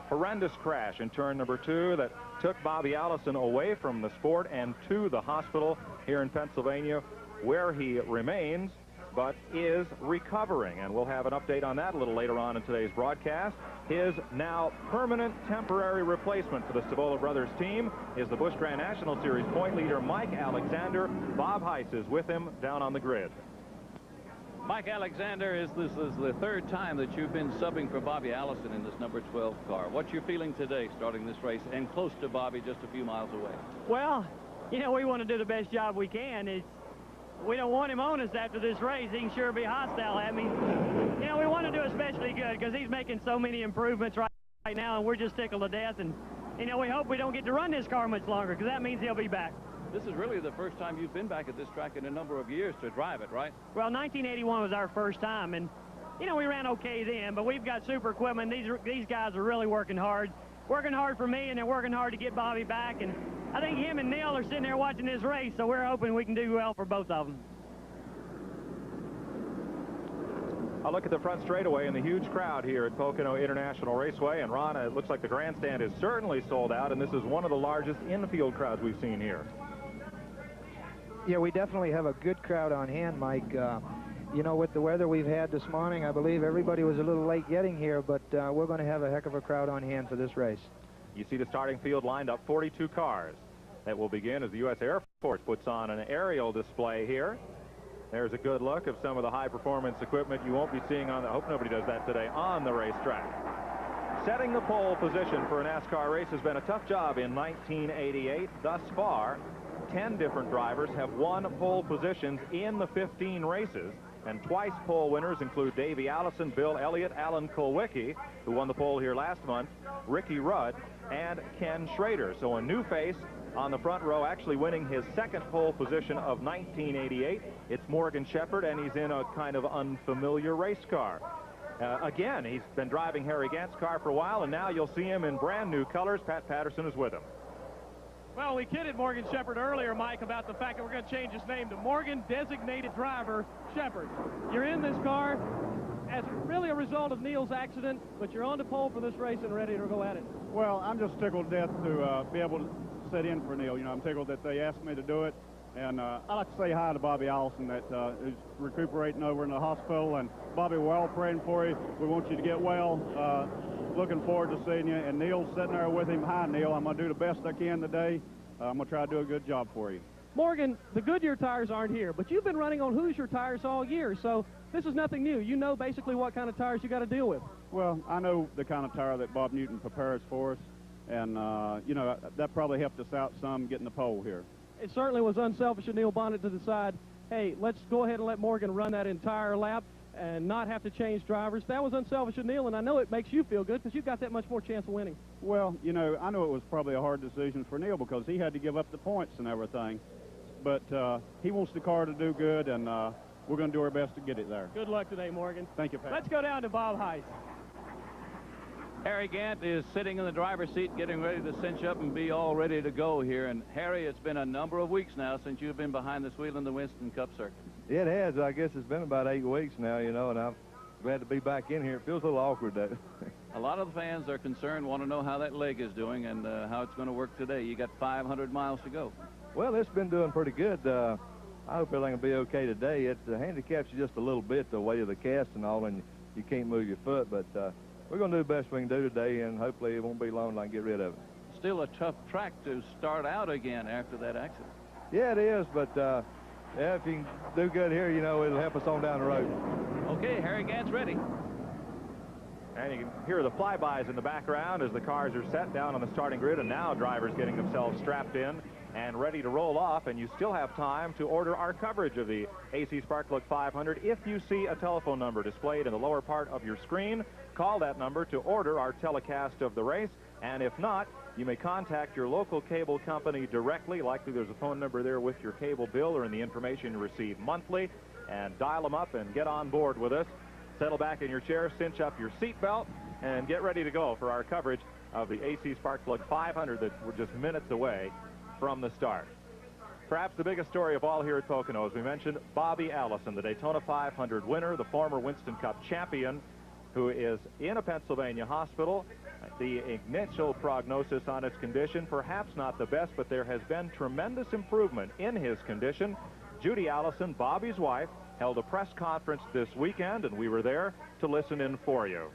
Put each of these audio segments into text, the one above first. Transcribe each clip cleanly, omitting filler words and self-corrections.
horrendous crash in turn number 2 that took Bobby Allison away from the sport and to the hospital here in Pennsylvania, where he remains but is recovering. And we'll have an update on that a little later on in today's broadcast. His now permanent temporary replacement for the Savola Brothers team is the Busch Grand National Series point leader Mike Alexander. Bob Heiss is with him down on the grid. Mike Alexander, this is the third time that you've been subbing for Bobby Allison in this number 12 car. What's your feeling today starting this race and close to Bobby, just a few miles away? Well, you know, we want to do the best job we can. We don't want him on us after this race. He can sure be hostile at me. You know, we want to do especially good because he's making so many improvements right now, and we're just tickled to death. And, you know, we hope we don't get to run this car much longer because that means he'll be back. This is really the first time you've been back at this track in a number of years to drive it, right? Well, 1981 was our first time, and, you know, we ran okay then, but we've got super equipment. These guys are really working hard for me, and they're working hard to get Bobby back. And I think him and Neil are sitting there watching this race, so we're hoping we can do well for both of them. I'll look at the front straightaway and the huge crowd here at Pocono International Raceway. And Ron, it looks like the grandstand is certainly sold out, and this is one of the largest infield crowds we've seen here. Yeah, we definitely have a good crowd on hand, Mike. You know, with the weather we've had this morning, I believe everybody was a little late getting here, but we're going to have a heck of a crowd on hand for this race. You see the starting field lined up, 42 cars. That will begin as the U.S. Air Force puts on an aerial display here. There's a good look of some of the high-performance equipment you won't be seeing on the, I hope nobody does that today, on the racetrack. Setting the pole position for a NASCAR race has been a tough job in 1988. Thus far, 10 different drivers have won pole positions in the 15 races. And twice pole winners include Davey Allison, Bill Elliott, Alan Kulwicki, who won the pole here last month, Ricky Rudd, and Ken Schrader. So a new face on the front row, actually winning his second pole position of 1988. It's Morgan Shepherd, and he's in a kind of unfamiliar race car. Again, he's been driving Harry Gant's car for a while, and now you'll see him in brand new colors. Pat Patterson is with him. Well, we kidded Morgan Shepherd earlier, Mike, about the fact that we're going to change his name to Morgan Designated Driver Shepherd. You're in this car as really a result of Neil's accident, but you're on the pole for this race and ready to go at it. Well, I'm just tickled to death to be able to sit in for Neil. You know, I'm tickled that they asked me to do it. And I'd like to say hi to Bobby Allison, that is recuperating over in the hospital. And Bobby, we're all praying for you. We want you to get well. Looking forward to seeing you. And Neil's sitting there with him. Hi, Neil. I'm going to do the best I can today. I'm going to try to do a good job for you. Morgan, the Goodyear tires aren't here, but you've been running on Hoosier tires all year, so this is nothing new. You know basically what kind of tires you got to deal with. Well, I know the kind of tire that Bob Newton prepares for us. And, you know, that probably helped us out some getting the pole here. It certainly was unselfish of Neil Bonnet to decide, hey, let's go ahead and let Morgan run that entire lap and not have to change drivers. That was unselfish of Neil, and I know it makes you feel good because you've got that much more chance of winning. Well, you know, I know it was probably a hard decision for Neil because he had to give up the points and everything. But he wants the car to do good, and we're going to do our best to get it there. Good luck today, Morgan. Thank you, Pat. Let's go down to Bob Heiss. Harry Gant is sitting in the driver's seat getting ready to cinch up and be all ready to go here. And Harry, it's been a number of weeks now since you've been behind this wheel in the Winston Cup circuit. It has. I guess it's been about 8 weeks now, you know, and I'm glad to be back in here. It feels a little awkward, though. A lot of the fans are concerned, want to know how that leg is doing and how it's going to work today. You got 500 miles to go. Well, it's been doing pretty good. I hope everything will be okay today. It handicaps you just a little bit, the weight of the cast and all, and you can't move your foot, but we're going to do the best we can do today, and hopefully it won't be long till I can get rid of it. Still a tough track to start out again after that accident. Yeah, it is, but yeah, if you can do good here, you know, it'll help us on down the road. Okay, Harry Gant's ready. And you can hear the flybys in the background as the cars are set down on the starting grid, and now drivers getting themselves strapped in and ready to roll off. And you still have time to order our coverage of the AC SparkPlug 500. If you see a telephone number displayed in the lower part of your screen, call that number to order our telecast of the race. And if not, you may contact your local cable company directly. Likely there's a phone number there with your cable bill or in the information you receive monthly, and dial them up and get on board with us. Settle back in your chair, cinch up your seatbelt, and get ready to go for our coverage of the AC SparkPlug 500 that we're just minutes away from the start. Perhaps the biggest story of all here at Pocono, as we mentioned, Bobby Allison, the Daytona 500 winner, the former Winston Cup champion, who is in a Pennsylvania hospital. The initial prognosis on his condition, perhaps not the best, but there has been tremendous improvement in his condition. Judy Allison, Bobby's wife, held a press conference this weekend, and we were there to listen in for you.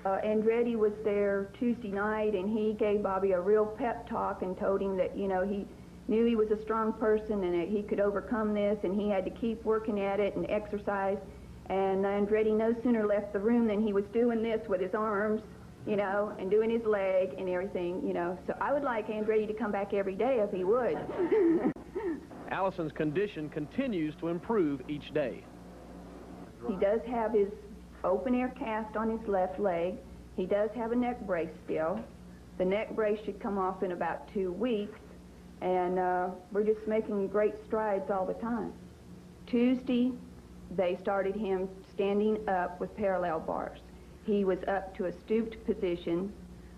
Andretti was there Tuesday night, and he gave Bobby a real pep talk and told him that, you know, he knew he was a strong person and that he could overcome this, and he had to keep working at it and exercise. And Andretti no sooner left the room than he was doing this with his arms, you know, and doing his leg and everything, you know. So I would like Andretti to come back every day if he would. Allison's condition continues to improve each day. He does have his open air cast on his left leg. He does have a neck brace still. The neck brace should come off in about 2 weeks, and we're just making great strides all the time. Tuesday, they started him standing up with parallel bars. He was up to a stooped position.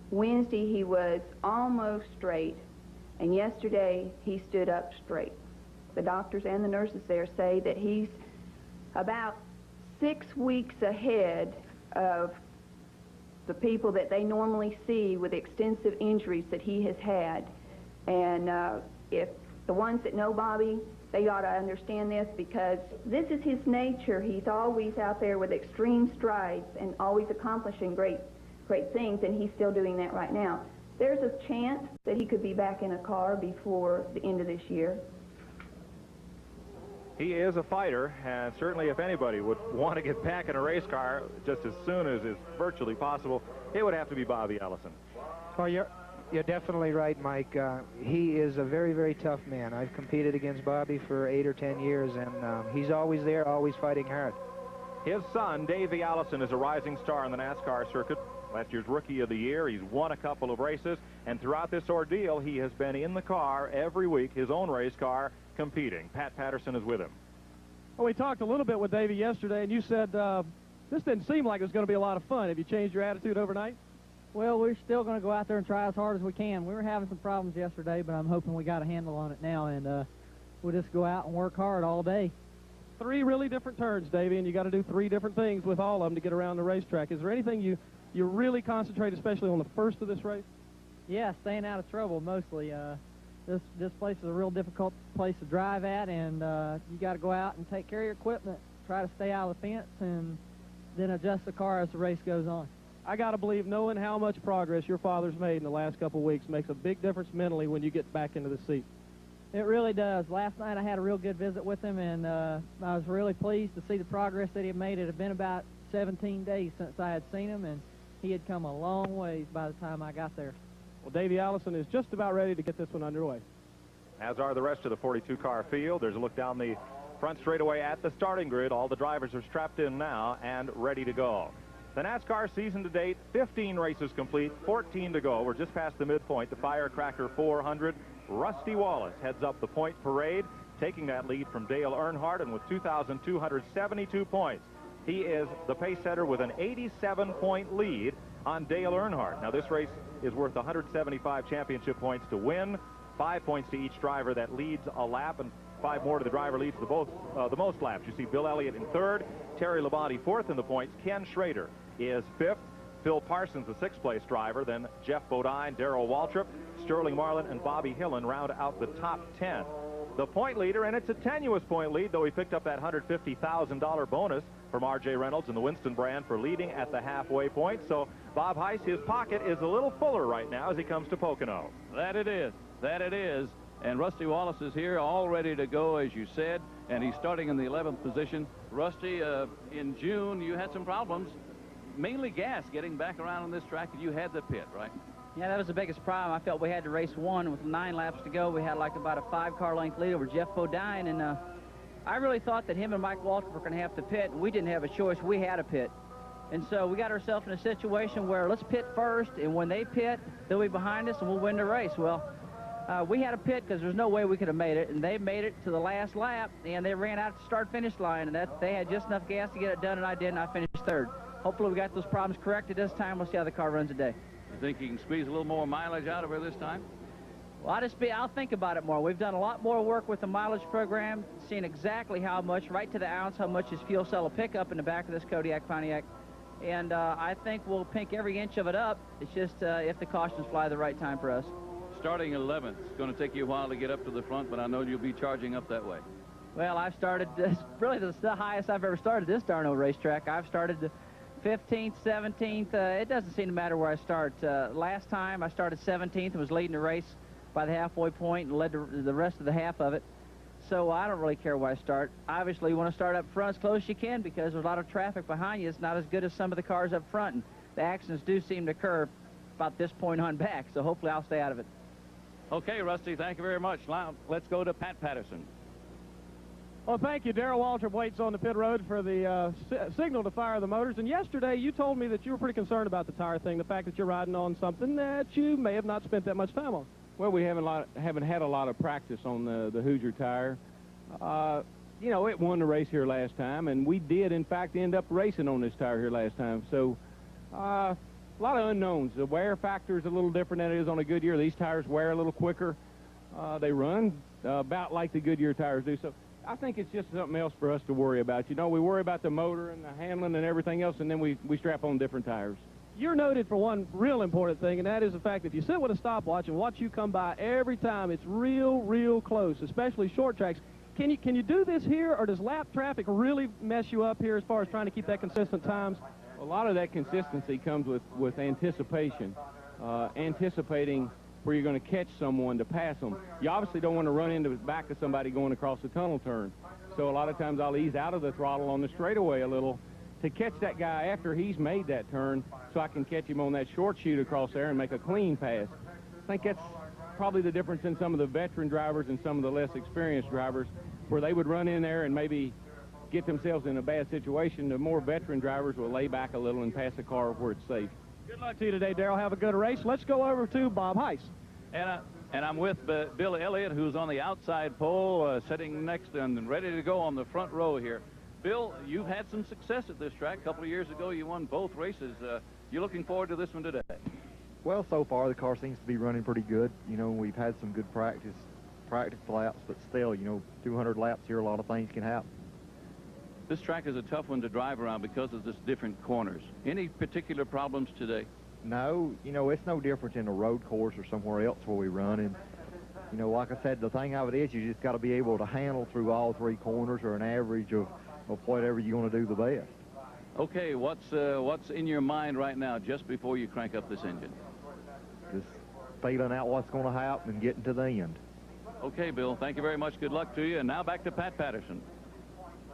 Wednesday, he was almost straight, and yesterday, he stood up straight. The doctors and the nurses there say that he's about 6 weeks ahead of the people that they normally see with extensive injuries that he has had. And if the ones that know Bobby, they ought to understand this, because this is his nature. He's always out there with extreme strides and always accomplishing great things, and he's still doing that right now. There's a chance that he could be back in a car before the end of this year. He is a fighter, and certainly if anybody would want to get back in a race car just as soon as is virtually possible, it would have to be Bobby Allison. Well, you're definitely right, Mike. He is a very, very tough man. I've competed against Bobby for 8 or 10 years, and he's always there, always fighting hard. His son, Davey Allison, is a rising star in the NASCAR circuit. Last year's Rookie of the Year. He's won a couple of races, and throughout this ordeal, he has been in the car every week, his own race car, competing. Pat Patterson is with him. Well, we talked a little bit with Davey yesterday, and you said this didn't seem like it was going to be a lot of fun. Have you changed your attitude overnight? Well, we're still going to go out there and try as hard as we can. We were having some problems yesterday, but I'm hoping we got a handle on it now, and we'll just go out and work hard all day. 3 really different turns, Davey, and you got to do 3 different things with all of them to get around the racetrack. Is there anything you really concentrate, especially on the first of this race? Yeah, staying out of trouble mostly. This place is a real difficult place to drive at, and you got to go out and take care of your equipment, try to stay out of the fence, and then adjust the car as the race goes on. I got to believe knowing how much progress your father's made in the last couple of weeks makes a big difference mentally when you get back into the seat. It really does. Last night I had a real good visit with him, and I was really pleased to see the progress that he had made. It had been about 17 days since I had seen him, and he had come a long ways by the time I got there. Well, Davey Allison is just about ready to get this one underway. As are the rest of the 42-car field. There's a look down the front straightaway at the starting grid. All the drivers are strapped in now and ready to go. The NASCAR season to date, 15 races complete, 14 to go. We're just past the midpoint. The Firecracker 400. Rusty Wallace heads up the point parade, taking that lead from Dale Earnhardt, and with 2,272 points. He is the pace setter with an 87-point lead on Dale Earnhardt. Now, this race is worth 175 championship points to win, 5 points to each driver that leads a lap, and 5 more to the driver leads the most laps. You see Bill Elliott in 3rd, Terry Labonte 4th in the points. Ken Schrader is 5th. Phil Parsons, the 6th-place driver. Then Jeff Bodine, Darrell Waltrip, Sterling Marlin, and Bobby Hillen round out the top 10. The point leader, and it's a tenuous point lead, though he picked up that $150,000 bonus from R.J. Reynolds and the Winston brand for leading at the halfway point. So Bob Heiss, his pocket is a little fuller right now as he comes to Pocono. That it is. That it is. And Rusty Wallace is here, all ready to go, as you said, and he's starting in the 11th position. Rusty, in June, you had some problems, mainly gas, getting back around on this track, and you had the pit, right? Yeah, that was the biggest problem. I felt we had to race one with 9 laps to go. We had like about a 5-car length lead over Jeff Bodine, and I really thought that him and Mike Waltrip were going to have to pit, and we didn't have a choice. We had to pit. And so we got ourselves in a situation where let's pit first, and when they pit, they'll be behind us, and we'll win the race. Well, we had to pit because there's no way we could have made it, and they made it to the last lap, and they ran out to start-finish line, and they had just enough gas to get it done, and I did, and I finished 3rd. Hopefully we got those problems corrected this time. We'll see how the car runs today. You think you can squeeze a little more mileage out of her this time? Well, I'll think about it more. We've done a lot more work with the mileage program, seeing exactly how much, right to the ounce, how much his fuel cell will pick up in the back of this Kodiak Pontiac. and I think we'll pink every inch of it up. It's just if the cautions fly the right time for us. Starting 11th. It's going to take you a while to get up to the front, but I know you'll be charging up that way. Well, I've started this, really this is the highest I've ever started this darn old racetrack. I've started the 15th, 17th. It doesn't seem to matter where I start. Last time I started 17th and was leading the race by the halfway point and led the rest of the half of it. So I don't really care where I start. Obviously, you want to start up front as close as you can because there's a lot of traffic behind you. It's not as good as some of the cars up front, and the accidents do seem to occur about this point on back, so hopefully I'll stay out of it. Okay, Rusty, thank you very much. Now, let's go to Pat Patterson. Well, thank you. Darrell Waltrip waits on the pit road for the signal to fire the motors. And yesterday, you told me that you were pretty concerned about the tire thing, the fact that you're riding on something that you may have not spent that much time on. Well, we haven't had a lot of practice on the Hoosier tire. You know, it won the race here last time, and we did, in fact, end up racing on this tire here last time. So, a lot of unknowns. The wear factor is a little different than it is on a Goodyear. These tires wear a little quicker. They run about like the Goodyear tires do. So I think it's just something else for us to worry about. You know, we worry about the motor and the handling and everything else, and then we strap on different tires. You're noted for one real important thing, and that is the fact that if you sit with a stopwatch and watch you come by every time, it's real close, especially short tracks. Can you do this here, or does lap traffic really mess you up here as far as trying to keep that consistent times? A lot of that consistency comes with anticipation, anticipating where you're going to catch someone to pass them. You obviously don't want to run into the back of somebody going across the tunnel turn. So a lot of times I'll ease out of the throttle on the straightaway a little to catch that guy after he's made that turn so I can catch him on that short chute across there and make a clean pass. I think that's probably the difference in some of the veteran drivers and some of the less experienced drivers, where they would run in there and maybe get themselves in a bad situation. The more veteran drivers will lay back a little and pass the car where it's safe. Good luck to you today, Darrell. Have a good race. Let's go over to Bob Heiss. And I'm with Bill Elliott, who's on the outside pole, sitting next and ready to go on the front row here. Bill, you've had some success at this track. A couple of years ago, you won both races. You're looking forward to this one today? Well, so far, the car seems to be running pretty good. You know, we've had some good practice laps, but still, you know, 200 laps here, a lot of things can happen. This track is a tough one to drive around because of this different corners. Any particular problems today? No, you know, it's no different in a road course or somewhere else where we run. And, you know, like I said, the thing of it is you just got to be able to handle through all three corners, or an average of whatever you want to do the best. Okay, what's in your mind right now just before you crank up this engine? Just feeling out what's going to happen and getting to the end. Okay, Bill, thank you very much. Good luck to you. And now back to Pat Patterson.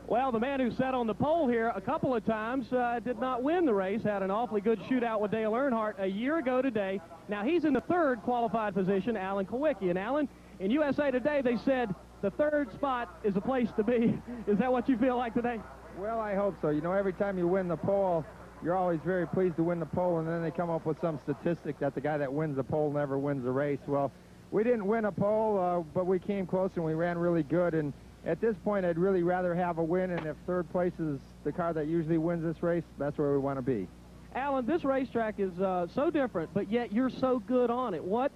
Well, the man who sat on the pole here a couple of times did not win the race, had an awfully good shootout with Dale Earnhardt a year ago today. Now, he's in the third qualified position, Alan Kulwicki. And, Alan, in USA Today, they said the third spot is a place to be. Is that what you feel like today? Well, I hope so. You know, every time you win the pole, you're always very pleased to win the pole, and then they come up with some statistic that the guy that wins the pole never wins the race. Well, we didn't win a pole, but we came close and we ran really good. And at this point, I'd really rather have a win, and if third place is the car that usually wins this race, that's where we want to be. Alan, this racetrack is so different, but yet you're so good on it. What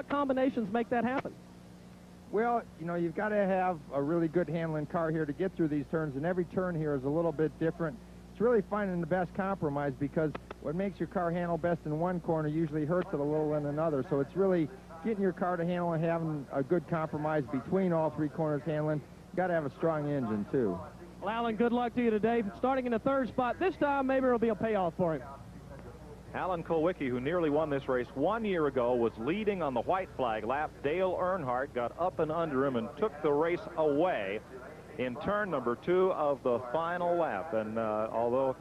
combinations make that happen? Well, you know, you've got to have a really good handling car here to get through these turns, and every turn here is a little bit different. It's really finding the best compromise, because what makes your car handle best in one corner usually hurts it a little in another. So it's really getting your car to handle and having a good compromise between all three corners handling. You've got to have a strong engine, too. Well, Alan, good luck to you today. Starting in the third spot, this time maybe it'll be a payoff for him. Alan Kulwicki, who nearly won this race 1 year ago, was leading on the white flag lap. Dale Earnhardt got up and under him and took the race away in turn number 2 of the final lap. And although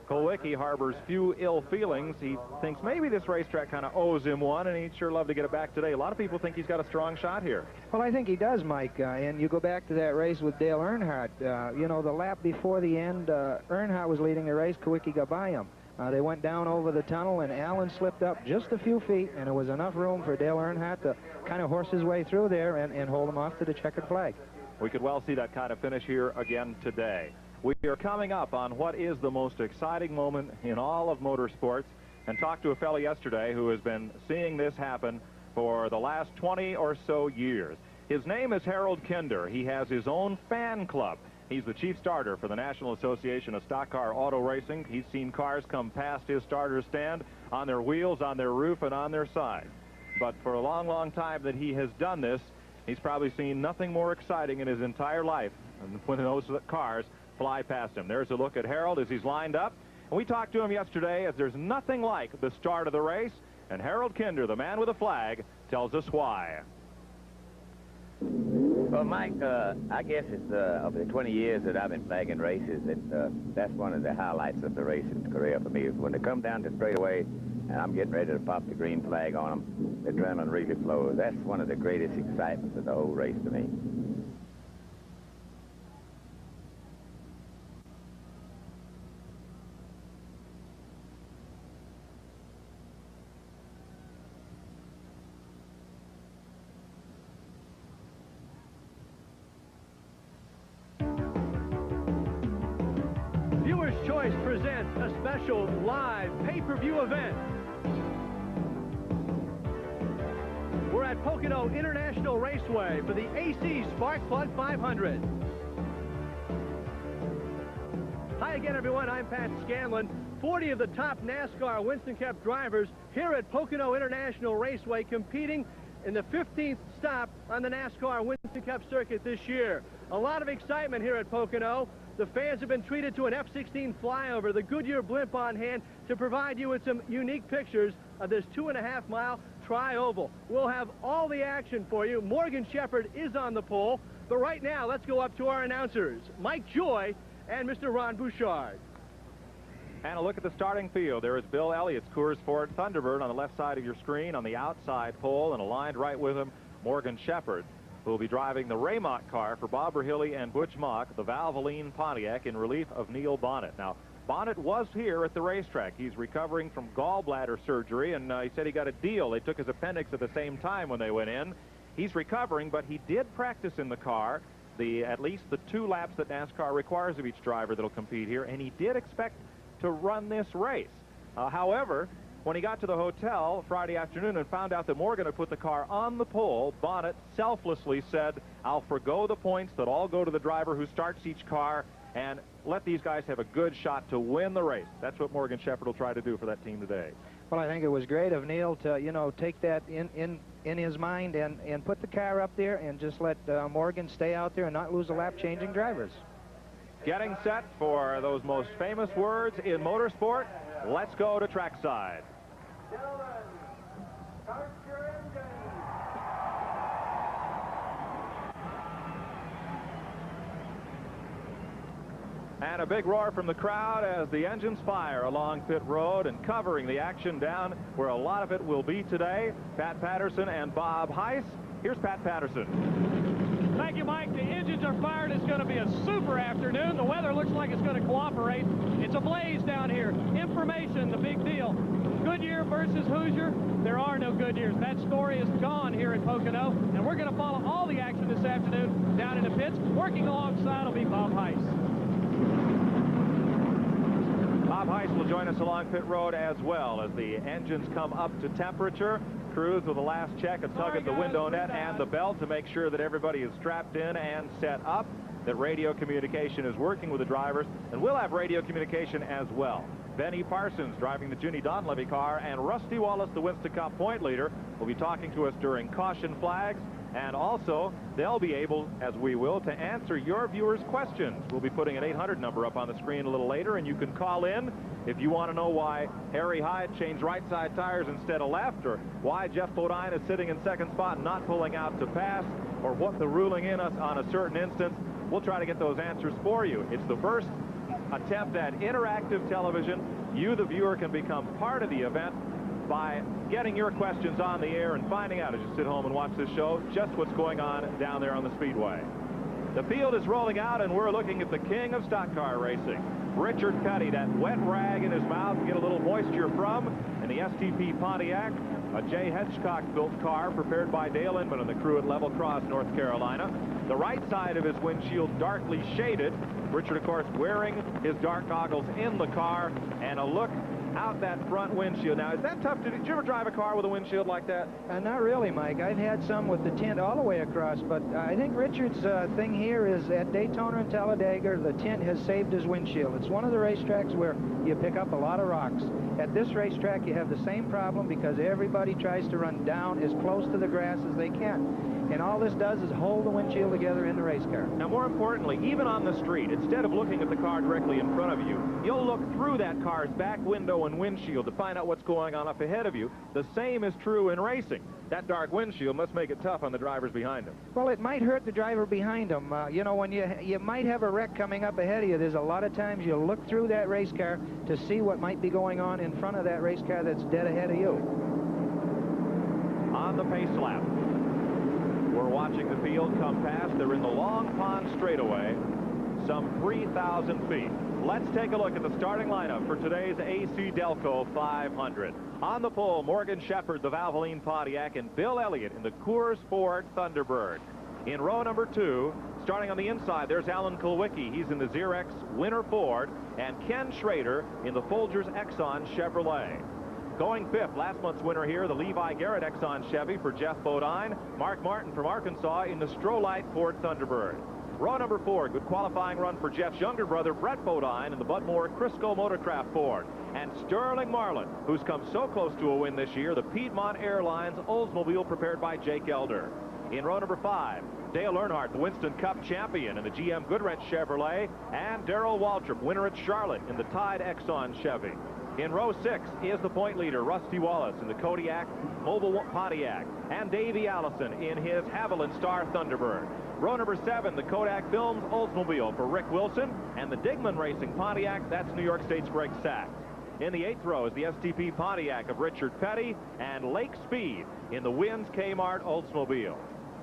Kulwicki harbors few ill feelings, he thinks maybe this racetrack kind of owes him one, and he'd sure love to get it back today. A lot of people think he's got a strong shot here. Well, I think he does, Mike. And you go back to that race with Dale Earnhardt. You know, the lap before the end, Earnhardt was leading the race. Kulwicki got by him. They went down over the tunnel, and Alan slipped up just a few feet, and there was enough room for Dale Earnhardt to kind of horse his way through there and hold him off to the checkered flag. We could well see that kind of finish here again today. We are coming up on what is the most exciting moment in all of motorsports, and talked to a fellow yesterday who has been seeing this happen for the last 20 or so years. His name is Harold Kinder. He has his own fan club. He's the chief starter for the National Association of Stock Car Auto Racing. He's seen cars come past his starter stand on their wheels, on their roof, and on their side. But for a long, long time that he has done this, he's probably seen nothing more exciting in his entire life than when those cars fly past him. There's a look at Harold as he's lined up. And we talked to him yesterday as there's nothing like the start of the race. And Harold Kinder, the man with the flag, tells us why. Well, Mike, I guess it's of the 20 years that I've been flagging races, that's one of the highlights of the racing career for me. Is when they come down to straightaway and I'm getting ready to pop the green flag on them, the adrenaline really flows. That's one of the greatest excitements of the whole race to me. Viewer's Choice presents a special live pay-per-view event. We're at Pocono International Raceway for the AC SparkPlug 500. Hi again, everyone. I'm Pat Scanlon. 40 of the top NASCAR Winston Cup drivers here at Pocono International Raceway competing in the 15th stop on the NASCAR Winston Cup circuit this year. A lot of excitement here at Pocono. The fans have been treated to an F-16 flyover, the Goodyear blimp on hand, to provide you with some unique pictures of this 2.5-mile tri-oval. We'll have all the action for you. Morgan Shepherd is on the pole. But right now, let's go up to our announcers, Mike Joy and Mr. Ron Bouchard. And a look at the starting field. There is Bill Elliott's Coors Ford Thunderbird on the left side of your screen on the outside pole, and aligned right with him, Morgan Shepherd, who will be driving the Raymont car for Bob Rahilly and Butch Mock, the Valvoline Pontiac, in relief of Neil Bonnet. Now, Bonnet was here at the racetrack. He's recovering from gallbladder surgery, and he said he got a deal. They took his appendix at the same time when they went in. He's recovering, but he did practice in the car at least the 2 laps that NASCAR requires of each driver that'll compete here, and he did expect to run this race. However, when he got to the hotel Friday afternoon and found out that Morgan had put the car on the pole, Bonnet selflessly said, "I'll forgo the points that all go to the driver who starts each car and let these guys have a good shot to win the race." That's what Morgan Shepherd will try to do for that team today. Well, I think it was great of Neil to, you know, take that in his mind and put the car up there and just let Morgan stay out there and not lose a lap changing drivers. Getting set for those most famous words in motorsport. Let's go to trackside. Gentlemen, start your engine. And a big roar from the crowd as the engines fire along pit road and covering the action down where a lot of it will be today. Pat Patterson and Bob Heiss. Here's Pat Patterson. Thank you, Mike. The engines are fired. It's going to be a super afternoon. The weather looks like it's going to cooperate. It's ablaze down here. Information, the big deal. Goodyear versus Hoosier. There are no Goodyears. That story is gone here at Pocono, and we're going to follow all the action this afternoon down in the pits. Working alongside will be Bob Heiss. Bob Heiss will join us along pit road as well as the engines come up to temperature. Crews with the last check and tug at the window net and the belt to make sure that everybody is strapped in and set up, that radio communication is working with the drivers, and we'll have radio communication as well. Benny Parsons driving the Ginny Donlevy car, and Rusty Wallace, the Winston Cup point leader, will be talking to us during caution flags, and also they'll be able, as we will, to answer your viewers' questions. We'll be putting an 800 number up on the screen a little later, and you can call in if you want to know why Harry Hyde changed right side tires instead of left, or why Jeff Bodine is sitting in second spot and not pulling out to pass, or what the ruling in us on a certain instance. We'll try to get those answers for you. It's the first attempt at interactive television. You, the viewer, can become part of the event by getting your questions on the air and finding out as you sit home and watch this show just what's going on down there on the speedway. The field is rolling out, and we're looking at the king of stock car racing, Richard Petty, that wet rag in his mouth to get a little moisture from, in the STP Pontiac, a Jay Hedgecock-built car prepared by Dale Inman and the crew at Level Cross, North Carolina. The right side of his windshield darkly shaded. Richard, of course, wearing his dark goggles in the car, and a look out that front windshield. Now, is that tough to do? Did you ever drive a car with a windshield like that? Not really, Mike. I've had some with the tint all the way across, but I think Richard's thing here is at Daytona and Talladega, the tint has saved his windshield. It's one of the racetracks where you pick up a lot of rocks. At this racetrack, you have the same problem because everybody tries to run down as close to the grass as they can. And all this does is hold the windshield together in the race car. Now, more importantly, even on the street, instead of looking at the car directly in front of you, you'll look through that car's back window and windshield to find out what's going on up ahead of you. The same is true in racing. That dark windshield must make it tough on the drivers behind him. Well, it might hurt the driver behind him. You know, when you might have a wreck coming up ahead of you, there's a lot of times you look through that race car to see what might be going on in front of that race car that's dead ahead of you. On the pace lap, we're watching the field come past. They're in the Long Pond straightaway, some 3,000 feet. Let's take a look at the starting lineup for today's AC Delco 500. On the pole, Morgan Shepherd, the Valvoline Pontiac, and Bill Elliott in the Coors Ford Thunderbird. In row number 2, starting on the inside, there's Alan Kulwicki. He's in the Xerox Winter Ford, and Ken Schrader in the Folgers Exxon Chevrolet. Going 5th, last month's winner here, the Levi Garrett Exxon Chevy for Jeff Bodine. Mark Martin from Arkansas in the Strolite Ford Thunderbird. Row number 4, good qualifying run for Jeff's younger brother, Brett Bodine, in the Budmore Crisco Motorcraft Ford. And Sterling Marlin, who's come so close to a win this year, the Piedmont Airlines Oldsmobile prepared by Jake Elder. In row number 5, Dale Earnhardt, the Winston Cup champion in the GM Goodwrench Chevrolet, and Darrell Waltrip, winner at Charlotte in the Tide Exxon Chevy. In row 6 is the point leader, Rusty Wallace, in the Kodiak Mobile Pontiac, and Davey Allison in his Haviland Star Thunderbird. Row number 7, the Kodak Films Oldsmobile for Rick Wilson, and the Digman Racing Pontiac, that's New York State's Greg Sachs. In the 8th row is the STP Pontiac of Richard Petty, and Lake Speed in the Wins Kmart Oldsmobile.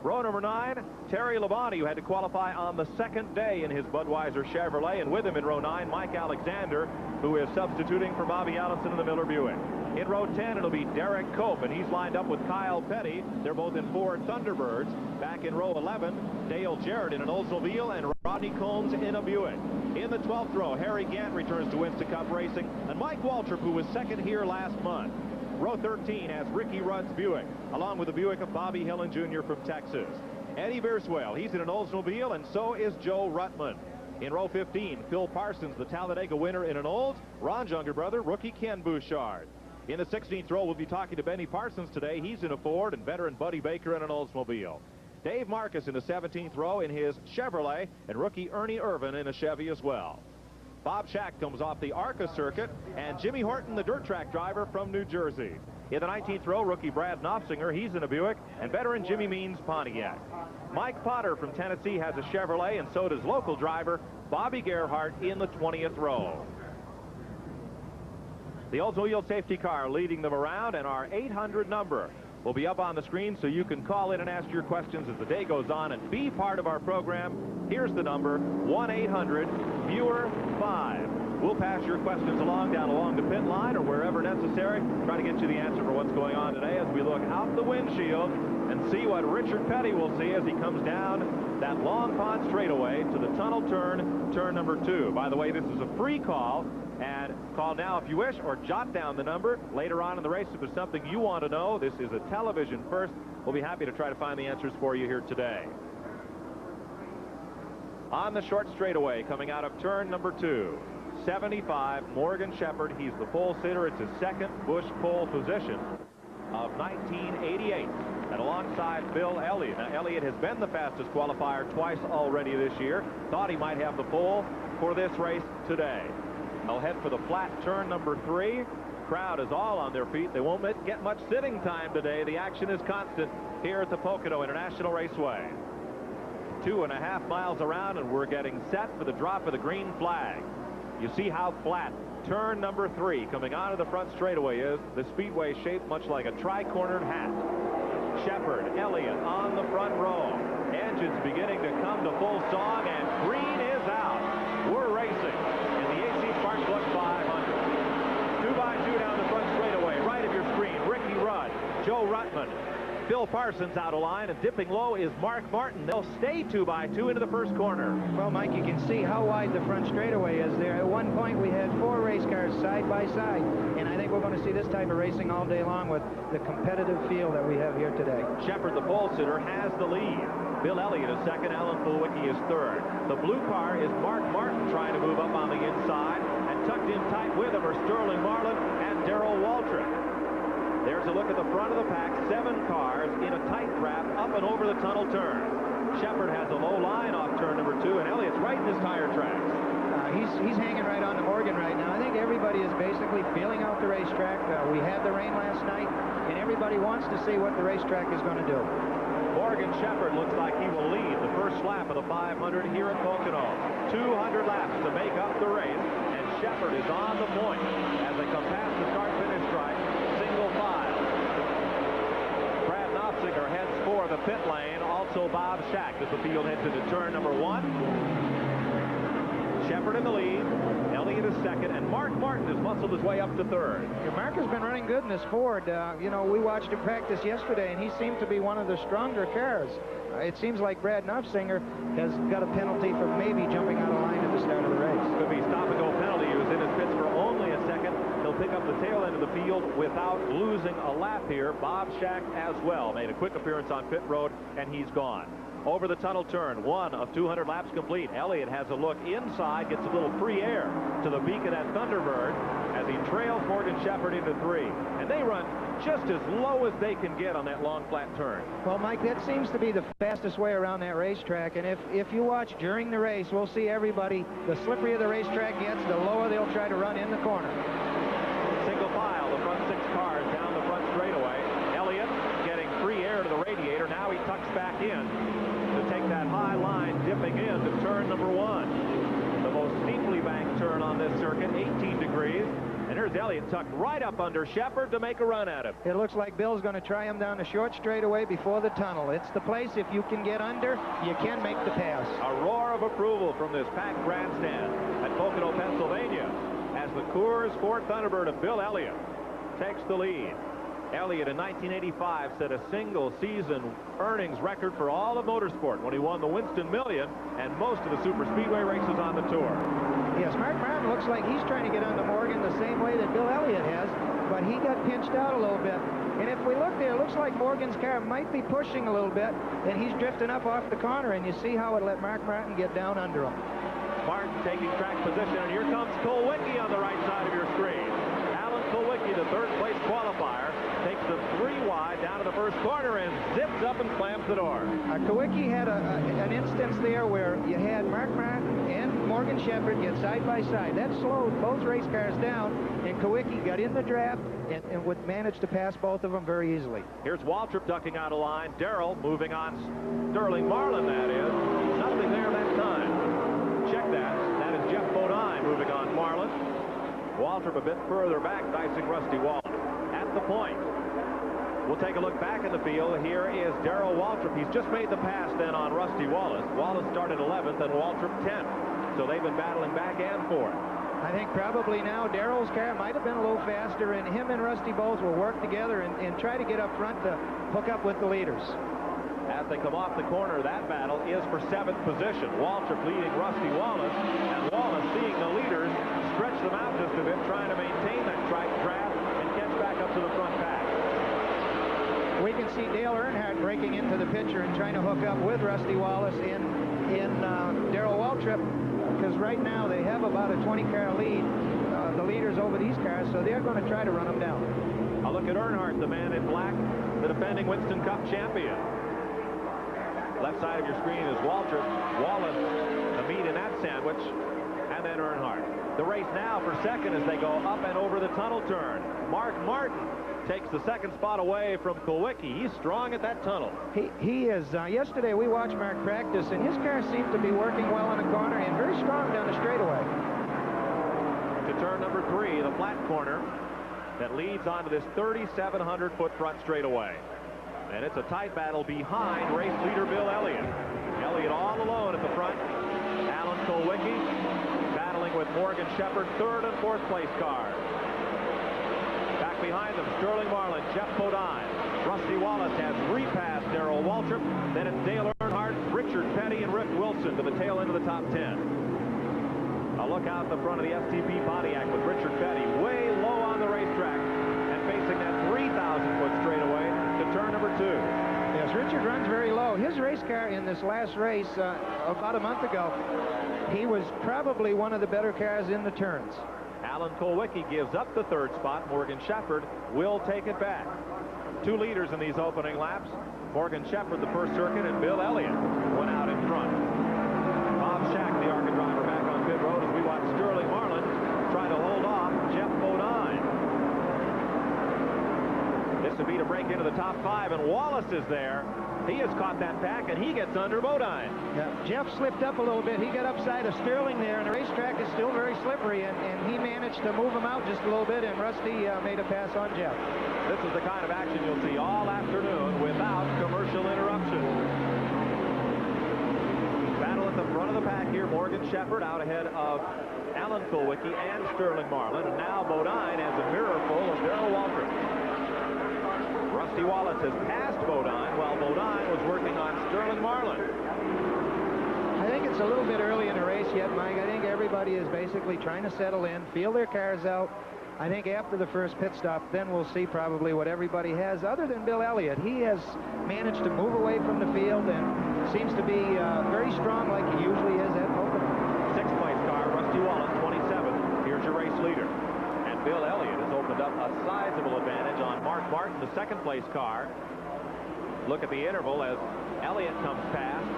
Row number 9, Terry Labonte, who had to qualify on the second day in his Budweiser Chevrolet, and with him in row 9, Mike Alexander, who is substituting for Bobby Allison in the Miller Buick. In row 10, it'll be Derek Cope, and he's lined up with Kyle Petty. They're both in Ford Thunderbirds. Back in row 11, Dale Jarrett in an Oldsmobile, and Rodney Combs in a Buick. In the 12th row, Harry Gant returns to Winston Cup Racing, and Mike Waltrip, who was second here last month. Row 13 has Ricky Rudd's Buick, along with the Buick of Bobby Hillen Jr. from Texas. Eddie Verswell, he's in an Oldsmobile, and so is Joe Ruttman. In row 15, Phil Parsons, the Talladega winner in an Olds. Ron's younger brother, rookie Ken Bouchard. In the 16th row, we'll be talking to Benny Parsons today. He's in a Ford, and veteran Buddy Baker in an Oldsmobile. Dave Marcus in the 17th row in his Chevrolet, and rookie Ernie Irvin in a Chevy as well. Bob Shack comes off the ARCA circuit, and Jimmy Horton, the dirt track driver from New Jersey. In the 19th row, rookie Brad Knopfsinger, he's in a Buick, and veteran Jimmy Means Pontiac. Mike Potter from Tennessee has a Chevrolet, and so does local driver Bobby Gerhardt in the 20th row. The Oldsmobile safety car leading them around, and our 800 number will be up on the screen so you can call in and ask your questions as the day goes on and be part of our program. Here's the number, 1-800-VIEWER-5. We'll pass your questions along the pit line or wherever necessary. Try to get you the answer for what's going on today as we look out the windshield and see what Richard Petty will see as he comes down that Long Pond straightaway to the tunnel turn, turn number 2. By the way, this is a free call, and call now if you wish, or jot down the number later on in the race if there's something you want to know. This is a television first. We'll be happy to try to find the answers for you here today. On the short straightaway, coming out of turn number 2, 75, Morgan Shepherd. He's the pole sitter. It's his second Busch pole position of 1988. And alongside Bill Elliott. Now, Elliott has been the fastest qualifier twice already this year. Thought he might have the pole for this race today. They'll head for the flat turn number 3. Crowd is all on their feet. They won't get much sitting time today. The action is constant here at the Pocono International Raceway. 2.5 miles around, and we're getting set for the drop of the green flag. You see how flat turn number 3 coming out of the front straightaway is. The speedway shaped much like a tri-cornered hat. Shepherd, Elliott on the front row. Engines beginning to come to full song, and green is out. We're racing in the AC SparkPlug 500. 2x2 down the front straightaway, right of your screen. Ricky Rudd, Joe Ruttman, Bill Parsons out of line, and dipping low is Mark Martin. They'll stay 2x2 into the first corner. Well, Mike, you can see how wide the front straightaway is there. At one point, we had 4 race cars side by side, and I think we're going to see this type of racing all day long with the competitive feel that we have here today. Shepard, the pole sitter, has the lead. Bill Elliott is second, Alan Kulwicki is third. The blue car is Mark Martin trying to move up on the inside, and tucked in tight with him are Sterling Marlin and Darrell Waltrip. There's a look at the front of the pack, 7 cars in a tight wrap up and over the tunnel turn. Shepard has a low line off turn number 2, and Elliott's right in his tire tracks. He's hanging right on to Morgan right now. I think everybody is basically feeling out the racetrack. We had the rain last night, and everybody wants to see what the racetrack is going to do. Morgan Shepard looks like he will lead the first lap of the 500 here at Pocono. 200 laps to make up the race, and Shepard is on the point as they come past the start-finish stripe, single file. Brad Knopfsinger heads for the pit lane, also Bob Schacht as the field heads into turn number 1. Shepard in the lead, Elliott is second, and Mark Martin has muscled his way up to third. Yeah, Mark has been running good in this Ford. You know, we watched him practice yesterday, and he seemed to be one of the stronger cars. It seems like Brad Knopfsinger has got a penalty for maybe jumping out of line at the start of the race. Could be stop-and-go penalty. He was in his pits for only a second. He'll pick up the tail end of the field without losing a lap here. Bob Schacht as well made a quick appearance on pit road, and he's gone. Over the tunnel turn, 1 of 200 laps complete. Elliott has a look inside, gets a little free air to the beacon at Thunderbird as he trails Morgan Shepard into 3. And they run just as low as they can get on that long flat turn. Well, Mike, that seems to be the fastest way around that racetrack. And if you watch during the race, we'll see everybody, the slipperier the racetrack gets, the lower they'll try to run in the corner. Single file, the front 6 cars down the front straightaway. Elliott getting free air to the radiator. Now he tucks back in to take that high line, dipping in to turn number 1. The most steeply banked turn on this circuit, 18 degrees. And here's Elliott tucked right up under Shepard to make a run at him. It looks like Bill's going to try him down the short straightaway before the tunnel. It's the place, if you can get under, you can make the pass. A roar of approval from this packed grandstand at Pocono, Pennsylvania, as the Coors Ford Thunderbird of Bill Elliott takes the lead. Elliott in 1985 set a single-season earnings record for all of motorsport when he won the Winston Million and most of the super speedway races on the tour. Yes, Mark Martin looks like he's trying to get onto Morgan the same way that Bill Elliott has, but he got pinched out a little bit. And if we look there, it looks like Morgan's car might be pushing a little bit, and he's drifting up off the corner, and you see how it let Mark Martin get down under him. Martin taking track position, and here comes Kulwicki on the right side of your screen. Alan Kulwicki, the third-place qualifier, takes the 3 wide down to the first corner and zips up and slams the door. Kulwicki had an instance there where you had Mark Martin and Morgan Shepard get side by side. That slowed both race cars down, and Kulwicki got in the draft and would manage to pass both of them very easily. Here's Waltrip ducking out of line. Darrell moving on Sterling Marlin, that is. Nothing there that time. Check that. That is Jeff Bodine moving on Marlin. Waltrip a bit further back, dicing Rusty Wallace. At the point, we'll take a look back in the field. Here is Darrell Waltrip. He's just made the pass then on Rusty Wallace. Wallace started 11th and Waltrip 10th. So they've been battling back and forth. I think probably now Darrell's car might have been a little faster, and him and Rusty both will work together and try to get up front to hook up with the leaders. As they come off the corner, that battle is for 7th position. Waltrip leading Rusty Wallace, and Wallace seeing the leaders stretch them out just a bit, trying to maintain that tight draft and catch back up to the front pack. We can see Dale Earnhardt breaking into the picture and trying to hook up with Rusty Wallace in Darrell Waltrip, because right now they have about a 20-car lead, the leaders over these cars, so they're going to try to run them down. A look at Earnhardt, the man in black, the defending Winston Cup champion. Left side of your screen is Waltrip, Wallace, the meat in that sandwich, and then Earnhardt. The race now for second as they go up and over the tunnel turn. Mark Martin takes the second spot away from Kulwicki. He's strong at that tunnel. He is. Yesterday we watched Mark practice, and his car seemed to be working well in the corner and very strong down the straightaway. To turn number 3, the flat corner that leads onto this 3,700-foot front straightaway. And it's a tight battle behind race leader Bill Elliott. Elliott all alone at the front. Alan Kulwicki battling with Morgan Shepard, 3rd and 4th place cars. Back behind them, Sterling Marlin, Jeff Bodine. Rusty Wallace has repassed Darrell Waltrip. Then it's Dale Earnhardt, Richard Petty, and Rick Wilson to the tail end of the top 10. A look out the front of the STP Pontiac with Richard Petty way low on the racetrack and facing that 3,000-foot straightaway to turn number 2. Yes, Richard runs very low. His race car in this last race about a month ago, he was probably one of the better cars in the turns. Alan Kulwicki gives up the 3rd spot. Morgan Shepherd will take it back. 2 leaders in these opening laps. Morgan Shepherd, the first circuit, and Bill Elliott went out in front. Bob Shack, the ARCA driver, back on pit road as we watch Sterling Marlin try to hold off Jeff Bodine. This would be to break into the top 5, and Wallace is there. He has caught that pack, and he gets under Bodine. Yeah, Jeff slipped up a little bit. He got upside of Sterling there, and the racetrack is still very slippery, and he managed to move him out just a little bit, and Rusty made a pass on Jeff. This is the kind of action you'll see all afternoon without commercial interruption. Battle at the front of the pack here. Morgan Shepherd out ahead of Alan Kulwicki and Sterling Marlin, and now Bodine has a mirror full of Darrell Waltrip. Rusty Wallace has passed Bodine while Bodine was working on Sterling Marlin. I think it's a little bit early in the race yet, Mike. I think everybody is basically trying to settle in, feel their cars out. I think after the first pit stop, then we'll see probably what everybody has, other than Bill Elliott. He has managed to move away from the field and seems to be very strong like he usually is at Pocono. 6th place car, Rusty Wallace, 27th. Here's your race leader. And Bill Elliott has opened up a sizable advantage on Mark Martin, the 2nd place car. Look at the interval as Elliott comes past.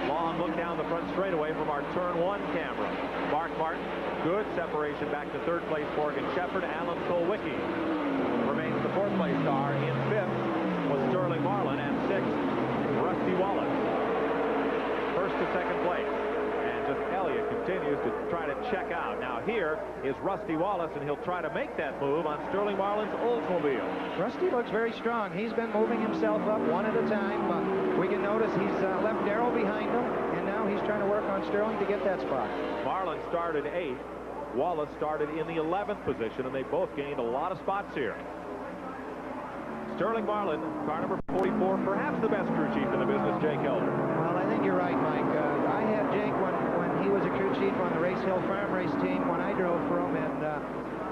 Long look down the front straightaway from our turn 1 camera. Mark Martin, good separation back to 3rd place. Morgan Shepherd. Alan Kulwicki remains the 4th place car. In 5th was Sterling Marlin, and 6th, Rusty Wallace. 1st to 2nd place. And just Elliott continues to try to check out. Now here is Rusty Wallace, and he'll try to make that move on Sterling Marlin's Oldsmobile. Rusty looks very strong. He's been moving himself up one at a time. We can notice he's left Darrell behind him, and now he's trying to work on Sterling to get that spot. Marlin started 8th. Wallace started in the 11th position, and they both gained a lot of spots here. Sterling Marlin, car number 44, perhaps the best crew chief in the business, Jake Elder. Well, I think you're right, Mike. I had Jake when he was a crew chief on the Race Hill Farm Race team when I drove for him, and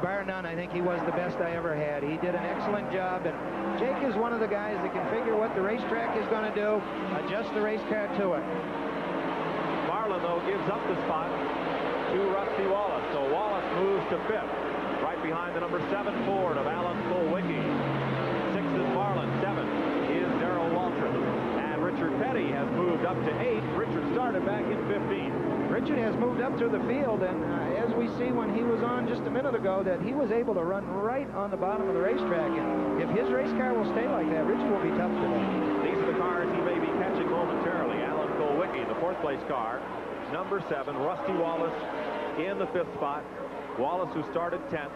bar none, I think he was the best I ever had. He did an excellent job, and Jake is one of the guys that can figure what the racetrack is going to do, adjust the race car to it. Marlin, though, gives up the spot to Rusty Wallace, so Wallace moves to 5th, right behind the number 7 Ford of Alan Kulwicki. 6th is Marlin, 7th is Darrell Waltrip, and Richard Petty has moved up to 8th. Richard started back in 15th. Richard has moved up through the field, and as we see when he was on just a minute ago, that he was able to run right on the bottom of the racetrack, and if his race car will stay like that, Richard will be tough today. These are the cars he may be catching momentarily. Alan Kulwicki, the 4th place car. Number 7, Rusty Wallace in the 5th spot. Wallace, who started 10th,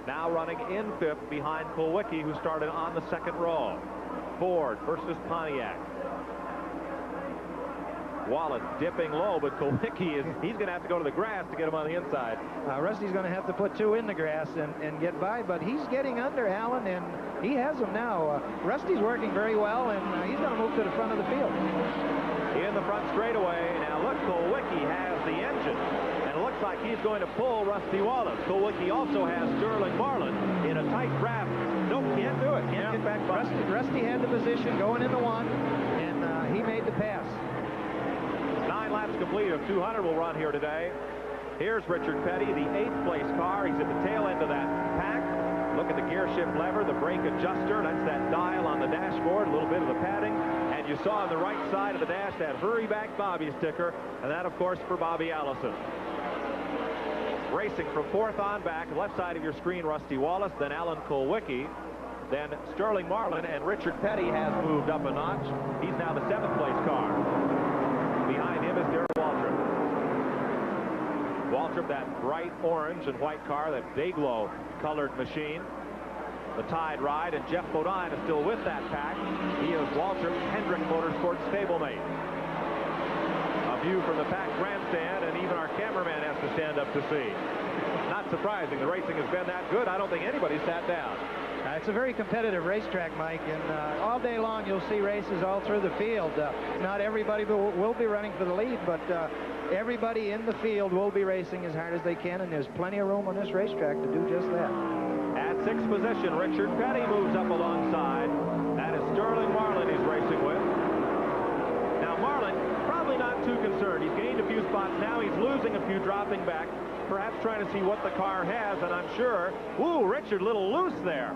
now running in 5th behind Kulwicki, who started on the 2nd row. Ford versus Pontiac. Wallace dipping low, but Kulwicki he's going to have to go to the grass to get him on the inside. Rusty's going to have to put 2 in the grass and get by, but he's getting under Alan, and he has him now. Rusty's working very well, and he's going to move to the front of the field. In the front straightaway, now look, Kulwicki has the engine, and it looks like he's going to pull Rusty Wallace. Kulwicki also has Sterling Marlin in a tight draft. Nope, can't do it. Can't get back by. Rusty had the position going into 1, and he made the pass. 9 laps complete of 200 will run here today. Here's Richard Petty, the 8th place car. He's at the tail end of that pack. Look at the gear shift lever, the brake adjuster. That's that dial on the dashboard, a little bit of the padding. And you saw on the right side of the dash that Hurry Back Bobby sticker. And that, of course, for Bobby Allison. Racing from 4th on back, left side of your screen, Rusty Wallace, then Alan Kulwicki, then Sterling Marlin, and Richard Petty has moved up a notch. He's now the 7th place car. Behind him is Darrell Waltrip. Waltrip, that bright orange and white car, that Dayglow colored machine. The Tide Ride, and Jeff Bodine is still with that pack. He is Waltrip's Hendrick Motorsports stablemate. A view from the packed grandstand, and even our cameraman has to stand up to see. Not surprising. The racing has been that good. I don't think anybody sat down. It's a very competitive racetrack, Mike, and all day long you'll see races all through the field. Not everybody will be running for the lead, but everybody in the field will be racing as hard as they can, and there's plenty of room on this racetrack to do just that. At 6th position, Richard Petty moves up alongside. That is Sterling Marlin he's racing with. Now Marlin, probably not too concerned. He's gained a few spots now. He's losing a few, dropping back, perhaps trying to see what the car has, and I'm sure, ooh, Richard, little loose there.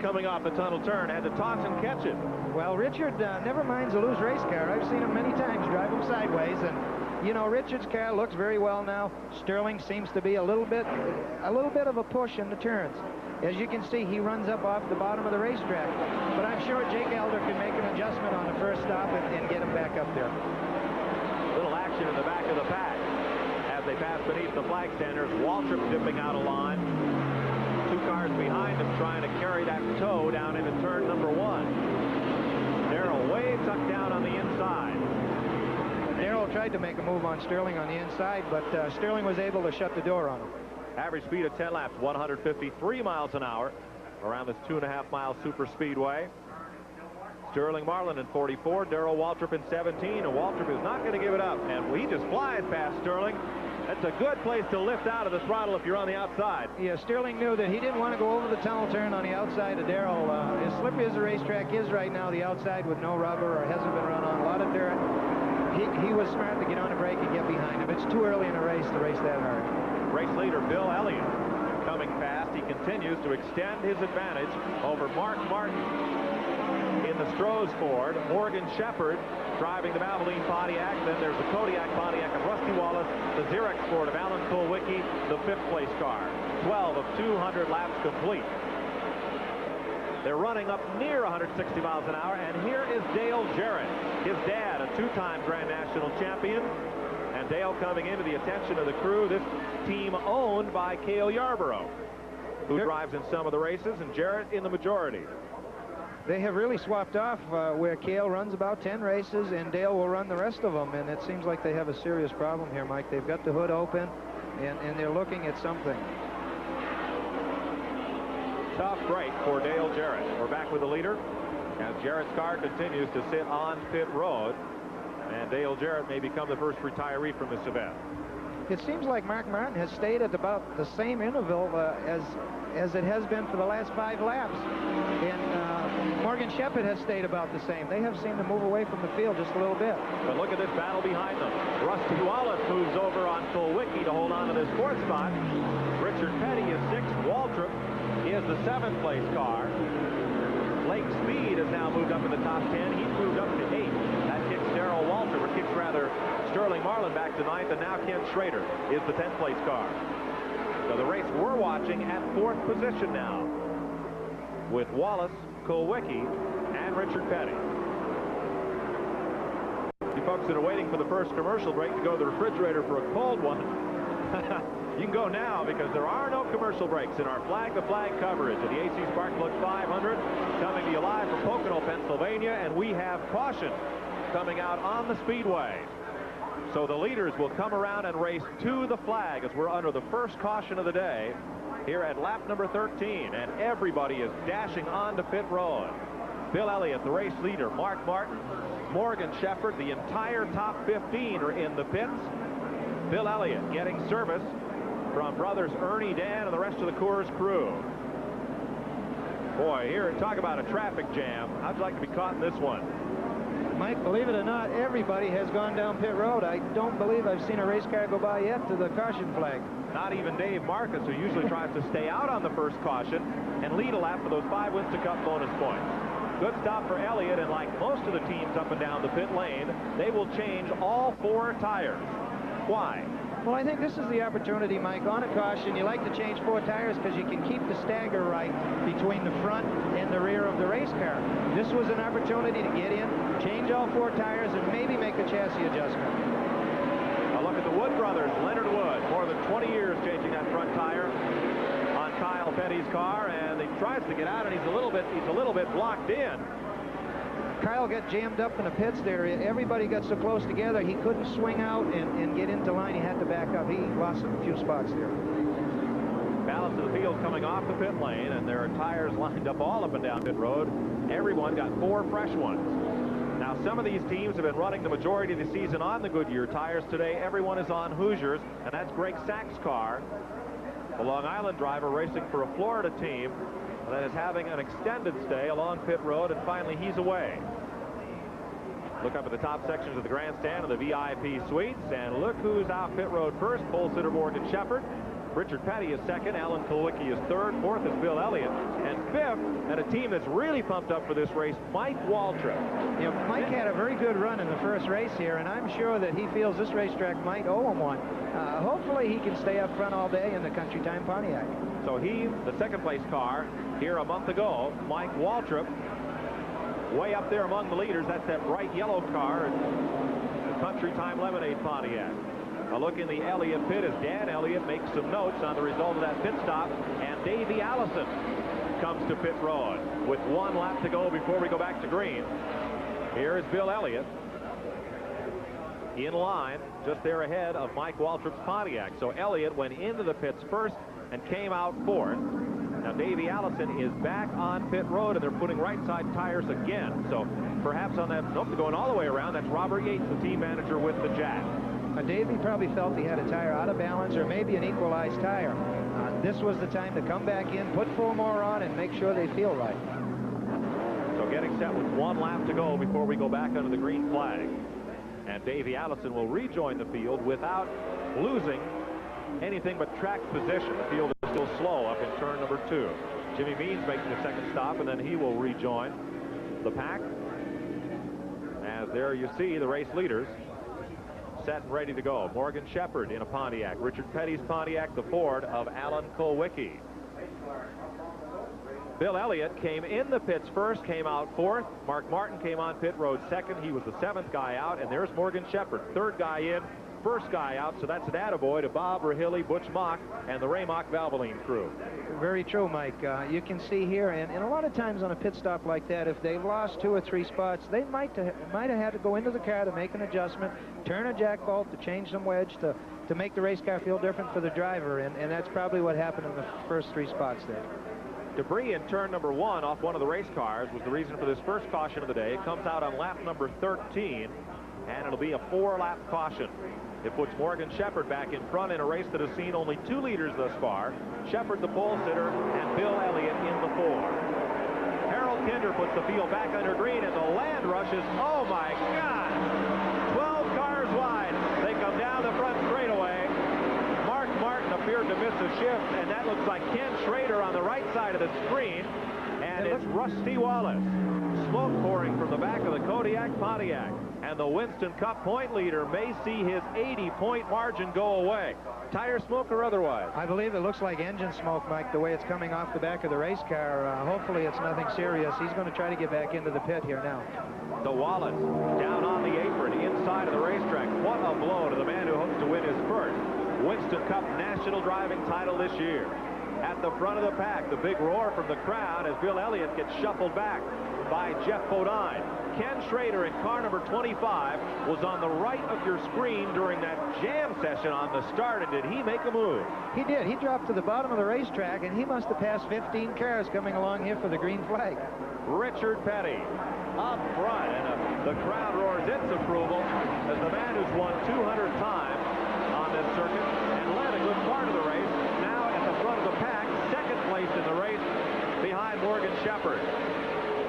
Coming off the tunnel turn, had to toss and catch it. Well, Richard never minds a loose race car. I've seen him many times drive him sideways, and you know, Richard's car looks very well now. Sterling seems to be a little bit of a push in the turns. As you can see, he runs up off the bottom of the racetrack, but I'm sure Jake Elder can make an adjustment on the first stop and get him back up there. Little action in the back of the pack as they pass beneath the flag standers. Waltrip dipping out of line. 2 cars behind him trying to carry that toe down into turn number 1. Darrell way tucked down on the inside. Darrell tried to make a move on Sterling on the inside, but Sterling was able to shut the door on him. Average speed of 10 laps, 153 miles an hour around this 2.5-mile super speedway. Sterling Marlin in 44, Darrell Waltrip in 17, and Waltrip is not going to give it up, and he just flies past Sterling. That's a good place to lift out of the throttle if you're on the outside. Yeah, Sterling knew that he didn't want to go over the tunnel turn on the outside of Darrell. As slippery as the racetrack is right now, the outside with no rubber or hasn't been run on, a lot of dirt, he was smart to get on the brake and get behind him. It's too early in a race to race that hard. Race leader Bill Elliott coming fast. He continues to extend his advantage over Mark Martin in the Strohs Ford. Morgan Shepherd driving the Valvoline Pontiac. Then there's the Kodiak Pontiac of Rusty Wallace, the Xerox Ford of Alan Kulwicki, the 5th place car. 12 of 200 laps complete. They're running up near 160 miles an hour, and here is Dale Jarrett, his dad, a 2-time Grand National champion. And Dale coming into the attention of the crew. This team owned by Cale Yarborough, who drives in some of the races, and Jarrett in the majority. They have really swapped off where Cale runs about 10 races and Dale will run the rest of them, and it seems like they have a serious problem here, Mike. They've got the hood open, and they're looking at something. Tough break for Dale Jarrett. We're back with the leader as Jarrett's car continues to sit on pit road, and Dale Jarrett may become the first retiree from this event. It seems like Mark Martin has stayed at about the same interval as it has been for the last 5 laps. And Morgan Shepherd has stayed about the same. They have seemed to move away from the field just a little bit. But look at this battle behind them. Rusty Wallace moves over on Kulwicki to hold on to this 4th spot. Richard Petty is 6th. Waltrip is the 7th place car. Blake Speed has now moved up in the top 10. He's moved up to 8th. That kicks Darrell Waltrip, or kicks rather Sterling Marlin back to 9th, and now Ken Schrader is the 10th place car. So the race we're watching at 4th position now, with Wallace, Kulwicki, and Richard Petty. You folks that are waiting for the first commercial break to go to the refrigerator for a cold one, you can go now, because there are no commercial breaks in our flag-to-flag coverage of the AC SparkPlug 500, coming to you live from Pocono, Pennsylvania, and we have caution coming out on the speedway. So the leaders will come around and race to the flag as we're under the first caution of the day here at lap number 13, and everybody is dashing onto pit road. Bill Elliott, the race leader, Mark Martin, Morgan Shepherd, the entire top 15 are in the pits. Bill Elliott getting service from brothers Ernie, Dan, and the rest of the Coors crew. Boy, here, talk about a traffic jam. How'd you like to be caught in this one? Mike, believe it or not, everybody has gone down pit road. I don't believe I've seen a race car go by yet to the caution flag. Not even Dave Marcus, who usually tries to stay out on the first caution and lead a lap for those 5 Winston Cup bonus points. Good stop for Elliott, and like most of the teams up and down the pit lane, they will change all 4 tires. Why? Well, I think this is the opportunity, Mike. On a caution, you like to change 4 tires because you can keep the stagger right between the front and the rear of the race car. This was an opportunity to get in, change all 4 tires, and maybe make a chassis adjustment. A look at the Wood brothers. Leonard Wood, more than 20 years changing that front tire on Kyle Petty's car, and he tries to get out, and he's a little bit blocked in. Kyle got jammed up in the pits there. Everybody got so close together, he couldn't swing out and get into line. He had to back up. He lost a few spots there. Balance of the field coming off the pit lane, and there are tires lined up all up and down pit road. Everyone got 4 fresh ones. Now, some of these teams have been running the majority of the season on the Goodyear tires. Today, everyone is on Hoosiers, and that's Greg Sack's car, the Long Island driver racing for a Florida team that is having an extended stay along pit road, and finally he's away. Look up at the top sections of the grandstand of the VIP suites, and look who's out pit road first. Pole sitter Morgan Shepherd. Richard Petty is second. Alan Kulwicki is third. Fourth is Bill Elliott. And fifth, and a team that's really pumped up for this race, Mike Waltrip. You know, Mike had a very good run in the first race here, and I'm sure that he feels this racetrack might owe him one. Hopefully he can stay up front all day in the Country Time Pontiac. So he, the second place car here a month ago, Mike Waltrip, way up there among the leaders. That's that bright yellow car, the Country Time Lemonade Pontiac. A look in the Elliott pit as Dan Elliott makes some notes on the result of that pit stop, and Davey Allison comes to pit road with 1 lap to go before we go back to green. Here is Bill Elliott in line just there ahead of Mike Waltrip's Pontiac. So Elliott went into the pits first and came out fourth. Now Davey Allison is back on pit road, and they're putting right side tires again. So perhaps on that, nope, they're going all the way around. That's Robert Yates, the team manager with the Jack. Davey probably felt he had a tire out of balance or maybe an equalized tire. This was the time to come back in, put 4 more on, and make sure they feel right. So getting set with 1 lap to go before we go back under the green flag. And Davey Allison will rejoin the field without losing anything but track position. The field is still slow up in turn number 2. Jimmy Means making a second stop, and then he will rejoin the pack. As there you see the race leaders set and ready to go. Morgan Shepherd in a Pontiac. Richard Petty's Pontiac, the Ford of Alan Kulwicki. Bill Elliott came in the pits first, came out fourth. Mark Martin came on pit road second. He was the 7th guy out, and there's Morgan Shepherd, 3rd guy in, 1st guy out. So that's an attaboy to Bob Rahilly, Butch Mock, and the Ray Mock Valvoline crew. Very true, Mike. You can see here, and a lot of times on a pit stop like that, if they've lost 2 or 3 spots, they might have had to go into the car to make an adjustment, turn a jack bolt to change some wedge to make the race car feel different for the driver, and that's probably what happened in the first 3 spots there. Debris in turn number 1 off one of the race cars was the reason for this first caution of the day. It comes out on lap number 13, and it'll be a 4-lap caution. It puts Morgan Shepherd back in front in a race that has seen only 2 leaders thus far. Shepherd, the pole sitter, and Bill Elliott in the 4. Harold Kinder puts the field back under green, and the land rushes. Oh, my God! 12 cars wide. They come down the front straightaway. Mark Martin appeared to miss a shift, and that looks like Ken Schrader on the right side of the screen. And it's Rusty Wallace. Smoke pouring from the back of the Kodiak Pontiac. And the Winston Cup point leader may see his 80-point margin go away. Tire smoke or otherwise? I believe it looks like engine smoke, Mike, the way it's coming off the back of the race car. Hopefully it's nothing serious. He's going to try to get back into the pit here now. So Wallace down on the apron inside of the racetrack. What a blow to the man who hopes to win his first Winston Cup national driving title this year. At the front of the pack, the big roar from the crowd as Bill Elliott gets shuffled back by Jeff Bodine. Ken Schrader in car number 25 was on the right of your screen during that jam session on the start, and did he make a move? He did. He dropped to the bottom of the racetrack, and he must have passed 15 cars coming along here for the green flag. Richard Petty up front, and the crowd roars its approval as the man who's won 200 times on this circuit and led a good part of the race, now at the front of the pack, 2nd place in the race behind Morgan Shepherd.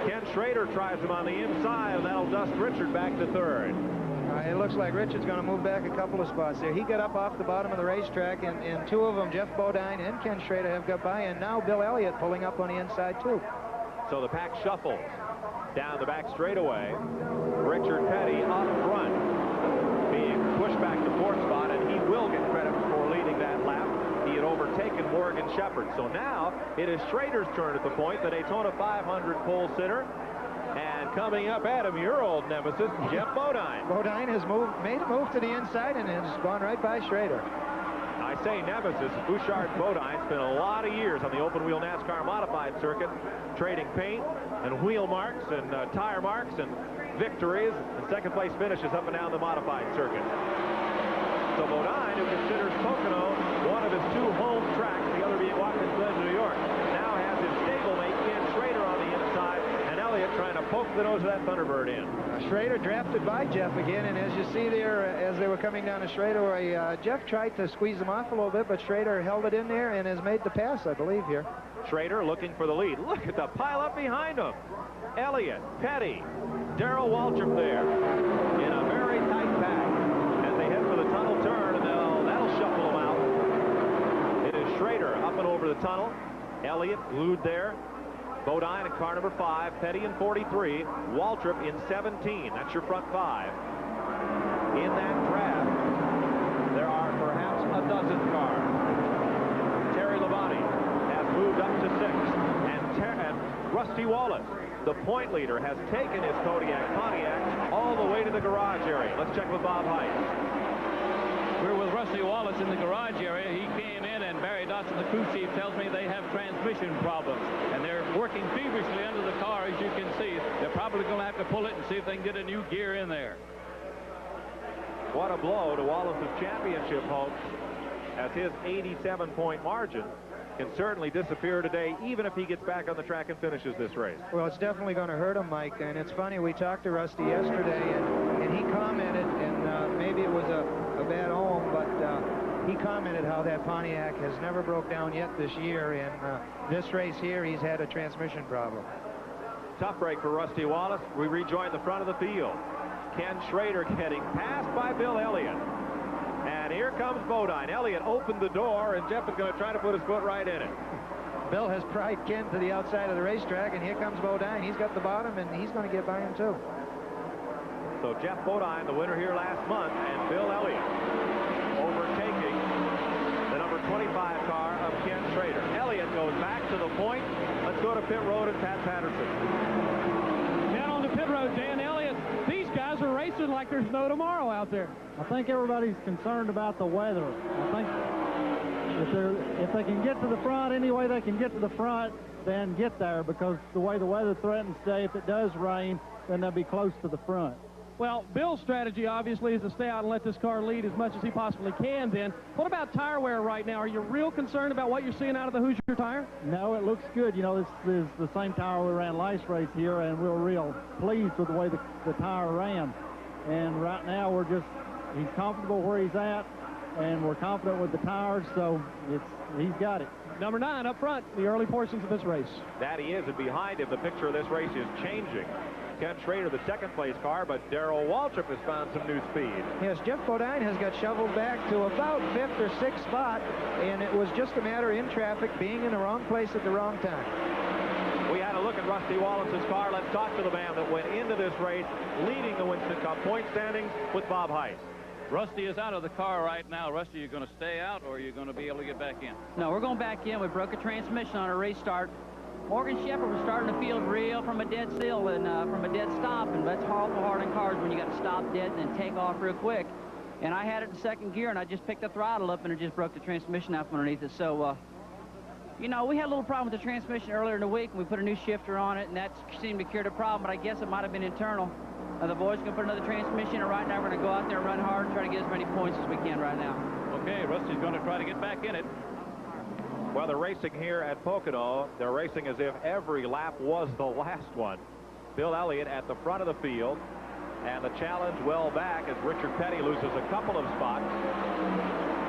Ken Schrader tries him on the inside, and that'll dust Richard back to 3rd. It looks like Richard's going to move back a couple of spots there. He got up off the bottom of the racetrack, and 2 of them, Jeff Bodine and Ken Schrader, have got by, and now Bill Elliott pulling up on the inside, too. So the pack shuffles down the back straightaway. Richard Petty up front, being pushed back to 4th spot, and he will get credit for leading that lap. He had overtaken Morgan Shepherd. So now it is Schrader's turn at the point, the Daytona 500 pole sitter. And coming up at him, your old nemesis, Jeff Bodine. Bodine has made a move to the inside and has gone right by Schrader. Nice say nemesis. Bouchard Bodine spent a lot of years on the open wheel NASCAR modified circuit, trading paint and wheel marks and tire marks and victories and second place finishes up and down the modified circuit. So Bodine, who considers Pocono one of his two home tracks, the other being Watkins Glen, New York, now has his stablemate Ken Schrader on the inside, and Elliott trying to poke the nose of that Thunderbird in. Schrader drafted by Jeff again, and as you see there, as they were coming down to straightaway, Jeff tried to squeeze him off a little bit, but Schrader held it in there and has made the pass, I believe, here. Schrader looking for the lead. Look at the pile up behind him. Elliott, Petty, Darrell Waltrip there in a very tight pack as they head for the tunnel turn, and that'll shuffle them out. It is Schrader up and over the tunnel. Elliott glued there. Bodine in car number 5, Petty in 43, Waltrip in 17. That's your front 5. In that draft, there are perhaps a dozen cars. Terry Labonte has moved up to 6, and Rusty Wallace, the point leader, has taken his Kodiak Pontiac all the way to the garage area. Let's check with Bob Heiss. We're with Rusty Wallace in the garage area. He came in, and Barry Dotson, the crew chief, tells me they have transmission problems, and they're working feverishly under the car, as you can see. They're probably going to have to pull it and see if they can get a new gear in there. What a blow to Wallace's championship hopes, as his 87-point margin can certainly disappear today, even if he gets back on the track and finishes this race. Well, it's definitely going to hurt him, Mike, and it's funny, we talked to Rusty yesterday, and he commented, and maybe it was a bad omen, but he commented how that Pontiac has never broke down yet this year. In this race here, he's had a transmission problem. Tough break for Rusty Wallace. We rejoin the front of the field. Ken Schrader getting passed by Bill Elliott. And here comes Bodine. Elliott opened the door, and Jeff is going to try to put his foot right in it. Bill has pried Ken to the outside of the racetrack, and here comes Bodine. He's got the bottom, and he's going to get by him, too. So Jeff Bodine, the winner here last month, and Bill Elliott overtaking the number 25 car of Ken Schrader. Elliott goes back to the point. Let's go to pit road and Pat Patterson. Down on the pit road, Dan Elliott. These guys are racing like there's no tomorrow out there. I think everybody's concerned about the weather. I think if they can get to the front any way they can get to the front, then get there, because the way the weather threatens today, if it does rain, then they'll be close to the front. Well, Bill's strategy, obviously, is to stay out and let this car lead as much as he possibly can, then. What about tire wear right now? Are you real concerned about what you're seeing out of the Hoosier tire? No, it looks good. You know, this is the same tire we ran last race here, and we're real pleased with the way the tire ran. And right now, he's comfortable where he's at, and we're confident with the tires, so he's got it. Number 9 up front, the early portions of this race. That he is, and behind him, the picture of this race is changing. Ken Schrader, the second place car, but Darrell Waltrip has found some new speed. Yes, Jeff Bodine has got shoveled back to about 5th or 6th spot, and it was just a matter in traffic being in the wrong place at the wrong time. We had a look at Rusty Wallace's car. Let's talk to the man that went into this race leading the Winston Cup point standings with Bob Heiss. Rusty is out of the car right now. Rusty, you're going to stay out, or are you going to be able to get back in? No, we're going back in. We broke a transmission on a race start. Morgan Shepherd was starting the field real from a dead still and from a dead stop, and that's awful hard in cars when you got to stop dead and then take off real quick. And I had it in second gear, and I just picked the throttle up, and it just broke the transmission out from underneath it. So, you know, we had a little problem with the transmission earlier in the week, and we put a new shifter on it, and that seemed to cure the problem, but I guess it might have been internal. The boys can put another transmission, and right now we're going to go out there and run hard and try to get as many points as we can right now. Okay, Rusty's going to try to get back in it. Well, they're racing here at Pocono. They're racing as if every lap was the last one. Bill Elliott at the front of the field, and the challenge well back as Richard Petty loses a couple of spots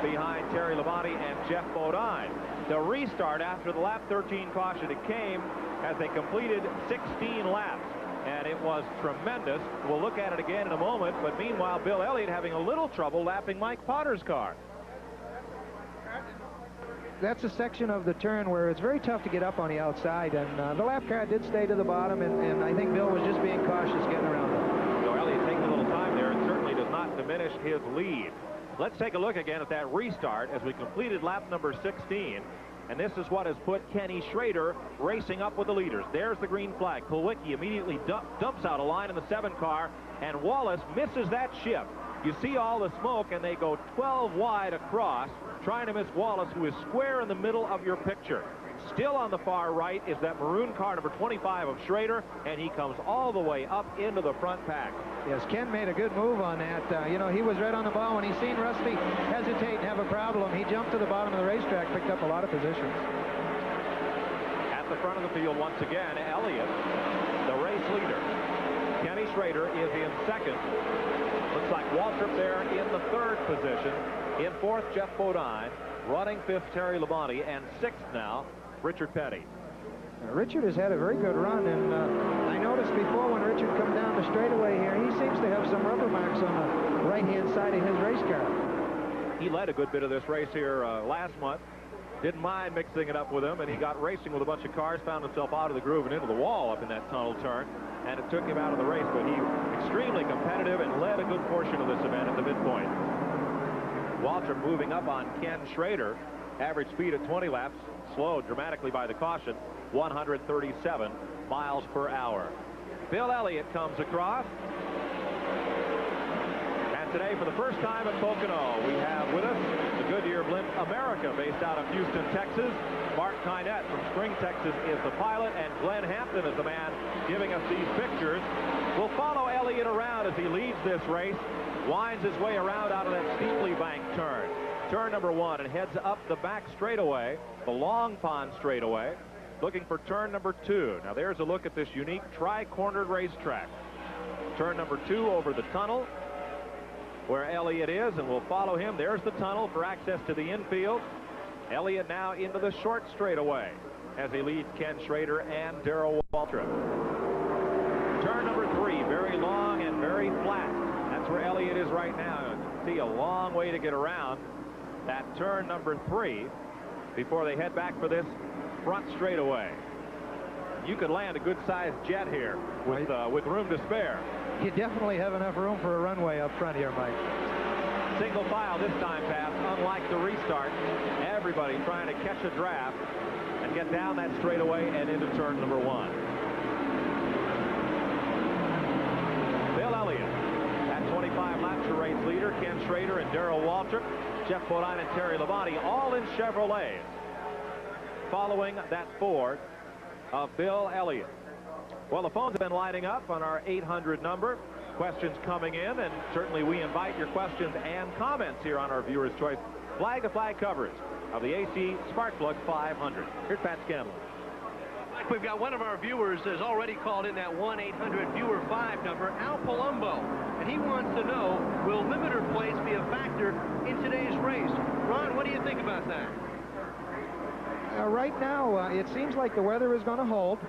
behind Terry Labonte and Jeff Bodine. The restart after the lap 13 caution, it came as they completed 16 laps, and it was tremendous. We'll look at it again in a moment, but meanwhile, Bill Elliott having a little trouble lapping Mike Potter's car. That's a section of the turn where it's very tough to get up on the outside, and the lap car did stay to the bottom, and I think Bill was just being cautious getting around it. So Elliott taking a little time there, and certainly does not diminish his lead. Let's take a look again at that restart as we completed lap number 16, and this is what has put Kenny Schrader racing up with the leaders. There's the green flag. Kulwicki immediately dumps out a line in the 7 car, and Wallace misses that shift. You see all the smoke, and they go 12 wide across. trying to miss Wallace, who is square in the middle of your picture. Still on the far right is that maroon car, number 25 of Schrader, and he comes all the way up into the front pack. Yes, Ken made a good move on that. You know, he was right on the ball. When he seen Rusty hesitate and have a problem, he jumped to the bottom of the racetrack, picked up a lot of positions. At the front of the field once again, Elliott, the race leader. Kenny Schrader is in second. Looks like Waltrip there in the third position. In fourth, Jeff Bodine. Running fifth, Terry Labonte. And sixth now, Richard Petty. Richard has had a very good run, and I noticed before when Richard come down the straightaway here, he seems to have some rubber marks on the right-hand side of his race car. He led a good bit of this race here last month. Didn't mind mixing it up with him, and he got racing with a bunch of cars, found himself out of the groove and into the wall up in that tunnel turn, and it took him out of the race, but he extremely competitive and led a good portion of this event at the midpoint. Waltrip moving up on Ken Schrader. Average speed at 20 laps, slowed dramatically by the caution, 137 miles per hour. Bill Elliott comes across. And today, for the first time at Pocono, we have with us the Goodyear Blimp America, based out of Houston, Texas. Mark Kynette from Spring, Texas is the pilot, and Glenn Hampton is the man giving us these pictures. We'll follow Elliott around as he leads this race, winds his way around out of that steeply banked turn. Turn number 1, and heads up the back straightaway, the Long Pond straightaway, looking for turn number 2. Now there's a look at this unique tri-cornered racetrack. Turn number 2 over the tunnel where Elliott is, and we'll follow him. There's the tunnel for access to the infield. Elliott now into the short straightaway as he leads Ken Schrader and Darrell Waltrip. Turn number 3, very long and very flat. That's where Elliott is right now. You can see a long way to get around that turn number 3 before they head back for this front straightaway. You could land a good-sized jet here with room to spare. You definitely have enough room for a runway up front here, Mike. Single file this time, Pat. Unlike the restart, everybody trying to catch a draft and get down that straightaway and into turn number 1. Bill Elliott at 25 laps, the race leader. Ken Schrader and Darrell Waltrip, Jeff Bodine and Terry Labonte, all in Chevrolets, following that Ford of Bill Elliott. Well, the phones have been lighting up on our 800 number. Questions coming in, and certainly we invite your questions and comments here on our Viewer's Choice flag-to-flag coverage of the AC SparkPlug 500. Here's Pat Scanlon. We've got one of our viewers has already called in that 1-800-VIEWER-5 number, Al Palumbo, and he wants to know, will limiter plates be a factor in today's race? Ron, what do you think about that? Right now, it seems like the weather is going to hold.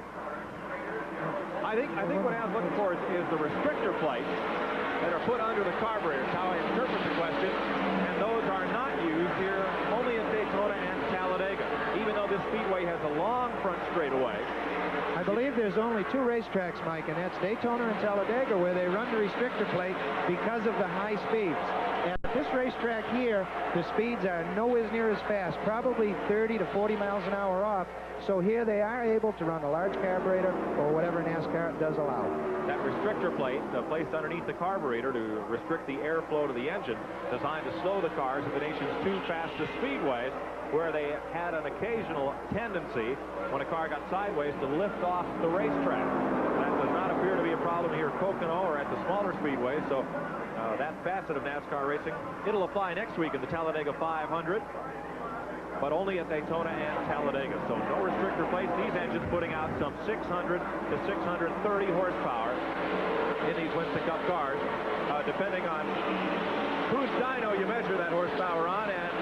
I think what Al's looking for is the restrictor plates that are put under the carburetors, how I interpret the question, and those are not used here only in Daytona and Talladega, even though this speedway has a long front straightaway. I believe there's only 2 racetracks, Mike, and that's Daytona and Talladega, where they run the restrictor plate because of the high speeds. At this racetrack here, the speeds are nowhere near as fast, probably 30 to 40 miles an hour off. So here they are able to run a large carburetor or whatever NASCAR does allow. That restrictor plate placed underneath the carburetor to restrict the airflow to the engine, designed to slow the cars at the nation's 2 fastest speedways, where they had an occasional tendency, when a car got sideways, to lift off the racetrack. That does not appear to be a problem here at Pocono or at the smaller speedways, so that facet of NASCAR racing, it'll apply next week in the Talladega 500. But only at Daytona and Talladega. So no restrictor plates. These engines putting out some 600 to 630 horsepower in these Winston Cup cars, depending on whose dyno you measure that horsepower on and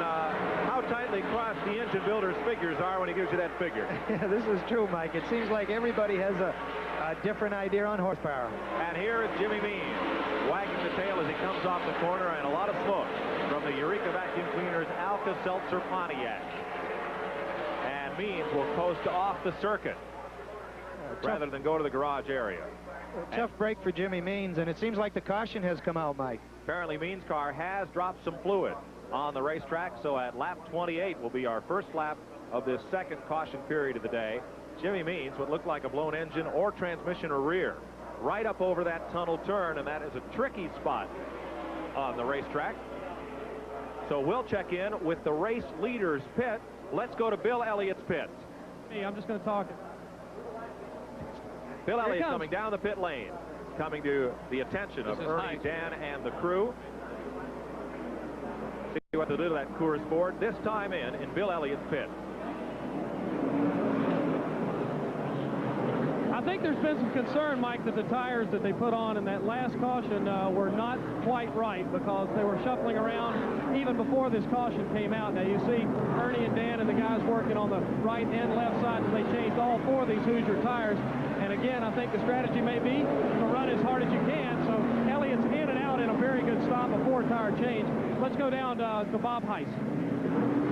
how tightly crossed the engine builder's figures are when he gives you that figure. Yeah, this is true, Mike. It seems like everybody has a different idea on horsepower. And here is Jimmy Means wagging the tail as he comes off the corner, and a lot of smoke from the Eureka Vacuum Cleaner's Alka-Seltzer Pontiac. And Means will coast off the circuit rather than go to the garage area. Tough break for Jimmy Means, and it seems like the caution has come out, Mike. Apparently Means' car has dropped some fluid on the racetrack, so at lap 28 will be our first lap of this second caution period of the day. Jimmy Means, what looked like a blown engine or transmission or rear, right up over that tunnel turn, and that is a tricky spot on the racetrack. So we'll check in with the race leader's pit. Let's go to Bill Elliott's pit. Hey, I'm just going to talk. Bill Elliott coming down the pit lane, coming to the attention of Ernie, Dan, and the crew. See what they do to that Coors Ford. This time in Bill Elliott's pit. I think there's been some concern, Mike, that the tires that they put on in that last caution were not quite right because they were shuffling around even before this caution came out. Now you see Ernie and Dan and the guys working on the right and left side, and they changed all 4 of these Hoosier tires. And again, I think the strategy may be to run as hard as you can. So Elliott's in and out in a very good stop, a 4-tire change. Let's go down to Bob Heiss.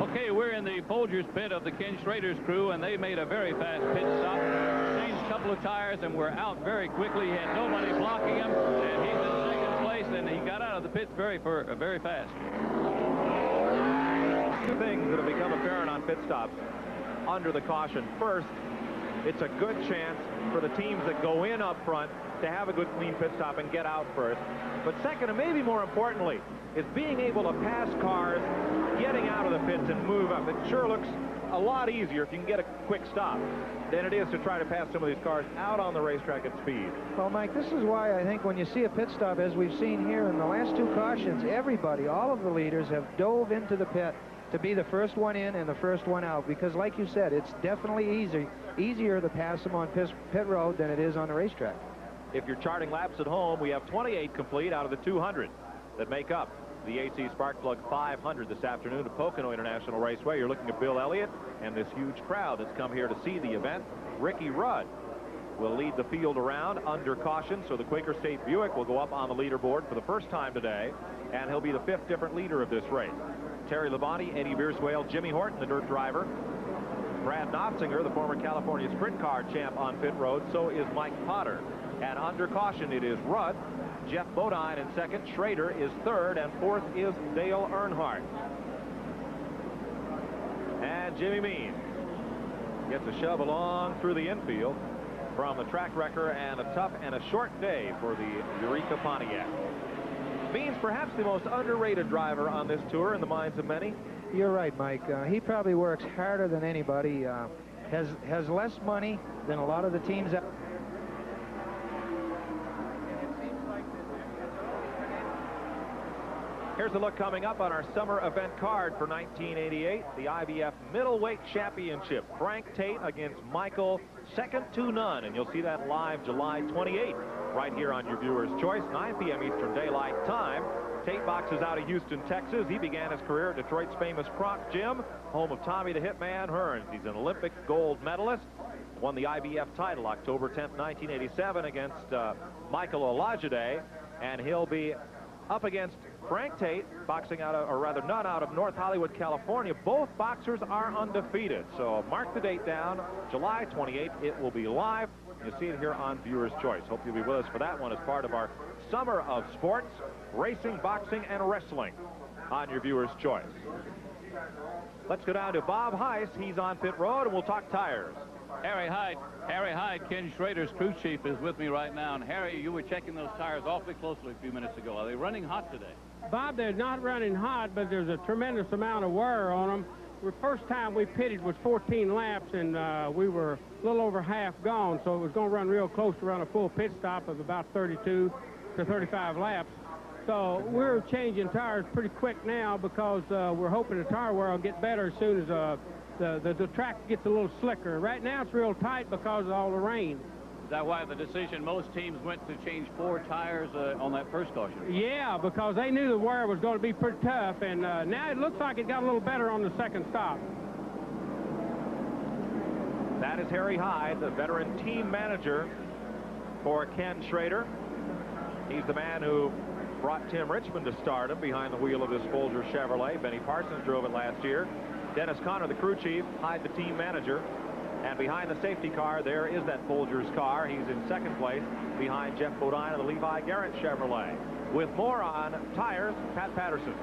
Okay, we're in the Folgers pit of the Ken Schrader's crew, and they made a very fast pit stop. Changed a couple of tires and were out very quickly. He had nobody blocking him, and he's in second place, and he got out of the pits very fast. Two things that have become apparent on pit stops under the caution. First, it's a good chance for the teams that go in up front to have a good clean pit stop and get out first. But second, and maybe more importantly, is being able to pass cars, getting out of the pits and move up. It sure looks a lot easier if you can get a quick stop than it is to try to pass some of these cars out on the racetrack at speed. Well, Mike, this is why I think when you see a pit stop, as we've seen here in the last 2 cautions, everybody, all of the leaders have dove into the pit to be the first one in and the first one out, because like you said, it's definitely easier to pass them on pit road than it is on the racetrack. If you're charting laps at home, we have 28 complete out of the 200 that make up the AC SparkPlug 500 this afternoon at Pocono International Raceway. You're looking at Bill Elliott and this huge crowd that's come here to see the event. Ricky Rudd will lead the field around under caution, so the Quaker State Buick will go up on the leaderboard for the first time today, and he'll be the 5th different leader of this race. Terry Labonte, Eddie Bierswale, Jimmy Horton, the dirt driver. Brad Knopfinger, the former California Sprint Car champ on pit road. So is Mike Potter. And under caution, it is Rudd, Jeff Bodine in second, Schrader is third, and fourth is Dale Earnhardt. And Jimmy Means gets a shove along through the infield from the track wrecker, and a tough and a short day for the Eureka Pontiac. Means perhaps the most underrated driver on this tour in the minds of many. You're right, Mike. He probably works harder than anybody, has less money than a lot of the teams out. Here's a look coming up on our summer event card for 1988, the IBF Middleweight Championship. Frank Tate against Michael, second to none, and you'll see that live July 28th right here on your viewer's choice, 9 p.m. Eastern Daylight Time. Tate boxes out of Houston, Texas. He began his career at Detroit's famous Croc Gym, home of Tommy the Hitman Hearns. He's an Olympic gold medalist. Won the IBF title October 10th, 1987 against Michael Olajide, and he'll be up against Frank Tate, boxing out of, or rather not out of North Hollywood, California. Both boxers are undefeated. So mark the date down, July 28th. It will be live. You'll see it here on Viewer's Choice. Hope you'll be with us for that one as part of our summer of sports, racing, boxing, and wrestling on your Viewer's Choice. Let's go down to Bob Heiss. He's on pit road, and we'll talk tires. Harry Hyde, Ken Schrader's crew chief, is with me right now. And Harry, you were checking those tires awfully closely a few minutes ago. Are they running hot today? Bob, they're not running hot, but there's a tremendous amount of wear on them. The first time we pitted was 14 laps, and we were a little over half gone, so it was going to run real close to run a full pit stop of about 32 to 35 laps. So we're changing tires pretty quick now because we're hoping the tire wear will get better as soon as the track gets a little slicker. Right now it's real tight because of all the rain. Is that why the decision most teams went to change 4 tires on that first caution? Yeah, because they knew the wear was going to be pretty tough, and now it looks like it got a little better on the second stop. That is Harry Hyde, the veteran team manager for Ken Schrader. He's the man who brought Tim Richmond to stardom behind the wheel of this Folger Chevrolet. Benny Parsons drove it last year. Dennis Conner, the crew chief, Hyde, the team manager. And behind the safety car, there is that Folgers car. He's in second place behind Jeff Bodine of the Levi Garrett Chevrolet. With more on tires, Pat Patterson.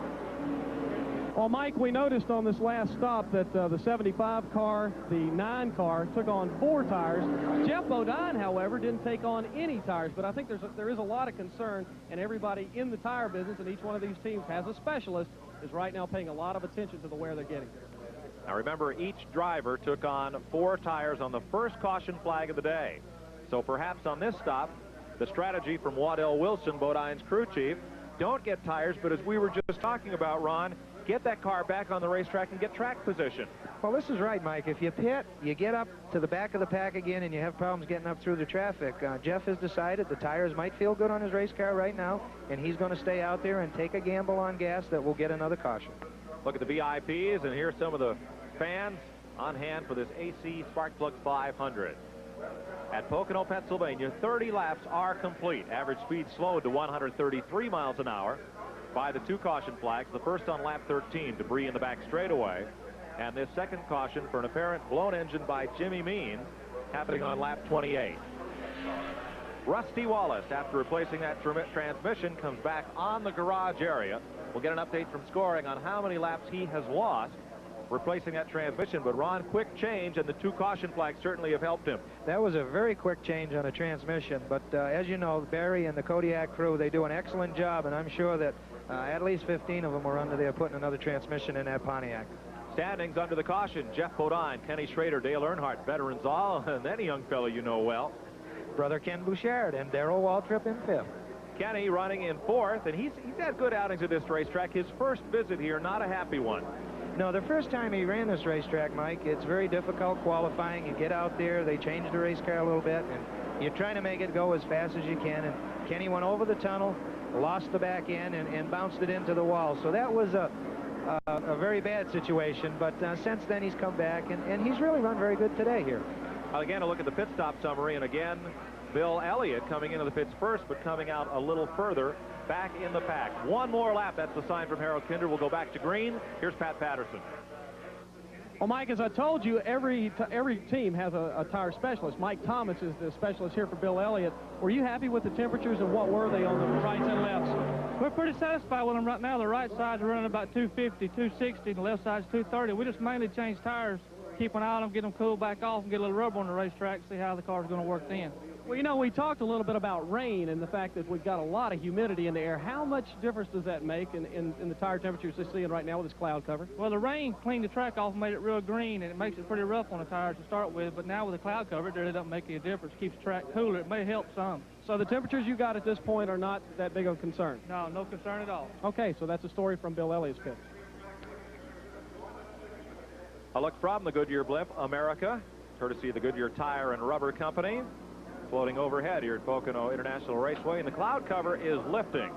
Well, Mike, we noticed on this last stop that the 75 car, the 9 car, took on 4 tires. Jeff Bodine, however, didn't take on any tires, but I think there is a lot of concern, and everybody in the tire business and each one of these teams has a specialist is right now paying a lot of attention to the wear they're getting. Now remember, each driver took on 4 tires on the first caution flag of the day. So perhaps on this stop, the strategy from Waddell Wilson, Bodine's crew chief, don't get tires, but as we were just talking about, Ron, get that car back on the racetrack and get track position. Well, this is right, Mike. If you pit, you get up to the back of the pack again and you have problems getting up through the traffic. Jeff has decided the tires might feel good on his race car right now, and he's going to stay out there and take a gamble on gas that will get another caution. Look at the VIPs, and here's some of the fans on hand for this AC SparkPlug 500. At Pocono, Pennsylvania, 30 laps are complete. Average speed slowed to 133 miles an hour by the 2 caution flags. The first on lap 13, debris in the back straightaway. And this second caution for an apparent blown engine by Jimmy Means happening on lap 28. Rusty Wallace, after replacing that transmission, comes back on the garage area. We'll get an update from scoring on how many laps he has lost replacing that transmission. But Ron, quick change, and the 2 caution flags certainly have helped him. That was a very quick change on a transmission, but as you know, Barry and the Kodiak crew, they do an excellent job, and I'm sure that at least 15 of them were under there putting another transmission in that Pontiac. Standings under the caution: Jeff Bodine, Kenny Schrader, Dale Earnhardt, veterans all, and then a young fellow you know well, brother Ken Bouchard, and Darrell Waltrip in 5th. Kenny running in 4th, and he's had good outings at this racetrack. His first visit here, not a happy one. No, the first time he ran this racetrack, Mike, it's very difficult qualifying. You get out there, they change the race car a little bit, and you're trying to make it go as fast as you can. And Kenny went over the tunnel, lost the back end, and bounced it into the wall. So that was a very bad situation. But since then, he's come back, and he's really run very good today here. Again, a look at the pit stop summary, and again, Bill Elliott coming into the pits first, but coming out a little further back in the pack. One more lap. That's the sign from Harold Kinder. We'll go back to green. Here's Pat Patterson. Well, Mike, as I told you, every team has a tire specialist. Mike Thomas is the specialist here for Bill Elliott. Were you happy with the temperatures, and what were they on the rights and lefts? We're pretty satisfied with them right now. The right side's running about 250, 260, and the left side's 230. We just mainly change tires, keep an eye on them, get them cooled back off, and get a little rubber on the racetrack, see how the car's going to work then. Well, you know, we talked a little bit about rain and the fact that we've got a lot of humidity in the air. How much difference does that make in the tire temperatures they're seeing right now with this cloud cover? Well, the rain cleaned the track off and made it real green, and it makes it pretty rough on the tires to start with. But now with the cloud cover, it really doesn't make any difference. It keeps the track cooler. It may help some. So the temperatures you got at this point are not that big of a concern? No, no concern at all. Okay, so that's a story from Bill Elliott's pit. A look from the Goodyear blimp, America, courtesy of the Goodyear Tire and Rubber Company, floating overhead here at Pocono International Raceway, and the cloud cover is lifting,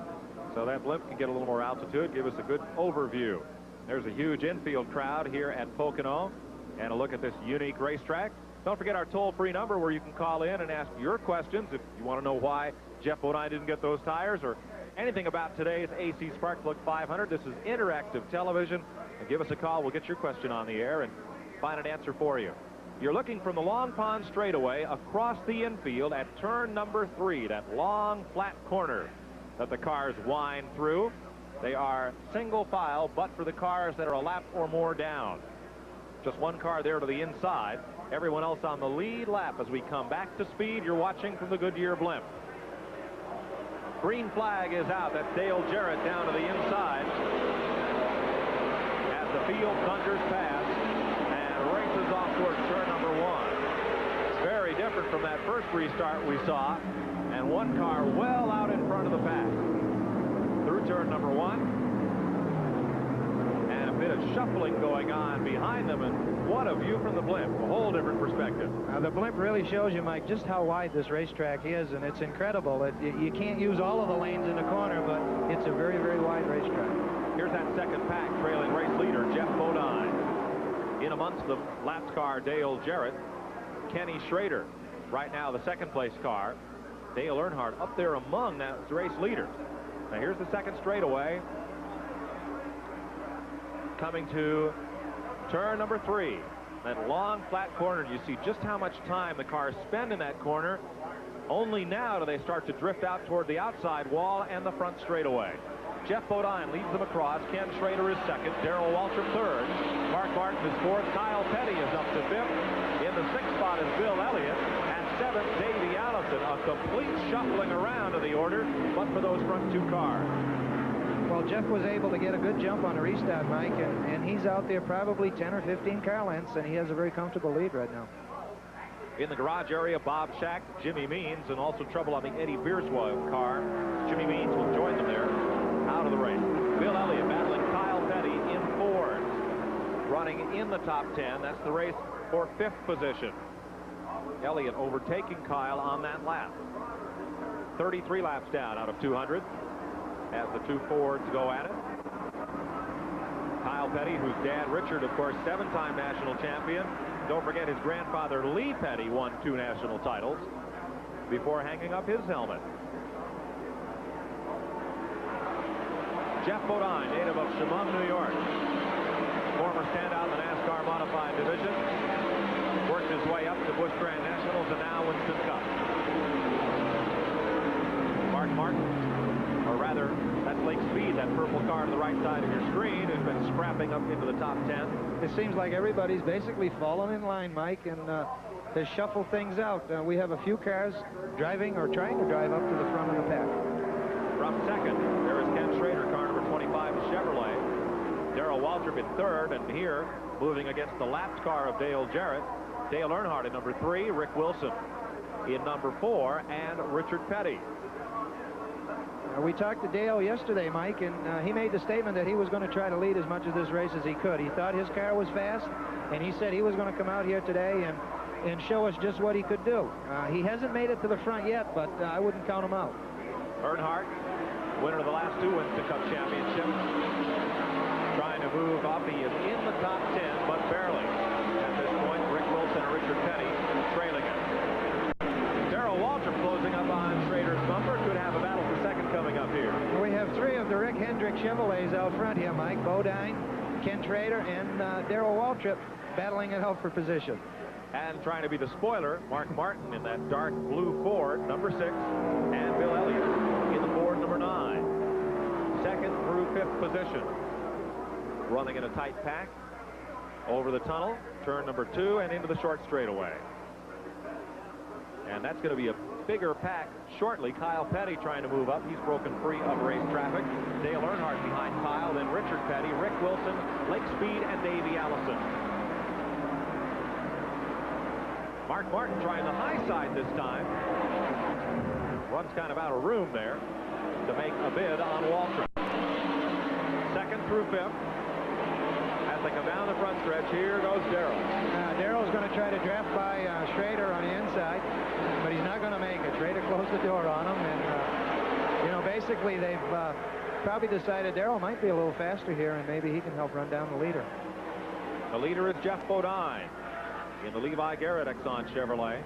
so that blimp can get a little more altitude, give us a good overview. There's a huge infield crowd here at Pocono, and a look at this unique racetrack. Don't forget our toll-free number where you can call in and ask your questions if you want to know why Jeff Bodine didn't get those tires or anything about today's AC SparkPlug 500. This is interactive television, and give us a call. We'll get your question on the air and find an answer for you. You're looking from the Long Pond straightaway across the infield at turn number 3, that long flat corner that the cars wind through. They are single file, but for the cars that are a lap or more down. Just one car there to the inside. Everyone else on the lead lap as we come back to speed. You're watching from the Goodyear blimp. Green flag is out. That's Dale Jarrett down to the inside as the field thunders past and races off towards turn number 1. Very different from that first restart we saw, and one car well out in front of the pack through turn number 1. And a bit of shuffling going on behind them, and what a view from the blimp. A whole different perspective. The blimp really shows you, Mike, just how wide this racetrack is, and it's incredible. You can't use all of the lanes in the corner, but it's a very, very wide racetrack. Here's that second pack trailing race leader, Jeff Bodine. In amongst them, laps car Dale Jarrett, Kenny Schrader. Right now, the second place car, Dale Earnhardt, up there among those race leaders. Now here's the second straightaway. Coming to turn number 3. That long flat corner, you see just how much time the cars spend in that corner. Only now do they start to drift out toward the outside wall and the front straightaway. Jeff Bodine leads them across. Ken Schrader is second. Darrell Waltrip third. Mark Martin is fourth. Kyle Petty is up to 5th. In the 6th spot is Bill Elliott. At 7th, Davey Allison. A complete shuffling around of the order, but for those front 2 cars. Well, Jeff was able to get a good jump on the restart, Mike, and he's out there probably 10 or 15 car lengths, and he has a very comfortable lead right now. In the garage area, Bob Schacht, Jimmy Means, and also trouble on the Eddie Bierswell car. Jimmy Means will join them there out of the race. Bill Elliott battling Kyle Petty in fours, running in the top 10. That's the race for 5th position. Elliott overtaking Kyle on that lap. 33 laps down out of 200 as the two Fords go at it. Kyle Petty, whose dad Richard, of course, 7-time national champion. Don't forget his grandfather Lee Petty won 2 national titles before hanging up his helmet. Jeff Bodine, native of Chemung, New York. Former standout in the NASCAR Modified Division. Worked his way up to Busch Grand Nationals and now Winston Cup. Mark Martin, or rather, that's Lake Speed, that purple car to the right side of your screen, has been scrapping up into the top 10. It seems like everybody's basically fallen in line, Mike, and to shuffle things out. We have a few cars driving or trying to drive up to the front of the pack. From second, there is Ken Schrader, car number 25, the Chevrolet. Darrell Waltrip in third, and here, moving against the lapped car of Dale Jarrett, Dale Earnhardt in number 3, Rick Wilson in number 4, and Richard Petty. We talked to Dale yesterday, Mike, and he made the statement that he was going to try to lead as much of this race as he could. He thought his car was fast, and he said he was going to come out here today and show us just what he could do. He hasn't made it to the front yet, but I wouldn't count him out. Earnhardt, winner of the last 2 Winston Cup championships, trying to move up. He is in the top 10, but barely. At this point, Rick Wilson and Richard Petty trailing him. Darrell Waltrip closing up on Schrader's bumper. Could have a battle for second coming up here. We have 3 of the Rick Hendrick Chevrolets out front here, Mike. Bodine, Ken Schrader, and Darrell Waltrip battling it out for position. And trying to be the spoiler, Mark Martin in that dark blue Ford, number 6, and Bill Elliott in the Ford, number 9. Second through 5th position. Running in a tight pack over the tunnel, turn number 2, and into the short straightaway. And that's going to be a bigger pack shortly. Kyle Petty trying to move up. He's broken free of race traffic. Dale Earnhardt behind Kyle, then Richard Petty, Rick Wilson, Lake Speed, and Davey Allison. Mark Martin trying the high side this time. Runs kind of out of room there to make a bid on Waltrip. Second through 5th. As they come down the front stretch, here goes Darrell. Darrell's going to try to draft by Schrader on the inside, but he's not going to make it. Schrader closed the door on him, and, you know, basically they've probably decided Darrell might be a little faster here, and maybe he can help run down the leader. The leader is Jeff Bodine in the Levi Garrett Exxon Chevrolet.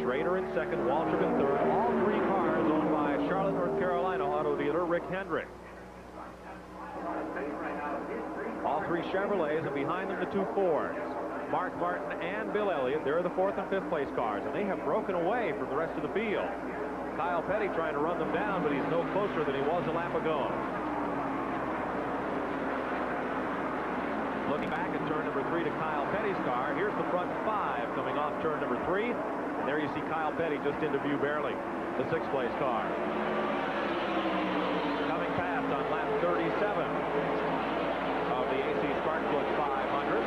Schrader in second, Waltrip in third. All 3 cars owned by Charlotte, North Carolina auto dealer Rick Hendrick. All 3 Chevrolets, and behind them the 2 Fords. Mark Martin and Bill Elliott, they're the 4th and 5th place cars, and they have broken away from the rest of the field. Kyle Petty trying to run them down, but he's no closer than he was a lap ago. Looking back at turn number 3 to Kyle Petty's car, here's the front 5 coming off turn number 3. And there you see Kyle Petty just into view barely, the 6th place car. Coming past on lap 37. The AC SparkPlug 500.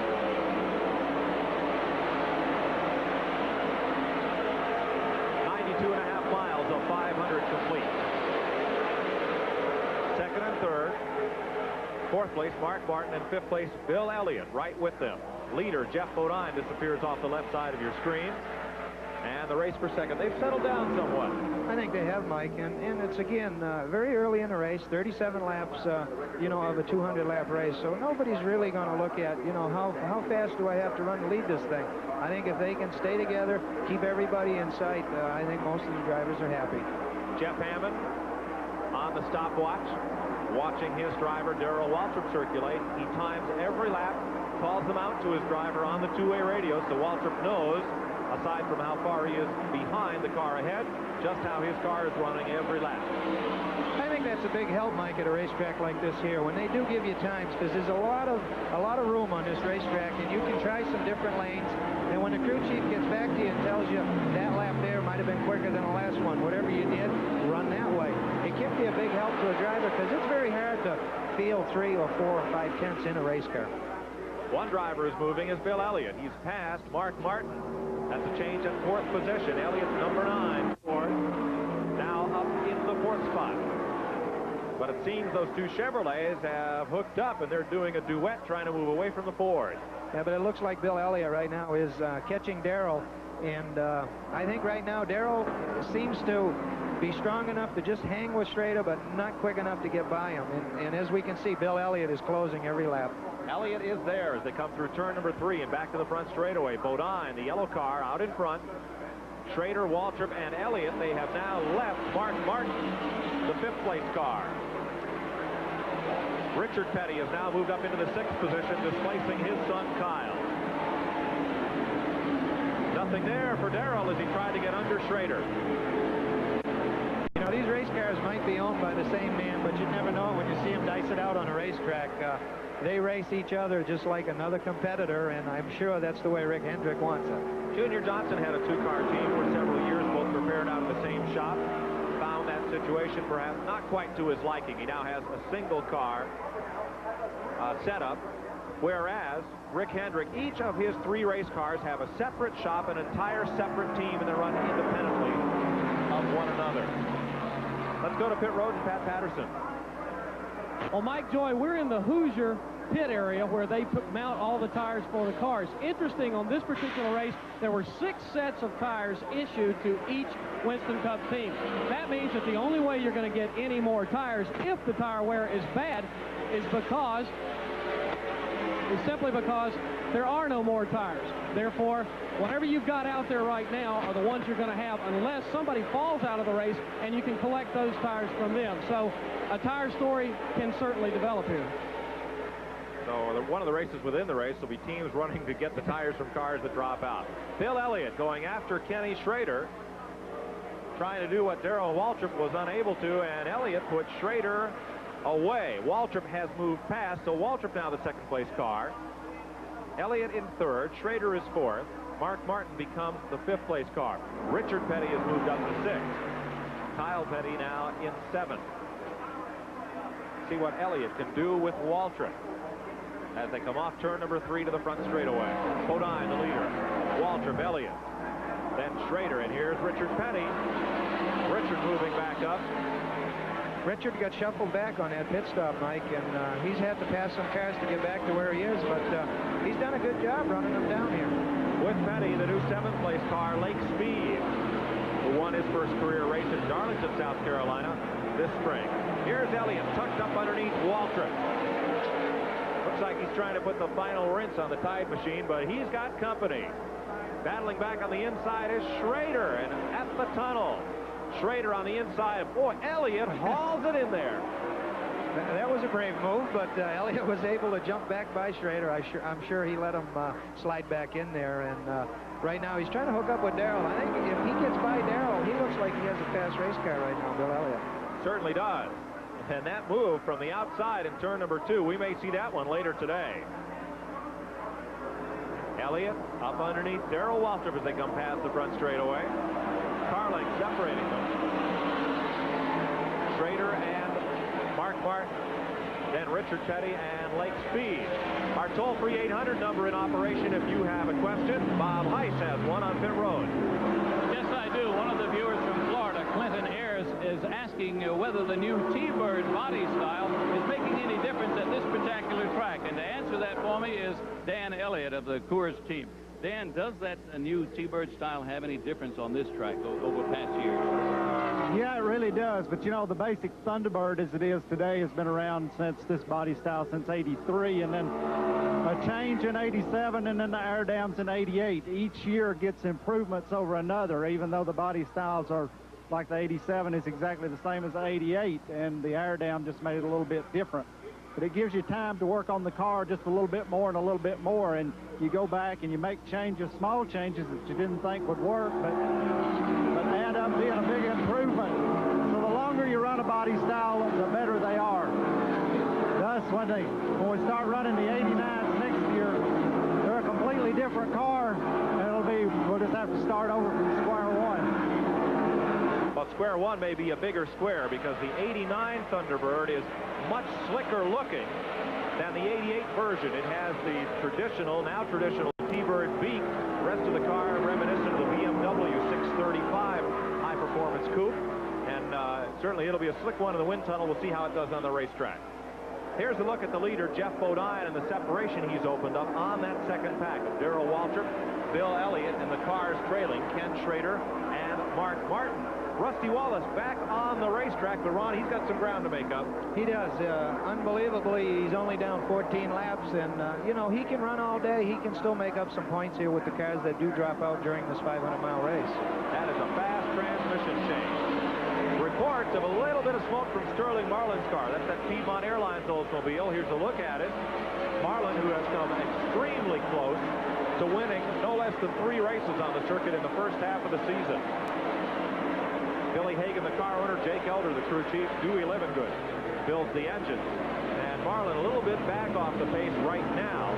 92.5 miles of 500 complete. Second and third. 4th place, Mark Martin, and 5th place, Bill Elliott, right with them. Leader, Jeff Bodine, disappears off the left side of your screen. And the race for second. They've settled down somewhat. I think they have, Mike, and it's, again, very early in the race, 37 laps, you know, of a 200-lap race. So nobody's really going to look at, you know, how fast do I have to run to lead this thing. I think if they can stay together, keep everybody in sight, I think most of the drivers are happy. Jeff Hammond on the stopwatch, watching his driver, Darrell Waltrip, circulate. He times every lap, calls them out to his driver on the 2-way radio, so Waltrip knows, aside from how far he is behind the car ahead, just how his car is running every lap. I think that's a big help, Mike, at a racetrack like this here, when they do give you times, because there's a lot of room on this racetrack, and you can try some different lanes, and when the crew chief gets back to you and tells you that lap there might have been quicker than the last one, whatever you did, run that way. It be a big help to a driver because it's very hard to feel 3 or 4 or 5 tenths in a race car. One driver is moving is Bill Elliott. He's passed Mark Martin. That's a change at 4th position. Elliott's number 9. Now up in the 4th spot. But it seems those two Chevrolets have hooked up, and they're doing a duet trying to move away from the Ford. Yeah, but it looks like Bill Elliott right now is catching Darrell. And I think right now Darrell seems to be strong enough to just hang with Schrader, but not quick enough to get by him. And as we can see, Bill Elliott is closing every lap. Elliott is there as they come through turn number 3 and back to the front straightaway. Bodine, the yellow car, out in front. Schrader, Waltrip, and Elliott, they have now left Mark Martin, the 5th place car. Richard Petty has now moved up into the 6th position, displacing his son Kyle. Nothing there for Darrell as he tried to get under Schrader. You know, these race cars might be owned by the same man, but you never know when you see them dice it out on a racetrack. They race each other just like another competitor, and I'm sure that's the way Rick Hendrick wants it. Junior Johnson had a 2-car team for several years, both prepared out of the same shop. Found that situation perhaps not quite to his liking. He now has a single car setup, whereas Rick Hendrick, each of his 3 race cars have a separate shop, an entire separate team, and they run independently of one another. Let's go to pit road and Pat Patterson. Well, Mike Joy, we're in the Hoosier pit area where they mount all the tires for the cars. Interesting, on this particular race, there were 6 sets of tires issued to each Winston Cup team. That means that the only way you're going to get any more tires, if the tire wear is bad, is simply because there are no more tires. Therefore, whatever you've got out there right now are the ones you're going to have unless somebody falls out of the race and you can collect those tires from them. So a tire story can certainly develop here. So one of the races within the race will be teams running to get the tires from cars that drop out. Bill Elliott going after Kenny Schrader, trying to do what Darrell Waltrip was unable to, and Elliott put Schrader away. Waltrip has moved past, so Waltrip now the 2nd place car. Elliott in 3rd, Schrader is 4th. Mark Martin becomes the 5th place car. Richard Petty has moved up to 6th. Kyle Petty now in 7th. See what Elliott can do with Waltrip as they come off turn number 3 to the front straightaway. Bodine, the leader. Waltrip, Elliott. Then Schrader, and here's Richard Petty. Richard moving back up. Richard got shuffled back on that pit stop, Mike, and he's had to pass some cars to get back to where he is, but he's done a good job running them down here. With Petty, the new 7th place car, Lake Speed, who won his first career race in Darlington, South Carolina this spring. Here's Elliott tucked up underneath Waltrip. Looks like he's trying to put the final rinse on the Tide machine, but he's got company. Battling back on the inside is Schrader, and at the tunnel, Schrader on the inside. Boy, Elliott hauls it in there. That was a brave move, but Elliott was able to jump back by Schrader. I'm sure he let him slide back in there, and right now he's trying to hook up with Darrell. I think if he gets by Darrell, he looks like he has a fast race car right now, Bill Elliott. Certainly does. And that move from the outside in turn number 2, we may see that one later today. Elliott up underneath Darrell Waltrip as they come past the front straightaway. Car length separating them. Schrader and Mark Martin, then Richard Petty and Lake Speed. Our toll-free 800 number in operation if you have a question. Bob Heiss has one on pit road. Yes, I do. One of the viewers from Florida, Clinton Ayers, is asking whether the new T-Bird body style is making any difference at this particular track. And to answer that for me is Dan Elliott of the Coors team. Dan, does that new T-Bird style have any difference on this track over past years? Yeah, it really does. But, you know, the basic Thunderbird as it is today has been around since this body style since '83, and then a change in '87, and then the air dams in '88. Each year gets improvements over another, even though the body styles are like the '87 is exactly the same as the '88, and the air dam just made it a little bit different. But it gives you time to work on the car just a little bit more and a little bit more, and you go back and you make changes, small changes that you didn't think would work, but end up being a big improvement. So the longer you run a body style, the better they are. Thus, when we start running the 89s next year, they're a completely different car, and we'll just have to start over from square one. Well, square one may be a bigger square because the 89 Thunderbird is much slicker looking than the 88 version. It has the now traditional T-Bird beak. The rest of the car reminiscent of the BMW 635 high-performance coupe. And certainly it'll be a slick one in the wind tunnel. We'll see how it does on the racetrack. Here's a look at the leader, Jeff Bodine, and the separation he's opened up on that second pack of Darrell Waltrip, Bill Elliott, and the cars trailing Ken Schrader and Mark Martin. Rusty Wallace back on the racetrack, but Ron, he's got some ground to make up. He does. Unbelievably, he's only down 14 laps, and, you know, he can run all day. He can still make up some points here with the cars that do drop out during this 500-mile race. That is a fast transmission change. Reports of a little bit of smoke from Sterling Marlin's car. That's that Piedmont Airlines Oldsmobile. Here's a look at it. Marlin, who has come extremely close to winning no less than 3 races on the circuit in the first half of the season. Billy Hagan, the car owner, Jake Elder, the crew chief, Dewey Livingood builds the engines. And Marlin a little bit back off the pace right now.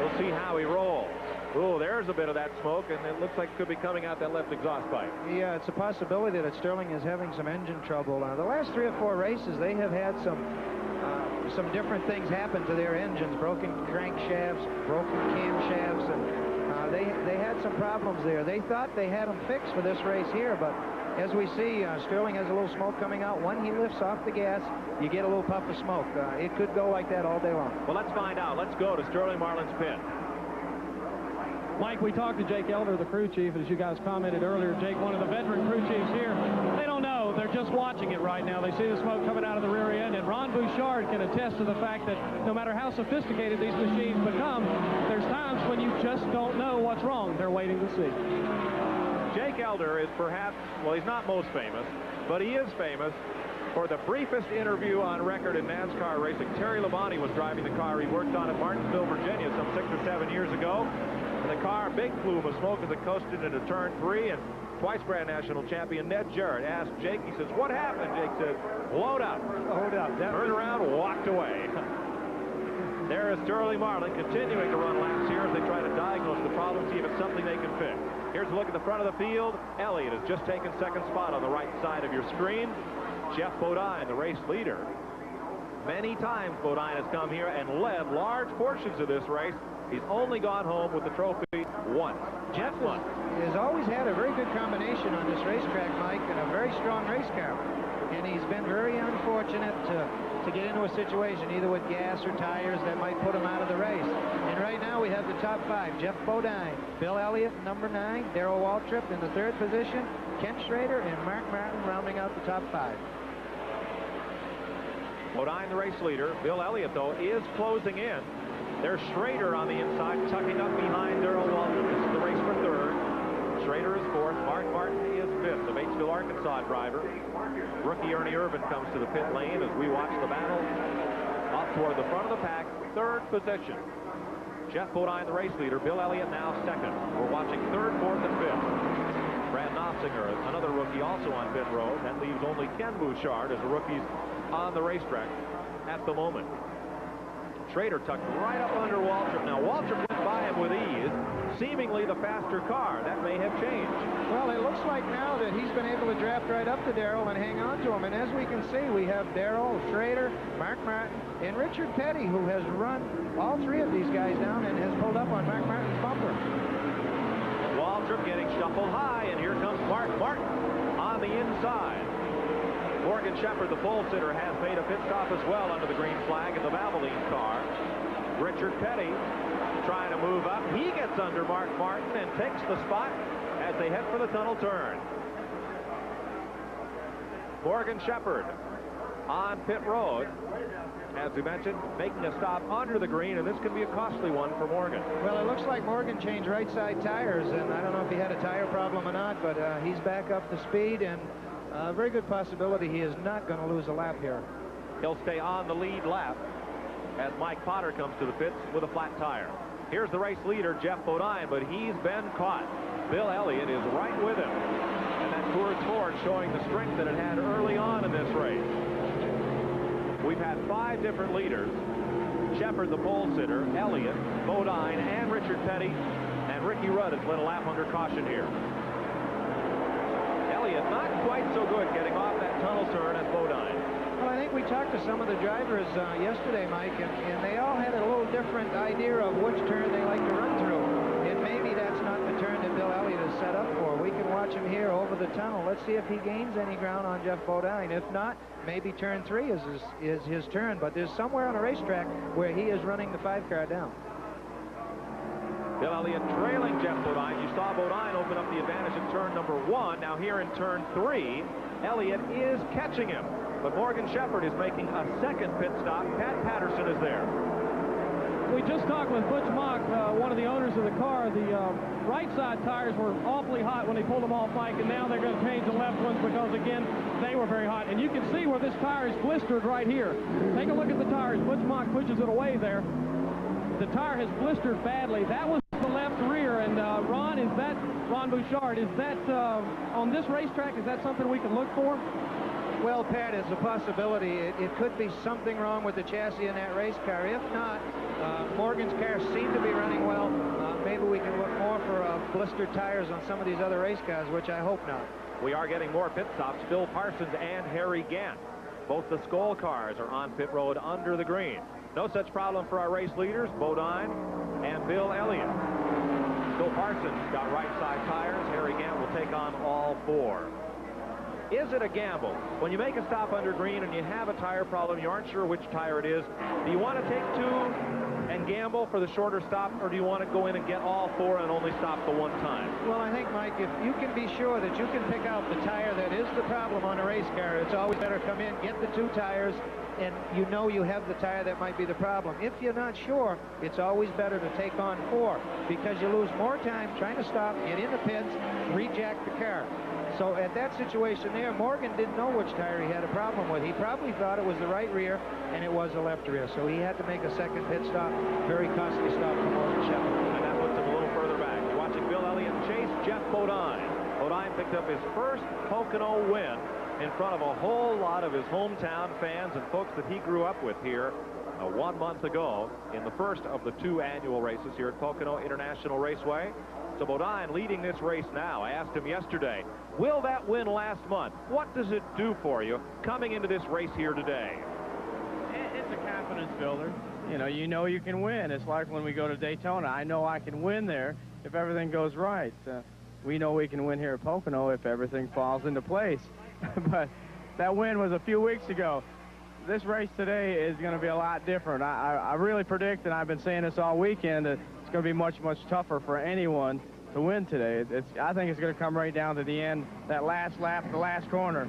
We'll see how he rolls. Oh, there's a bit of that smoke, and it looks like it could be coming out that left exhaust pipe. Yeah, it's a possibility that Sterling is having some engine trouble. The last 3 or 4 races, they have had some different things happen to their engines, broken crankshafts, broken camshafts, and they had some problems there. They thought they had them fixed for this race here, but as we see, Sterling has a little smoke coming out. When he lifts off the gas, you get a little puff of smoke. It could go like that all day long. Well, let's find out. Let's go to Sterling Marlin's pit. Mike, we talked to Jake Elder, the crew chief, as you guys commented earlier. Jake, one of the veteran crew chiefs here. They don't know. They're just watching it right now. They see the smoke coming out of the rear end, and Ron Bouchard can attest to the fact that no matter how sophisticated these machines become, there's times when you just don't know what's wrong. They're waiting to see. Jake Elder is perhaps, well, he's not most famous, but he is famous for the briefest interview on record in NASCAR racing. Terry Labonte was driving the car he worked on at Martinsville, Virginia some 6 or 7 years ago. And the car, big plume of smoke as it coasted into turn 3, and twice brand national champion Ned Jarrett asked Jake, he says, what happened? Jake said, blowed up. Blowed up. Turned around, walked away. There is Sterling Marlin continuing to run laps here as they try to diagnose the problem, see if it's something they can fix. Here's a look at the front of the field. Elliott has just taken second spot on the right side of your screen. Jeff Bodine, the race leader. Many times Bodine has come here and led large portions of this race. He's only gone home with the trophy once. Jeff has always had a very good combination on this racetrack, Mike, and a very strong race car. And he's been very unfortunate to get into a situation either with gas or tires that might put him out of the race. And right now we have the top 5. Jeff Bodine, Bill Elliott, number 9, Darrell Waltrip in the 3rd position, Ken Schrader and Mark Martin rounding out the top 5. Bodine, the race leader. Bill Elliott, though, is closing in. There's Schrader on the inside, tucking up behind Darrell Waltrip. This is the race for 3rd. Schrader is 4th. Mark Martin is 5th, the Batesville, Arkansas driver. Rookie Ernie Irvin comes to the pit lane as we watch the battle up toward the front of the pack, 3rd position. Jeff Bodine, the race leader. Bill Elliott now 2nd. We're watching 3rd, 4th, and 5th. Brad Knopsinger, another rookie, also on pit road. That leaves only Ken Bouchard as the rookies on the racetrack at the moment. Schrader tucked right up under Waltrip. Now, Waltrip went by him with ease, seemingly the faster car. That may have changed. Well, it looks like now that he's been able to draft right up to Darrell and hang on to him. And as we can see, we have Darrell, Schrader, Mark Martin, and Richard Petty, who has run all 3 of these guys down and has pulled up on Mark Martin's bumper. Waltrip getting shuffled high, and here comes Mark Martin on the inside. Morgan Shepherd, the pole sitter, has made a pit stop as well under the green flag in the Valvoline car. Richard Petty trying to move up. He gets under Mark Martin and takes the spot as they head for the tunnel turn. Morgan Shepherd on pit road, as we mentioned, making a stop under the green, and this could be a costly one for Morgan. Well, it looks like Morgan changed right side tires, and I don't know if he had a tire problem or not, but he's back up to speed, and a very good possibility he is not going to lose a lap here. He'll stay on the lead lap as Mike Potter comes to the pits with a flat tire. Here's the race leader, Jeff Bodine, but he's been caught. Bill Elliott is right with him. And that Coors Ford showing the strength that it had early on in this race. We've had 5 different leaders. Shepherd, the pole sitter, Elliott, Bodine, and Richard Petty. And Ricky Rudd has led a lap under caution here. Elliott not quite so turn at Bodine. Well, I think we talked to some of the drivers yesterday, Mike, and they all had a little different idea of which turn they like to run through. And maybe that's not the turn that Bill Elliott is set up for. We can watch him here over the tunnel. Let's see if he gains any ground on Jeff Bodine. If not, maybe turn 3 is his turn. But there's somewhere on the racetrack where he is running the 5-car down. Bill Elliott trailing Jeff Bodine. You saw Bodine open up the advantage in turn number 1. Now here in turn 3, Elliott is catching him. But Morgan Shepherd is making a second pit stop. Pat Patterson is there. We just talked with Butch Mock, one of the owners of the car. The right side tires were awfully hot when they pulled them off, Mike, and now they're going to change the left ones because, again, they were very hot. And you can see where this tire is blistered right here. Take a look at the tires. Butch Mock pushes it away there. The tire has blistered badly. That was the left rear. And Ron Bouchard, is that on this racetrack, is that something we can look for? Well, Pat, it's a possibility. It could be something wrong with the chassis in that race car. If not, Morgan's cars seem to be running well. Maybe we can look more for blistered tires on some of these other race cars, which I hope not. We are getting more pit stops. Phil Parsons and Harry Gant. Both the Skoll cars are on pit road under the green. No such problem for our race leaders, Bodine and Bill Elliott. Phil Parsons got right side tires. Harry Gant will take on all 4. Is it a gamble? When you make a stop under green and you have a tire problem, you aren't sure which tire it is, do you want to take 2 and gamble for the shorter stop, or do you want to go in and get all 4 and only stop the 1 time? Well, I think, Mike, if you can be sure that you can pick out the tire that is the problem on a race car, it's always better come in, get the 2 tires, and you know you have the tire that might be the problem. If you're not sure, it's always better to take on 4 because you lose more time trying to stop, get in the pits, rejack the car. So at that situation there, Morgan didn't know which tire he had a problem with. He probably thought it was the right rear, and it was the left rear. So he had to make a second pit stop. Very costly stop for Morgan Shepherd. And that puts him a little further back. You're watching Bill Elliott chase Jeff Bodine. Bodine picked up his first Pocono win in front of a whole lot of his hometown fans and folks that he grew up with here 1 month ago in the first of the 2 annual races here at Pocono International Raceway. So Bodine leading this race now. I asked him yesterday, will that win last month? What does it do for you coming into this race here today? It's a confidence builder. You know you can win. It's like when we go to Daytona. I know I can win there if everything goes right. We know we can win here at Pocono if everything falls into place. But that win was a few weeks ago. This race today is going to be a lot different. I really predict, and I've been saying this all weekend, that it's going to be much, much tougher for anyone to win today. I think it's going to come right down to the end, that last lap, the last corner.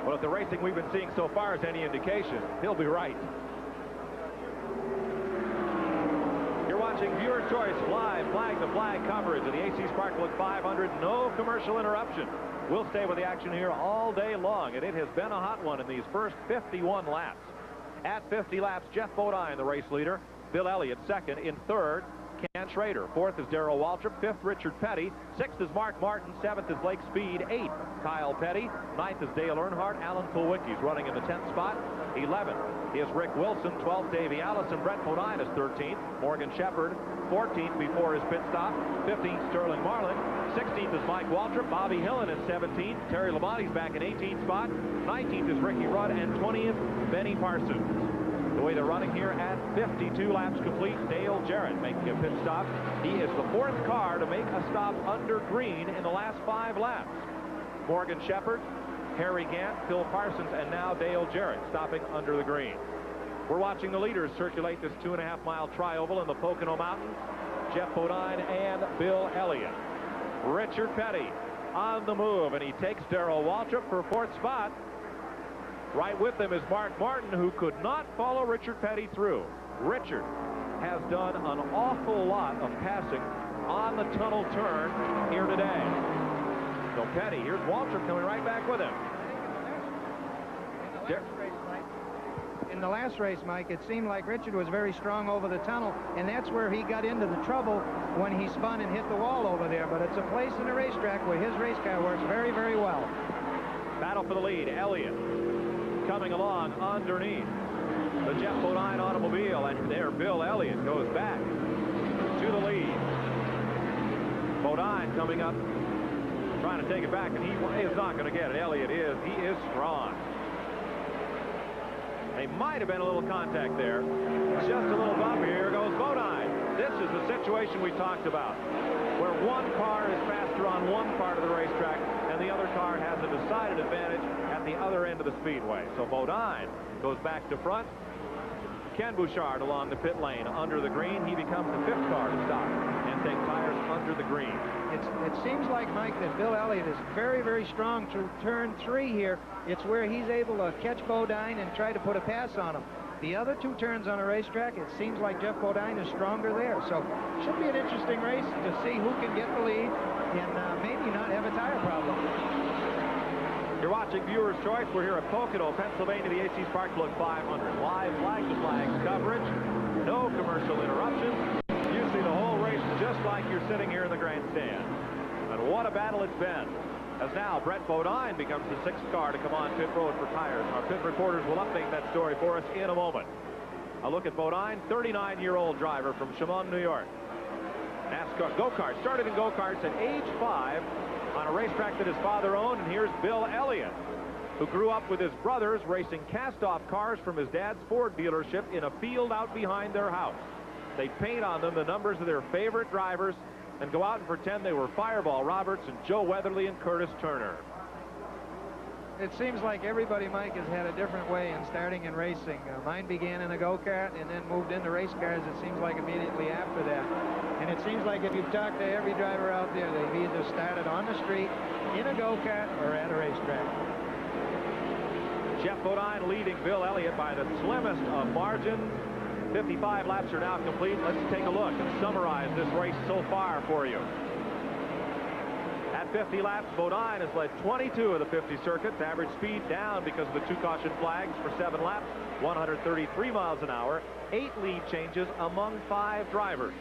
Well, if the racing we've been seeing so far is any indication, he'll be right. You're watching Viewer's Choice live flag-to-flag coverage of the AC SparkPlug 500. No commercial interruption. We'll stay with the action here all day long, and it has been a hot one in these first 51 laps. At 50 laps, Jeff Bodine, the race leader. Bill Elliott, second. In third, Ken Schrader. Fourth is Darrell Waltrip. Fifth, Richard Petty. Sixth is Mark Martin. Seventh is Blake Speed. Eighth, Kyle Petty. Ninth is Dale Earnhardt. Alan Kulwicki's running in the 10th spot. 11th is Rick Wilson. 12th, Davey Allison. Brett Bodine is 13th. Morgan Shepherd, 14th before his pit stop. 15th, Sterling Marlin. 16th is Mike Waltrip. Bobby Hillen is 17th. Terry Labonte's back in 18th spot. 19th is Ricky Rudd. And 20th, Benny Parsons. The way they're running here at 52 laps complete, Dale Jarrett making a pit stop. He is the 4th car to make a stop under green in the last 5 laps. Morgan Shepherd, Harry Gant, Phil Parsons, and now Dale Jarrett stopping under the green. We're watching the leaders circulate this 2.5-mile tri-oval in the Pocono Mountains. Jeff Bodine and Bill Elliott. Richard Petty on the move, and he takes Darrell Waltrip for 4th spot. Right with them is Mark Martin, who could not follow Richard Petty through. Richard has done an awful lot of passing on the tunnel turn here today. So Petty, here's Waltrip coming right back with him. In the last race, Mike, it seemed like Richard was very strong over the tunnel, and that's where he got into the trouble when he spun and hit the wall over there. But it's a place in the racetrack where his race car works very, very well. Battle for the lead. Elliott coming along underneath the Jeff Bodine automobile, and there Bill Elliott goes back to the lead. Bodine coming up trying to take it back, and he is not going to get it. Elliott is. He is strong. They might have been a little contact there. Just a little bump. Here goes Bodine. This is the situation we talked about, where one car is faster on one part of the racetrack, and the other car has a decided advantage at the other end of the speedway. So Bodine goes back to front. Ken Bouchard along the pit lane under the green. He becomes the 5th car to stop and take tires under the green. It seems like, Mike, that Bill Elliott is very, very strong through turn 3 here. It's where he's able to catch Bodine and try to put a pass on him. The other 2 turns on a racetrack, it seems like Jeff Bodine is stronger there. So should be an interesting race to see who can get the lead and maybe not have a tire problem. You're watching Viewer's Choice. We're here at Pocono, Pennsylvania, the AC SparkPlug 500. Live flag-to-flag coverage. No commercial interruptions. You see the whole race just like you're sitting here in the grandstand. And what a battle it's been. As now Brett Bodine becomes the 6th car to come on pit road for tires. Our pit reporters will update that story for us in a moment. A look at Bodine, 39-year-old driver from Chemung, New York. NASCAR go-kart. Started in go-karts at age 5 on a racetrack that his father owned. And here's Bill Elliott, who grew up with his brothers racing cast-off cars from his dad's Ford dealership in a field out behind their house. They'd paint on them the numbers of their favorite drivers and go out and pretend they were Fireball Roberts and Joe Weatherly and Curtis Turner. It seems like everybody, Mike, has had a different way in starting in racing. Mine began in a go-kart and then moved into race cars, it seems like, immediately after that. And it seems like if you've talked to every driver out there, they've either started on the street, in a go-kart, or at a racetrack. Jeff Bodine leading Bill Elliott by the slimmest of margins. 55 laps are now complete. Let's take a look and summarize this race so far for you. At 50 laps, Bodine has led 22 of the 50 circuits. Average speed down because of the 2 caution flags for 7 laps, 133 miles an hour. 8 lead changes among 5 drivers,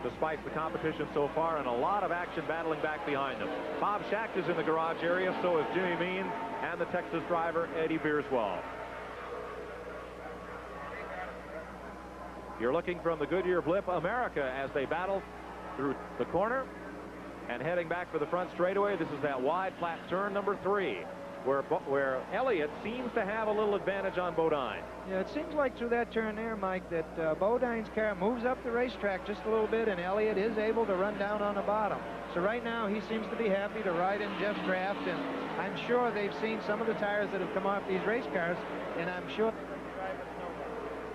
despite the competition so far and a lot of action battling back behind them. Bob Schacht is in the garage area, so is Jimmy Means and the Texas driver Eddie Bierswald. You're looking from the Goodyear Blip America as they battle through the corner and heading back for the front straightaway. This is that wide flat turn number 3 where Elliott seems to have a little advantage on Bodine. Yeah, it seems like through that turn there, Mike, that Bodine's car moves up the racetrack just a little bit, and Elliott is able to run down on the bottom. So right now he seems to be happy to ride in Jeff's draft, and I'm sure they've seen some of the tires that have come off these race cars, and I'm sure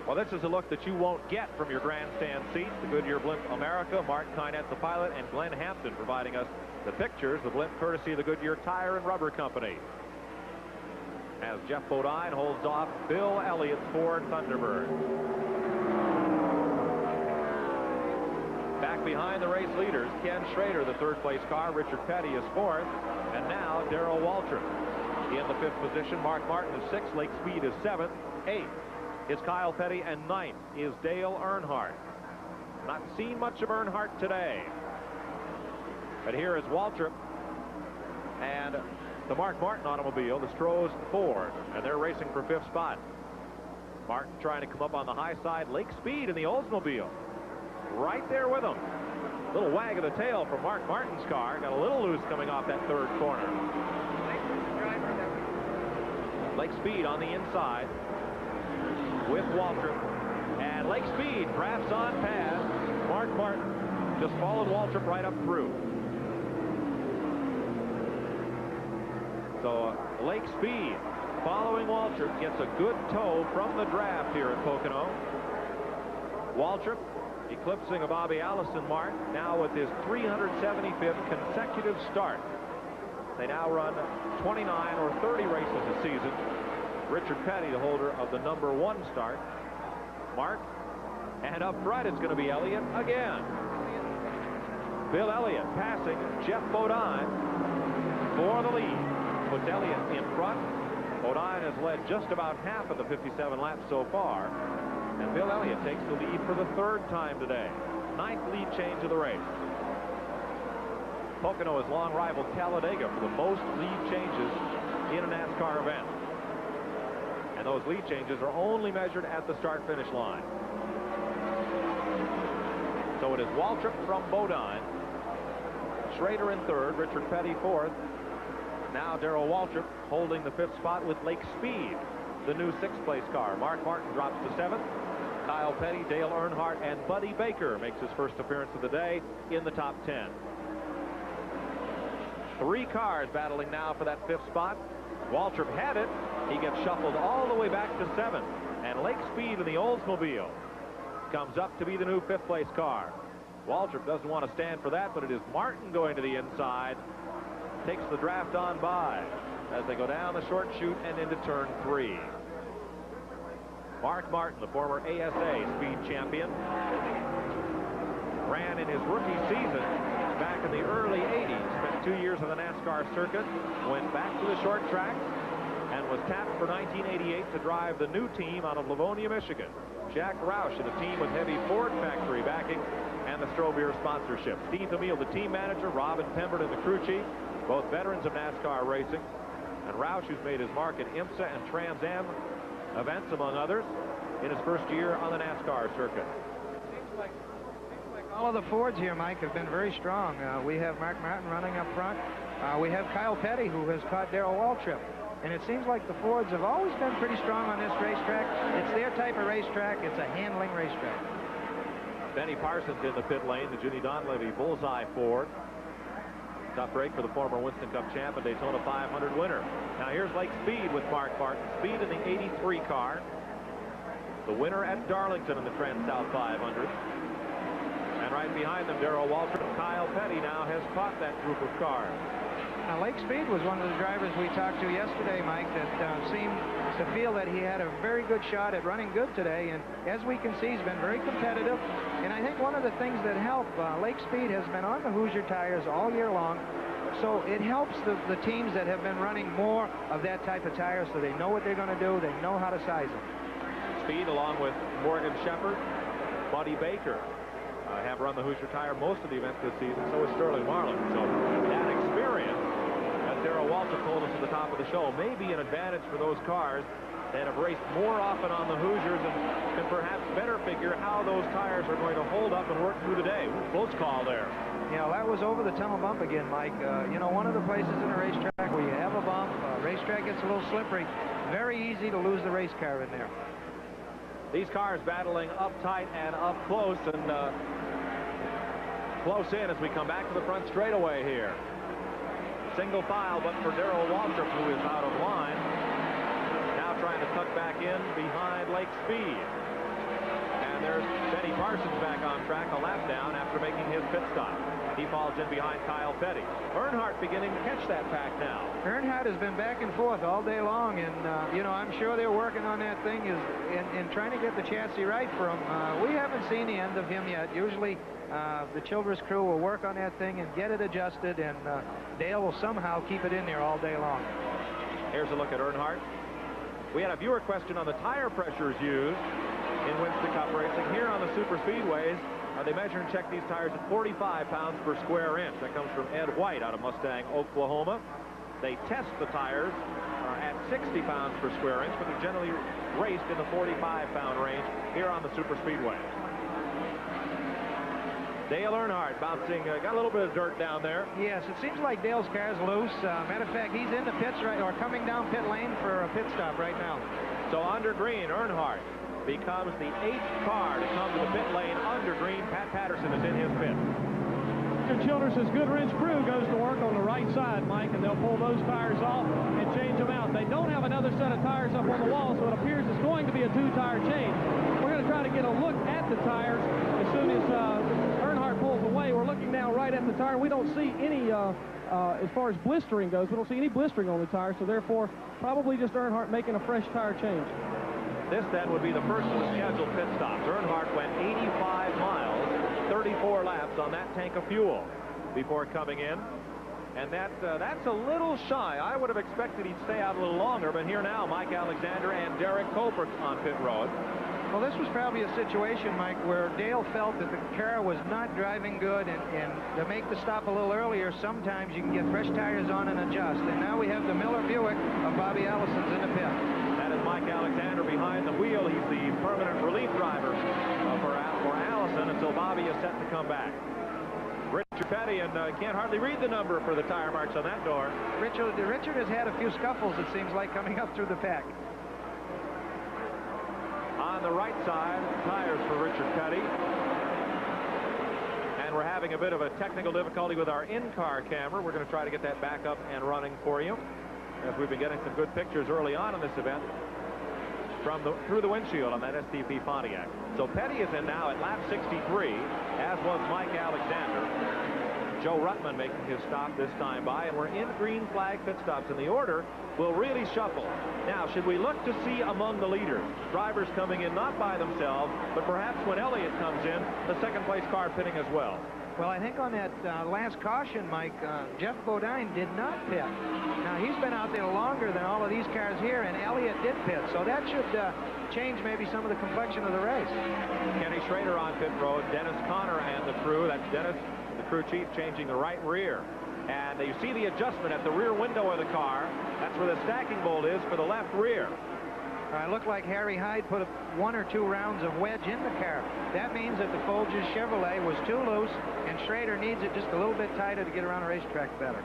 well, this is a look that you won't get from your grandstand seat. The Goodyear Blimp America, Mark Kynette, the pilot, and Glenn Hampton providing us the pictures. The blimp courtesy of the Goodyear Tire and Rubber Company. As Jeff Bodine holds off Bill Elliott's Ford Thunderbird. Back behind the race leaders, Ken Schrader, the 3rd place car. Richard Petty is 4th. And now Darrell Waltrip in the 5th position. Mark Martin is 6th. Lake Speed is 7th. 8th is Kyle Petty, and 9th is Dale Earnhardt. Not seen much of Earnhardt today. But here is Waltrip and the Mark Martin automobile, the Stroh's Ford, and they're racing for 5th spot. Martin trying to come up on the high side. Lake Speed in the Oldsmobile right there with him. Little wag of the tail from Mark Martin's car. Got a little loose coming off that 3rd corner. Lake Speed on the inside with Waltrip, and Lake Speed perhaps on past Mark Martin. Just followed Waltrip right up through. So Lake Speed following Waltrip gets a good tow from the draft here at Pocono. Waltrip eclipsing a Bobby Allison mark now with his 375th consecutive start. They now run 29 or 30 races a season. Richard Petty, the holder of the number 1 start. Mark, and up front it's going to be Elliott again. Bill Elliott passing Jeff Bodine for the lead. Puts Elliott in front. Bodine has led just about half of the 57 laps so far. And Bill Elliott takes the lead for the 3rd time today. 9th lead change of the race. Pocono has long rivaled Talladega for the most lead changes in a NASCAR event. And those lead changes are only measured at the start-finish line. So it is Waltrip from Bodine. Schrader in third, Richard Petty fourth. Now Darrell Waltrip holding the fifth spot with Lake Speed, the new sixth-place car. Mark Martin drops to seventh. Kyle Petty, Dale Earnhardt, and Buddy Baker makes his first appearance of the day in the top 10. 3 cars battling now for that fifth spot. Waltrip had it. He gets shuffled all the way back to seventh. And Lake Speed in the Oldsmobile comes up to be the new fifth-place car. Waltrip doesn't want to stand for that, but it is Martin going to the inside. Takes the draft on by as they go down the short chute and into turn 3. Mark Martin, the former ASA speed champion, ran in his rookie season back in the early 80s, spent 2 years on the NASCAR circuit, went back to the short track, and was tapped for 1988 to drive the new team out of Livonia, Michigan. Jack Roush in a team with heavy Ford factory backing and the Stroh-Beer sponsorship. Steve Emile, the team manager, Robin Pemberton, the crew chief, both veterans of NASCAR racing. And Roush, who's made his mark in IMSA and Trans Am events, among others, in his first year on the NASCAR circuit. Seems like all of the Fords here, Mike, have been very strong. We have Mark Martin running up front. We have Kyle Petty, who has caught Darrell Waltrip. And it seems like the Fords have always been pretty strong on this racetrack. It's their type of racetrack. It's a handling racetrack. Benny Parsons in the pit lane, the Ginny Donlevy Bullseye Ford. Tough break for the former Winston Cup champ and Daytona 500 winner. Now here's Lake Speed with Mark Martin. Speed in the 83 car. The winner at Darlington in the Trans-South 500. And right behind them, Darrell Waltrip. Kyle Petty now has caught that group of cars. Now, Lake Speed was one of the drivers we talked to yesterday, Mike, that seemed to feel that he had a very good shot at running good today. And as we can see, he's been very competitive. And I think one of the things that help, Lake Speed has been on the Hoosier tires all year long. So it helps the teams that have been running more of that type of tire, so they know what they're going to do. They know how to size them. Speed, along with Morgan Shepherd, Buddy Baker, have run the Hoosier tire most of the events this season. So is Sterling Marlin. So that experience, as Darrell Waltrip told us at the top of the show, may be an advantage for those cars that have raced more often on the Hoosiers and can perhaps better figure how those tires are going to hold up and work through the day. Close call there. You know, that was over the tunnel bump again, Mike. You know, one of the places in a racetrack where you have a bump, racetrack gets a little slippery, very easy to lose the race car in there. These cars battling up tight and up close, and close in as we come back to the front straightaway here. Single file, but for Darrell Waltrip, who is out of line. Now trying to tuck back in behind Lake Speed. And there's Benny Parsons back on track, a lap down after making his pit stop. He falls in behind Kyle Petty. Earnhardt beginning to catch that pack now. Earnhardt has been back and forth all day long, and, you know, I'm sure they're working on that thing in trying to get the chassis right for him. We haven't seen the end of him yet. Usually the Childress crew will work on that thing and get it adjusted, and Dale will somehow keep it in there all day long. Here's a look at Earnhardt. We had a viewer question on the tire pressures used in Winston Cup racing. Here on the super speedways, they measure and check these tires at 45 pounds per square inch. That comes from Ed White out of Mustang, Oklahoma. They test the tires at 60 pounds per square inch, but they're generally raced in the 45-pound range here on the super speedway. Dale Earnhardt bouncing, got a little bit of dirt down there. Yes, it seems like Dale's car's loose. Matter of fact, he's in the pits right, or coming down pit lane for a pit stop right now. So under green, Earnhardt becomes the 8th car to come to the pit lane under green. Pat Patterson is in his pit. Childress' Goodwrench crew goes to work on the right side, Mike, and they'll pull those tires off and change them out. They don't have another set of tires up on the wall, so it appears it's going to be a 2-tire change. We're going to try to get a look at the tires as soon as Earnhardt pulls away. We're looking now right at the tire. We don't see any, as far as blistering goes, we don't see any blistering on the tire, so therefore probably just Earnhardt making a fresh tire change. This then would be the first of the scheduled pit stops. Earnhardt went 85 miles, 34 laps on that tank of fuel before coming in. And that's a little shy. I would have expected he'd stay out a little longer, but here now, Mike Alexander and Derek Coper on pit road. Well, this was probably a situation, Mike, where Dale felt that the car was not driving good, and to make the stop a little earlier, sometimes you can get fresh tires on and adjust. And now we have the Miller Buick of Bobby Allison's in the pit. That is Mike Alexander behind the wheel. He's the permanent relief driver for Allison until Bobby is set to come back. Richard Petty, and can't hardly read the number for the tire marks on that door. Richard has had a few scuffles, it seems like, coming up through the pack. On the right side, tires for Richard Petty. And we're having a bit of a technical difficulty with our in-car camera. We're going to try to get that back up and running for you, as we've been getting some good pictures early on in this event through the windshield on that STP Pontiac. So Petty is in now at lap 63, as was Mike Alexander. Joe Ruttman making his stop this time by, and we're in green flag pit stops, and the order will really shuffle. Now, should we look to see among the leaders, drivers coming in not by themselves, but perhaps when Elliott comes in, the second place car pitting as well? Well, I think on that last caution, Mike, Jeff Bodine did not pit. Now, he's been out there longer than all of these cars here, and Elliott did pit, so that should change maybe some of the complexion of the race. Kenny Schrader on pit road, Dennis Conner and the crew. That's Dennis, the crew chief, changing the right rear. And you see the adjustment at the rear window of the car. That's where the stacking bolt is for the left rear. It looked like Harry Hyde put 1 or 2 rounds of wedge in the car. That means that the Folgers Chevrolet was too loose, and Schrader needs it just a little bit tighter to get around the racetrack better.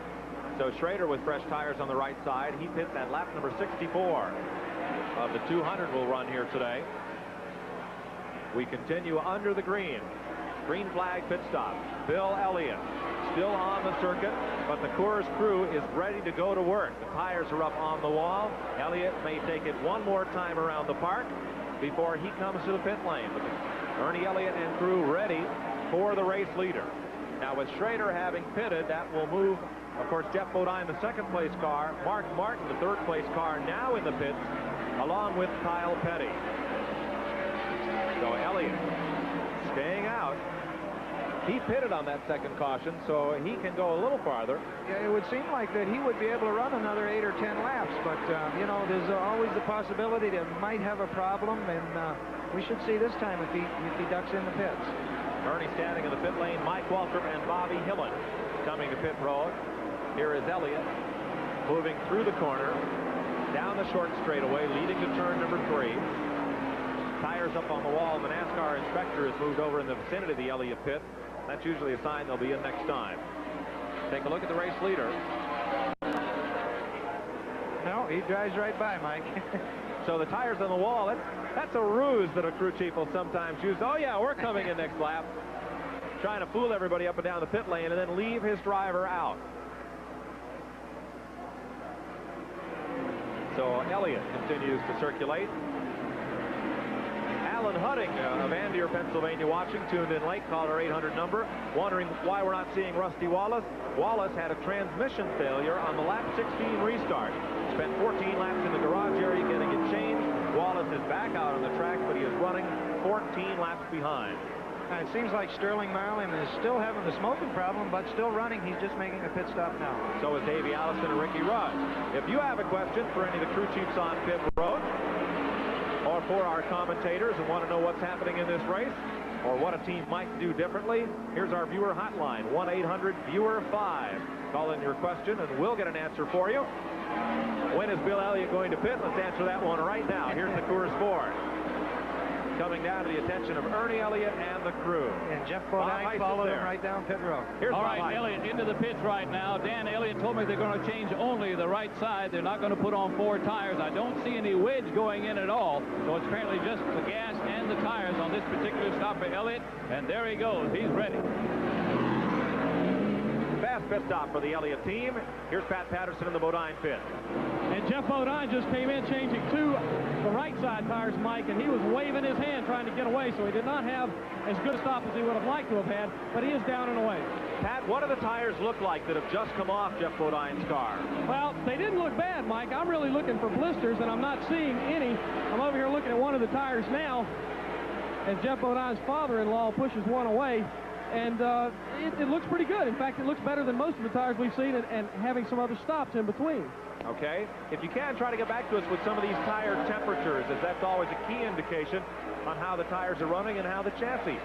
So Schrader with fresh tires on the right side. He pits at lap number 64 of the 200 will run here today. We continue under the green. Green flag pit stop. Bill Elliott still on the circuit, but the Coors crew is ready to go to work. The tires are up on the wall. Elliott may take it one more time around the park before he comes to the pit lane. But Ernie Elliott and crew ready for the race leader. Now, with Schrader having pitted, that will move, of course, Jeff Bodine, the second place car, Mark Martin, the third place car, now in the pits, along with Kyle Petty. So Elliott staying out. He pitted on that second caution, so he can go a little farther. Yeah, it would seem like that he would be able to run another 8 or 10 laps, but, you know, there's always the possibility that he might have a problem, and we should see this time if he ducks in the pits. Ernie standing in the pit lane, Mike Waltrip and Bobby Hillen coming to pit road. Here is Elliott moving through the corner, down the short straightaway, leading to turn number 3. Tires up on the wall. The NASCAR inspector has moved over in the vicinity of the Elliott pit. That's usually a sign they'll be in next time. Take a look at the race leader. No, he drives right by, Mike. So the tires on the wall, that's a ruse that a crew chief will sometimes use. Oh, yeah, we're coming in next lap. Trying to fool everybody up and down the pit lane and then leave his driver out. So Elliott continues to circulate. Alan Hudding of Andier, Pennsylvania, watching, tuned in late, called our 800 number, wondering why we're not seeing Rusty Wallace. Wallace had a transmission failure on the lap 16 restart. Spent 14 laps in the garage area getting it changed. Wallace is back out on the track, but he is running 14 laps behind. It seems like Sterling Marlin is still having the smoking problem, but still running. He's just making a pit stop now. So is Davey Allison and Ricky Rudd. If you have a question for any of the crew chiefs on pit road, or for our commentators and want to know what's happening in this race, or what a team might do differently, here's our viewer hotline, 1-800-VIEWER-5. Call in your question and we'll get an answer for you. When is Bill Elliott going to pit? Let's answer that one right now. Here's the Coors Ford. Coming down to the attention of Ernie Elliott and the crew. And Jeff Bodine followed him right down pit road. Here's all right, Elliott into the pits right now. Dan Elliott told me they're going to change only the right side. They're not going to put on 4 tires. I don't see any wedge going in at all. So it's apparently just the gas and the tires on this particular stop for Elliott. And there he goes. He's ready. Fast pit stop for the Elliott team. Here's Pat Patterson in the Bodine pit. And Jeff Bodine just came in changing 2 the right side tires, Mike, and he was waving his hand trying to get away, so he did not have as good a stop as he would have liked to have had, but he is down and away. Pat, what do the tires look like that have just come off Jeff Bodine's car? Well, they didn't look bad, Mike. I'm really looking for blisters, and I'm not seeing any. I'm over here looking at one of the tires now, as Jeff Bodine's father-in-law pushes one away. And it looks pretty good. In fact, it looks better than most of the tires we've seen, and having some other stops in between. Okay. If you can, try to get back to us with some of these tire temperatures, as that's always a key indication on how the tires are running and how the chassis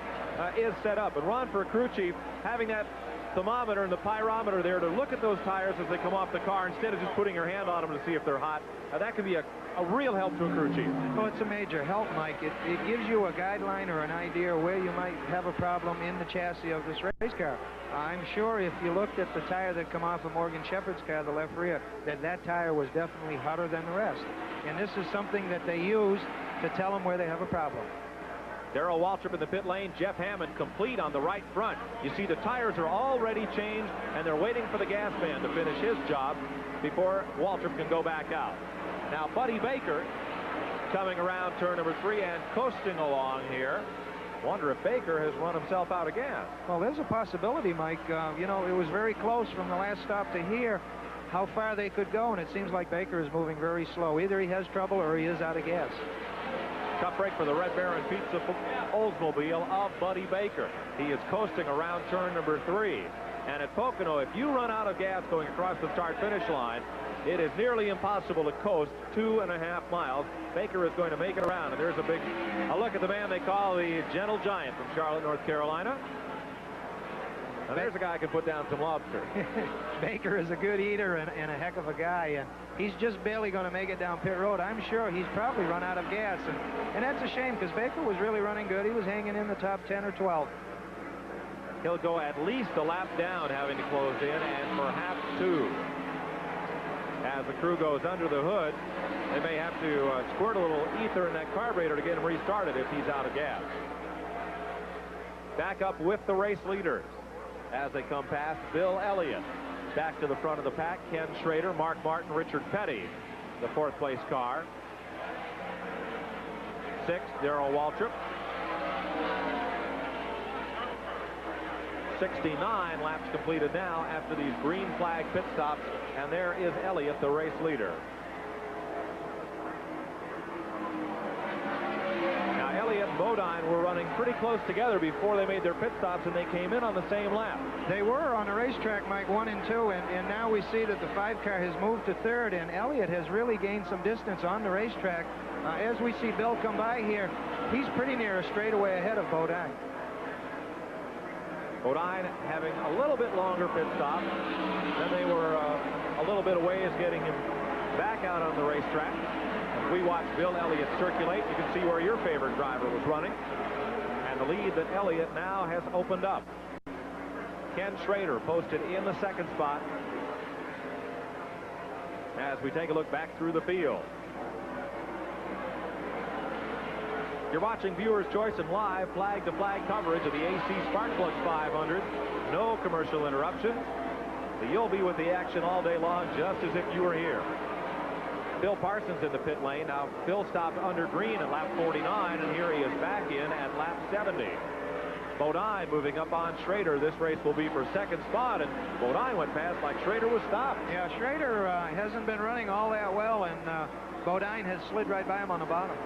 is set up. And Ron, for a crew chief, having that thermometer and the pyrometer there to look at those tires as they come off the car instead of just putting your hand on them to see if they're hot. That can be a real help to a crew chief. Oh, it's a major help, Mike. It gives you a guideline or an idea where you might have a problem in the chassis of this race car. I'm sure if you looked at the tire that come off of Morgan Shepherd's car, the left rear, that tire was definitely hotter than the rest. And this is something that they use to tell them where they have a problem. Darrell Waltrip in the pit lane, Jeff Hammond complete on the right front. You see the tires are already changed, and they're waiting for the gas man to finish his job before Waltrip can go back out. Now, Buddy Baker coming around turn number 3 and coasting along here. Wonder if Baker has run himself out of gas. Well, there's a possibility, Mike. You know, it was very close from the last stop to here how far they could go, and it seems like Baker is moving very slow. Either he has trouble or he is out of gas. Tough break for the Red Baron Pizza Oldsmobile of Buddy Baker. He is coasting around turn number 3. And at Pocono, if you run out of gas going across the start-finish line, it is nearly impossible to coast 2.5 miles. Baker is going to make it around. And there's a look at the man they call the Gentle Giant from Charlotte, North Carolina. Now there's a guy who can put down some lobster. Baker is a good eater and a heck of a guy. And he's just barely going to make it down pit road. I'm sure he's probably run out of gas. And that's a shame because Baker was really running good. He was hanging in the top 10 or 12. He'll go at least a lap down, having to close in, and perhaps 2. As the crew goes under the hood, they may have to squirt a little ether in that carburetor to get him restarted if he's out of gas. Back up with the race leaders as they come past Bill Elliott. Back to the front of the pack, Ken Schrader, Mark Martin, Richard Petty, the 4th place car. 6th, Darrell Waltrip. 69 laps completed now after these green flag pit stops, and there is Elliott, the race leader. Now Elliott and Bodine were running pretty close together before they made their pit stops, and they came in on the same lap. They were on the racetrack, Mike, 1 and 2, and now we see that the 5 car has moved to 3rd, and Elliott has really gained some distance on the racetrack. As we see Bill come by here, he's pretty near a straightaway ahead of Bodine. Bodine having a little bit longer pit stop. Then they were a little bit away as getting him back out on the racetrack. As we watch Bill Elliott circulate, you can see where your favorite driver was running. And the lead that Elliott now has opened up. Ken Schrader posted in the 2nd spot. As we take a look back through the field. You're watching Viewer's Choice and live flag-to-flag coverage of the AC SparkPlug 500. No commercial interruptions. So you'll be with the action all day long, just as if you were here. Phil Parsons in the pit lane. Now, Phil stopped under green at lap 49, and here he is back in at lap 70. Bodine moving up on Schrader. This race will be for 2nd spot, and Bodine went past like Schrader was stopped. Yeah, Schrader hasn't been running all that well, and Bodine has slid right by him on the bottom.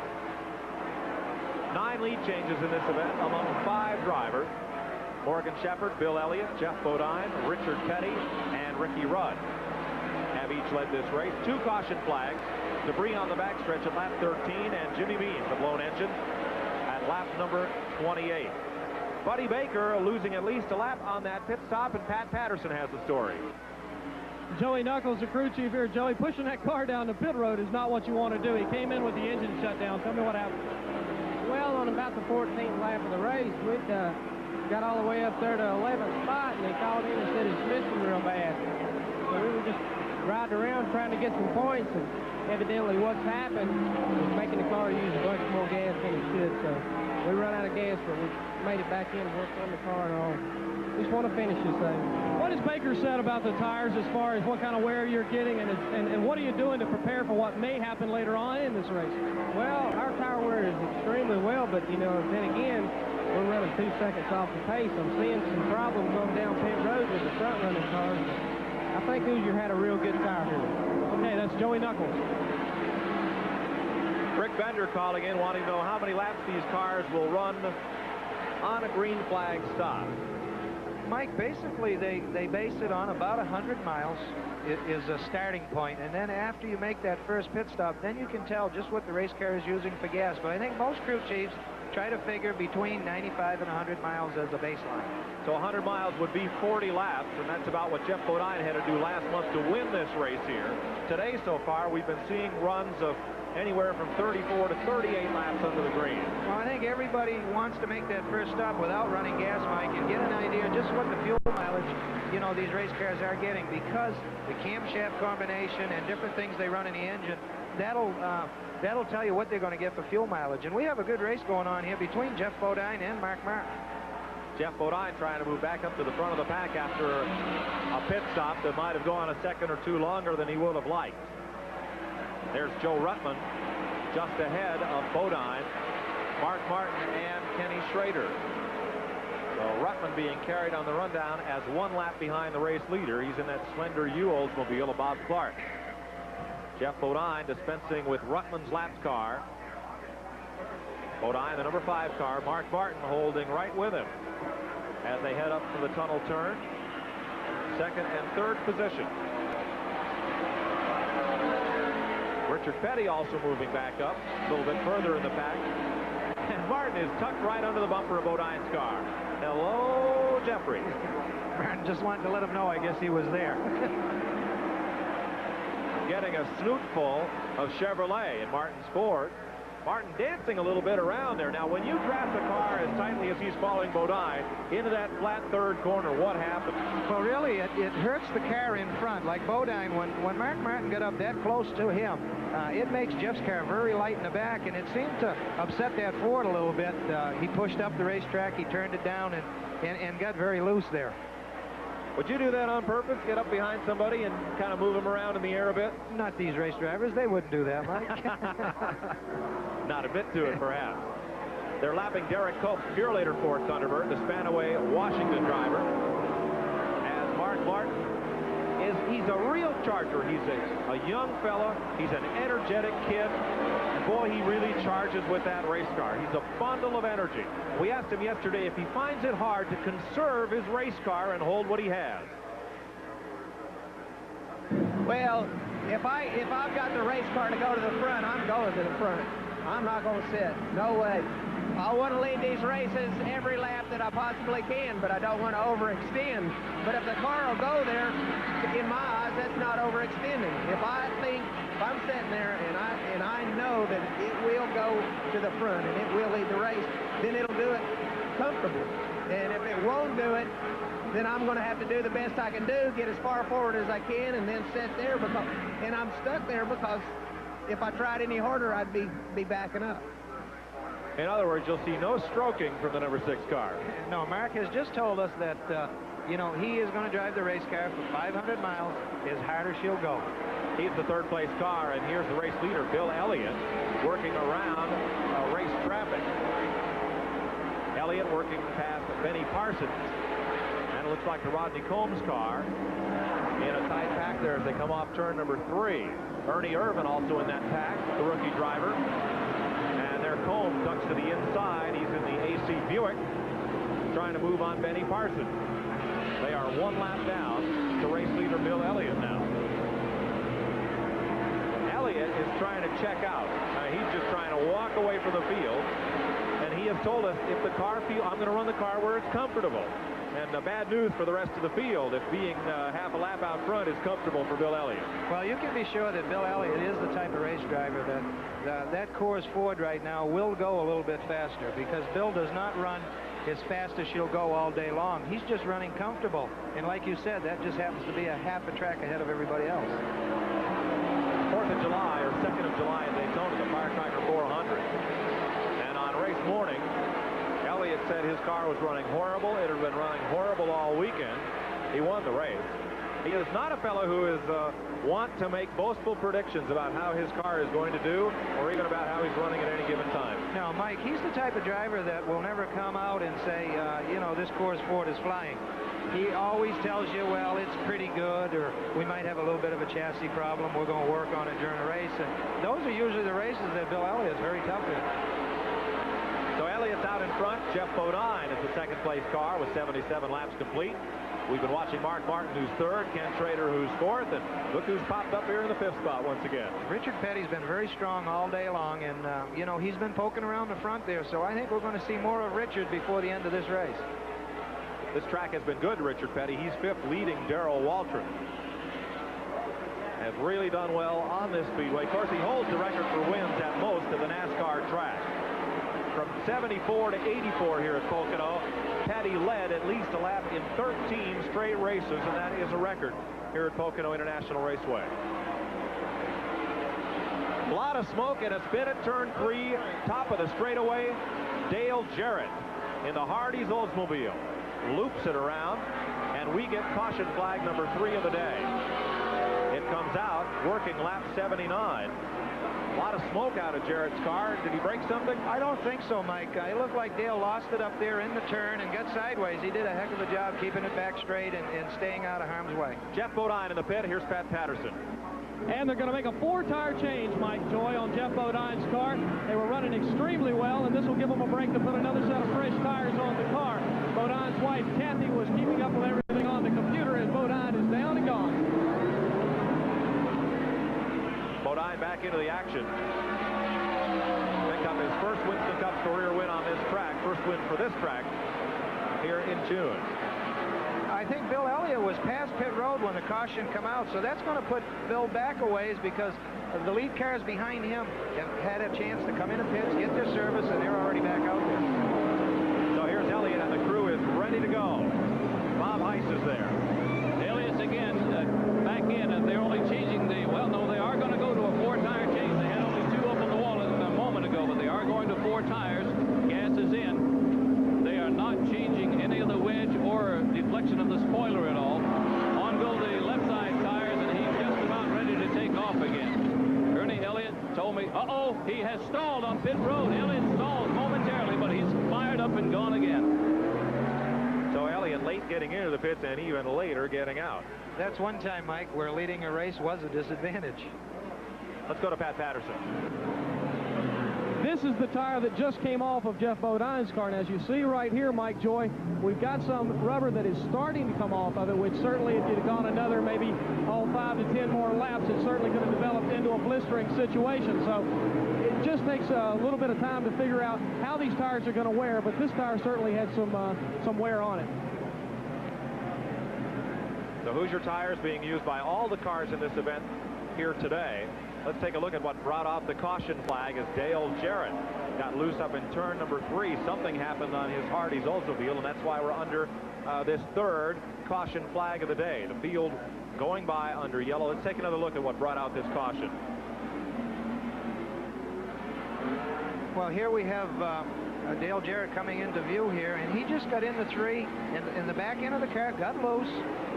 9 lead changes in this event among 5 drivers. Morgan Shepherd, Bill Elliott, Jeff Bodine, Richard Petty, and Ricky Rudd have each led this race. 2 caution flags. Debris on the backstretch at lap 13, and Jimmy Means, the blown engine, at lap number 28. Buddy Baker losing at least a lap on that pit stop, and Pat Patterson has the story. Joey Knuckles, the crew chief here. Joey, pushing that car down the pit road is not what you want to do. He came in with the engine shut down. Tell me what happened. Well, on about the 14th lap of the race, we'd got all the way up there to 11th spot, and they called in and said it's missing real bad. So we were just riding around trying to get some points, and evidently what's happened is making the car use a bunch more gas than it should. So we run out of gas, but we made it back in, worked on the car and all. We just want to finish this thing. What has Baker said about the tires as far as what kind of wear you're getting, and what are you doing to prepare for what may happen later on in this race? Well, our tire wear is extremely well, but, you know, then again, we're running 2 seconds off the pace. I'm seeing some problems going down pit road with the front-running cars. I think Hoosier had a real good tire here. Okay, that's Joey Knuckles. Rick Bender calling in, wanting to know how many laps these cars will run on a green flag stop. Mike, basically they base it on about 100 miles is a starting point, and then after you make that first pit stop, then you can tell just what the race car is using for gas. But I think most crew chiefs try to figure between 95 and 100 miles as a baseline. So 100 miles would be 40 laps, and that's about what Jeff Bodine had to do last month to win this race here. Today, so far, we've been seeing runs of anywhere from 34 to 38 laps under the green. Well, I think everybody wants to make that first stop without running gas, Mike, and get an idea just what the fuel mileage, you know, these race cars are getting, because the camshaft combination and different things they run in the engine, that'll tell you what they're going to get for fuel mileage. And we have a good race going on here between Jeff Bodine and Mark Martin. Jeff Bodine trying to move back up to the front of the pack after a pit stop that might have gone a second or two longer than he would have liked. There's Joe Ruttman just ahead of Bodine, Mark Martin, and Kenny Schrader. So Ruttman being carried on the rundown as 1 lap behind the race leader. He's in that slender U Oldsmobile of Bob Clark. Jeff Bodine dispensing with Ruttman's laps car. Bodine, the number 5 car. Mark Martin holding right with him as they head up for the tunnel turn. 2nd and 3rd position. Richard Petty also moving back up a little bit further in the pack. And Martin is tucked right under the bumper of Bodine's car. Hello, Jeffrey. Martin just wanted to let him know, I guess he was there. Getting a snootful of Chevrolet in Martin's Ford. Martin dancing a little bit around there. Now, when you trap the car as tightly as he's following Bodine into that flat 3rd corner, what happened? Well, really, it hurts the car in front. Like Bodine, when Mark Martin got up that close to him, it makes Jeff's car very light in the back, and it seemed to upset that Ford a little bit. He pushed up the racetrack, he turned it down, and got very loose there. Would you do that on purpose? Get up behind somebody and kind of move them around in the air a bit? Not these race drivers. They wouldn't do that, Mike. Not a bit to it, perhaps. They're lapping Derek Cope, Purelator Ford Thunderbird, the Spanaway Washington driver. As Mark Martin he's a real charger. He's a young fella. He's an energetic kid. And boy, he really charges with that race car. He's a bundle of energy. We asked him yesterday if he finds it hard to conserve his race car and hold what he has. Well, if I've got the race car to go to the front, I'm going to the front. I'm not going to sit. No way. I want to lead these races every lap that I possibly can, but I don't want to overextend. But if the car will go there, in my eyes, that's not overextending. If I'm sitting there and I know that it will go to the front and it will lead the race, then it'll do it comfortably. And if it won't do it, then I'm going to have to do the best I can do, get as far forward as I can, and then sit there and I'm stuck there because if I tried any harder, I'd be backing up. In other words, you'll see no stroking from the number 6 car. No, Mark has just told us that, he is going to drive the race car for 500 miles as hard as she'll go. He's the 3rd place car, and here's the race leader, Bill Elliott, working around race traffic. Elliott working past Benny Parsons. And it looks like the Rodney Combs car in a tight pack there as they come off turn number 3. Ernie Irvin also in that pack, the rookie driver. And there Combs ducks to the inside. He's in the AC Buick trying to move on Benny Parsons. They are 1 lap down to race leader Bill Elliott now. Elliott is trying to check out. He's just trying to walk away from the field. And he has told us if the car I'm going to run the car where it's comfortable. And bad news for the rest of the field if being half a lap out front is comfortable for Bill Elliott. Well, you can be sure that Bill Elliott is the type of race driver that Coors Ford right now will go a little bit faster because Bill does not run as fast as she'll go all day long. He's just running comfortable. And like you said, that just happens to be a half a track ahead of everybody else. 4th of July or 2nd of July in Daytona, the Firecracker 400. And on race morning, Elliott said his car was running horrible. It had been running horrible all weekend. He won the race. He is not a fellow who is want to make boastful predictions about how his car is going to do or even about how he's running at any given time. No, Mike, he's the type of driver that will never come out and say, this Coors Ford is flying. He always tells you, well, it's pretty good, or we might have a little bit of a chassis problem. We're going to work on it during the race. And those are usually the races that Bill Elliott is very tough in. So Elliott's out in front. Jeff Bodine is the 2nd place car with 77 laps complete. We've been watching Mark Martin, who's third, Ken Schrader, who's fourth, and look who's popped up here in the fifth spot once again. Richard Petty's been very strong all day long, and, you know, he's been poking around the front there, so I think we're going to see more of Richard before the end of this race. This track has been good to Richard Petty. He's fifth, leading Darrell Waltrip. Has really done well on this speedway. Of course, he holds the record for wins at most of the NASCAR track. From 74 to 84 here at Pocono, Petty led at least a lap in 13 straight races, and that is a record here at Pocono International Raceway. A lot of smoke and a spin at turn 3, top of the straightaway. Dale Jarrett in the Hardee's Oldsmobile loops it around, and we get caution flag number 3 of the day. It comes out working lap 79. A lot of smoke out of Jarrett's car. Did he break something? I don't think so, Mike. It looked like Dale lost it up there in the turn and got sideways. He did a heck of a job keeping it back straight and staying out of harm's way. Jeff Bodine in the pit. Here's Pat Patterson. And they're going to make a 4-tire change, Mike Joy, on Jeff Bodine's car. They were running extremely well, and this will give them a break to put another set of fresh tires on the car. Bodine's wife, Kathy, was keeping up with everything on the computer, and Bodine is down and gone. Bodine back into the action. Picked up his first Winston Cup career win on this track. First win for this track here in June. I think Bill Elliott was past pit road when the caution come out, so that's going to put Bill back a ways because the lead cars behind him have had a chance to come into pits, get their service, and they're already back out there. So here's Elliott, and the crew is ready to go. Bob Heiss is there. Elliott's again back in, and they're only changing the, well, no, they are going to go to a 4-tire change. They had only 2 up on the wall a moment ago, but they are going to 4 tires. Gas is in. They are not changing any of the wedge or deflection of the spoiler at all. On go the left side tires, and he's just about ready to take off again. Ernie Elliott told me, he has stalled on pit road. Elliott stalled momentarily, but he's fired up and gone again. So Elliott late getting into the pits and even later getting out. That's one time, Mike, where leading a race was a disadvantage. Let's go to Pat Patterson. This is the tire that just came off of Jeff Bodine's car, and as you see right here, Mike Joy, we've got some rubber that is starting to come off of it, which certainly if you'd have gone another maybe 5 to 10 more laps, it's certainly going to develop into a blistering situation. So it just takes a little bit of time to figure out how these tires are going to wear, but this tire certainly had some wear on it. The Hoosier tires being used by all the cars in this event here today. Let's take a look at what brought off the caution flag as Dale Jarrett got loose up in turn number 3. Something happened on his Hardee's Oldsmobile, and that's why we're under this 3rd caution flag of the day. The field going by under yellow. Let's take another look at what brought out this caution. Well, here we have Dale Jarrett coming into view here, and he just got into 3 in the back end of the car, got loose,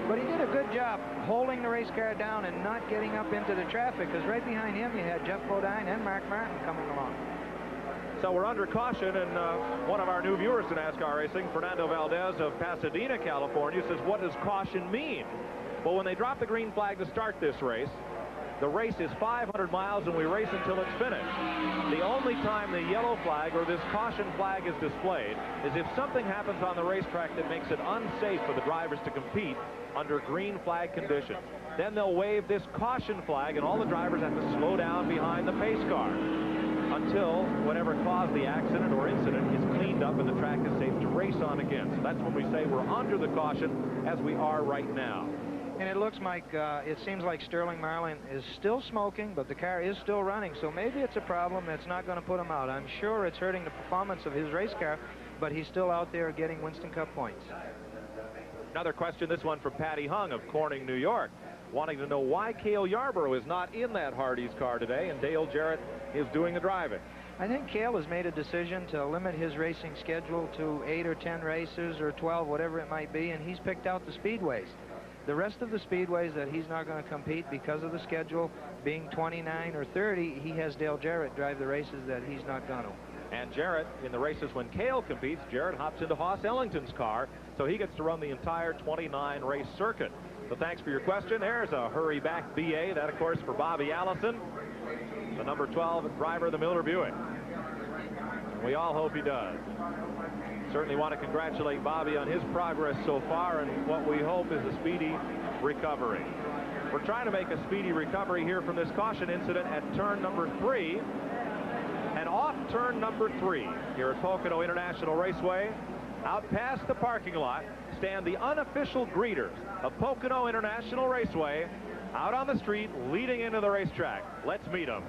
but he did a good job holding the race car down and not getting up into the traffic, because right behind him you had Jeff Bodine and Mark Martin coming along. So we're under caution, and one of our new viewers to NASCAR Racing, Fernando Valdez of Pasadena, California, says, what does caution mean? Well, when they drop the green flag to start this race, the race is 500 miles, and we race until it's finished. The only time the yellow flag or this caution flag is displayed is if something happens on the racetrack that makes it unsafe for the drivers to compete under green flag conditions. Then they'll wave this caution flag, and all the drivers have to slow down behind the pace car until whatever caused the accident or incident is cleaned up and the track is safe to race on again. So that's when we say we're under the caution, as we are right now. And it looks, Mike, it seems like Sterling Marlin is still smoking, but the car is still running. So maybe it's a problem that's not going to put him out. I'm sure it's hurting the performance of his race car, but he's still out there getting Winston Cup points. Another question, this one from Patty Hung of Corning, New York, wanting to know why Cale Yarborough is not in that Hardee's car today, and Dale Jarrett is doing the driving. I think Cale has made a decision to limit his racing schedule to 8 or 10 races or 12, whatever it might be, and he's picked out the speedways. The rest of the speedways that he's not going to compete because of the schedule being 29 or 30, he has Dale Jarrett drive the races that he's not going to. And Jarrett, in the races when Cale competes, Jarrett hops into Hoss Ellington's car, so he gets to run the entire 29 race circuit. So thanks for your question. There's a hurry back BA. That, of course, for Bobby Allison, the number 12 driver of the Miller Buick. We all hope he does. Certainly want to congratulate Bobby on his progress so far and what we hope is a speedy recovery. We're trying to make a speedy recovery here from this caution incident at turn number 3. And off turn number 3 here at Pocono International Raceway, out past the parking lot, stand the unofficial greeters of Pocono International Raceway out on the street leading into the racetrack. Let's meet them.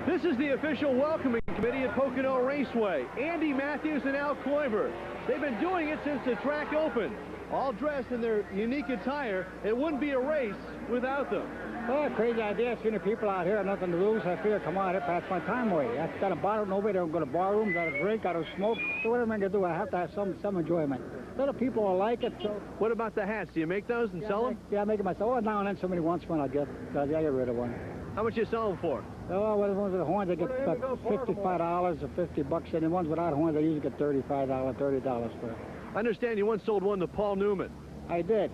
This is the official welcoming committee at Pocono Raceway. Andy Matthews and Al Kloiber. They've been doing it since the track opened. All dressed in their unique attire. It wouldn't be a race without them. Well, crazy idea. Seeing the people out here, nothing to lose. I figure, come on, I pass my time away. I got a bottle, nobody don't go to bar rooms, got to drink, got to smoke. So whatever I'm going to do, I have to have some enjoyment. A lot of people will like it, so... What about the hats? Do you make those and sell them? Yeah, I make them myself. Oh, now and then somebody wants one, I get rid of one. How much you sell them for? Oh, well, the ones with the horns, they get about $55 or $50, and the ones without horns, they usually get $35, $30 for it. I understand you once sold one to Paul Newman. I did.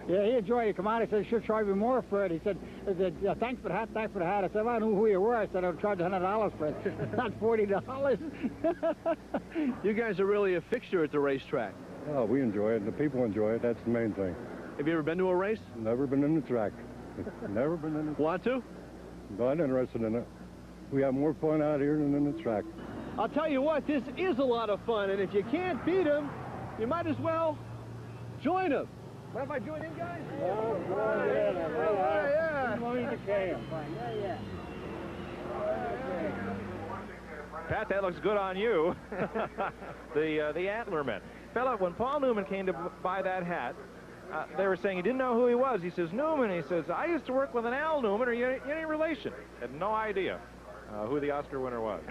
Yeah, he enjoyed it. Come on, he said, should charge me more for it. He said, thanks for the hat, thanks for the hat. I said, well, I knew who you were. I said, I'll charge $100 for it, not $40. You guys are really a fixture at the racetrack. Oh, we enjoy it. The people enjoy it. That's the main thing. Have you ever been to a race? Never been in the track. Never been in the... Want to? Not interested in it. We have more fun out here than in the track. I'll tell you what, this is a lot of fun, and if you can't beat them, you might as well join them. What am I doing in, guys? Pat, that looks good on you. the Antlerman. Fella, when Paul Newman came to buy that hat, they were saying he didn't know who he was. He says, Newman. He says, I used to work with an Al Newman. Are you any relation? Had no idea who the Oscar winner was.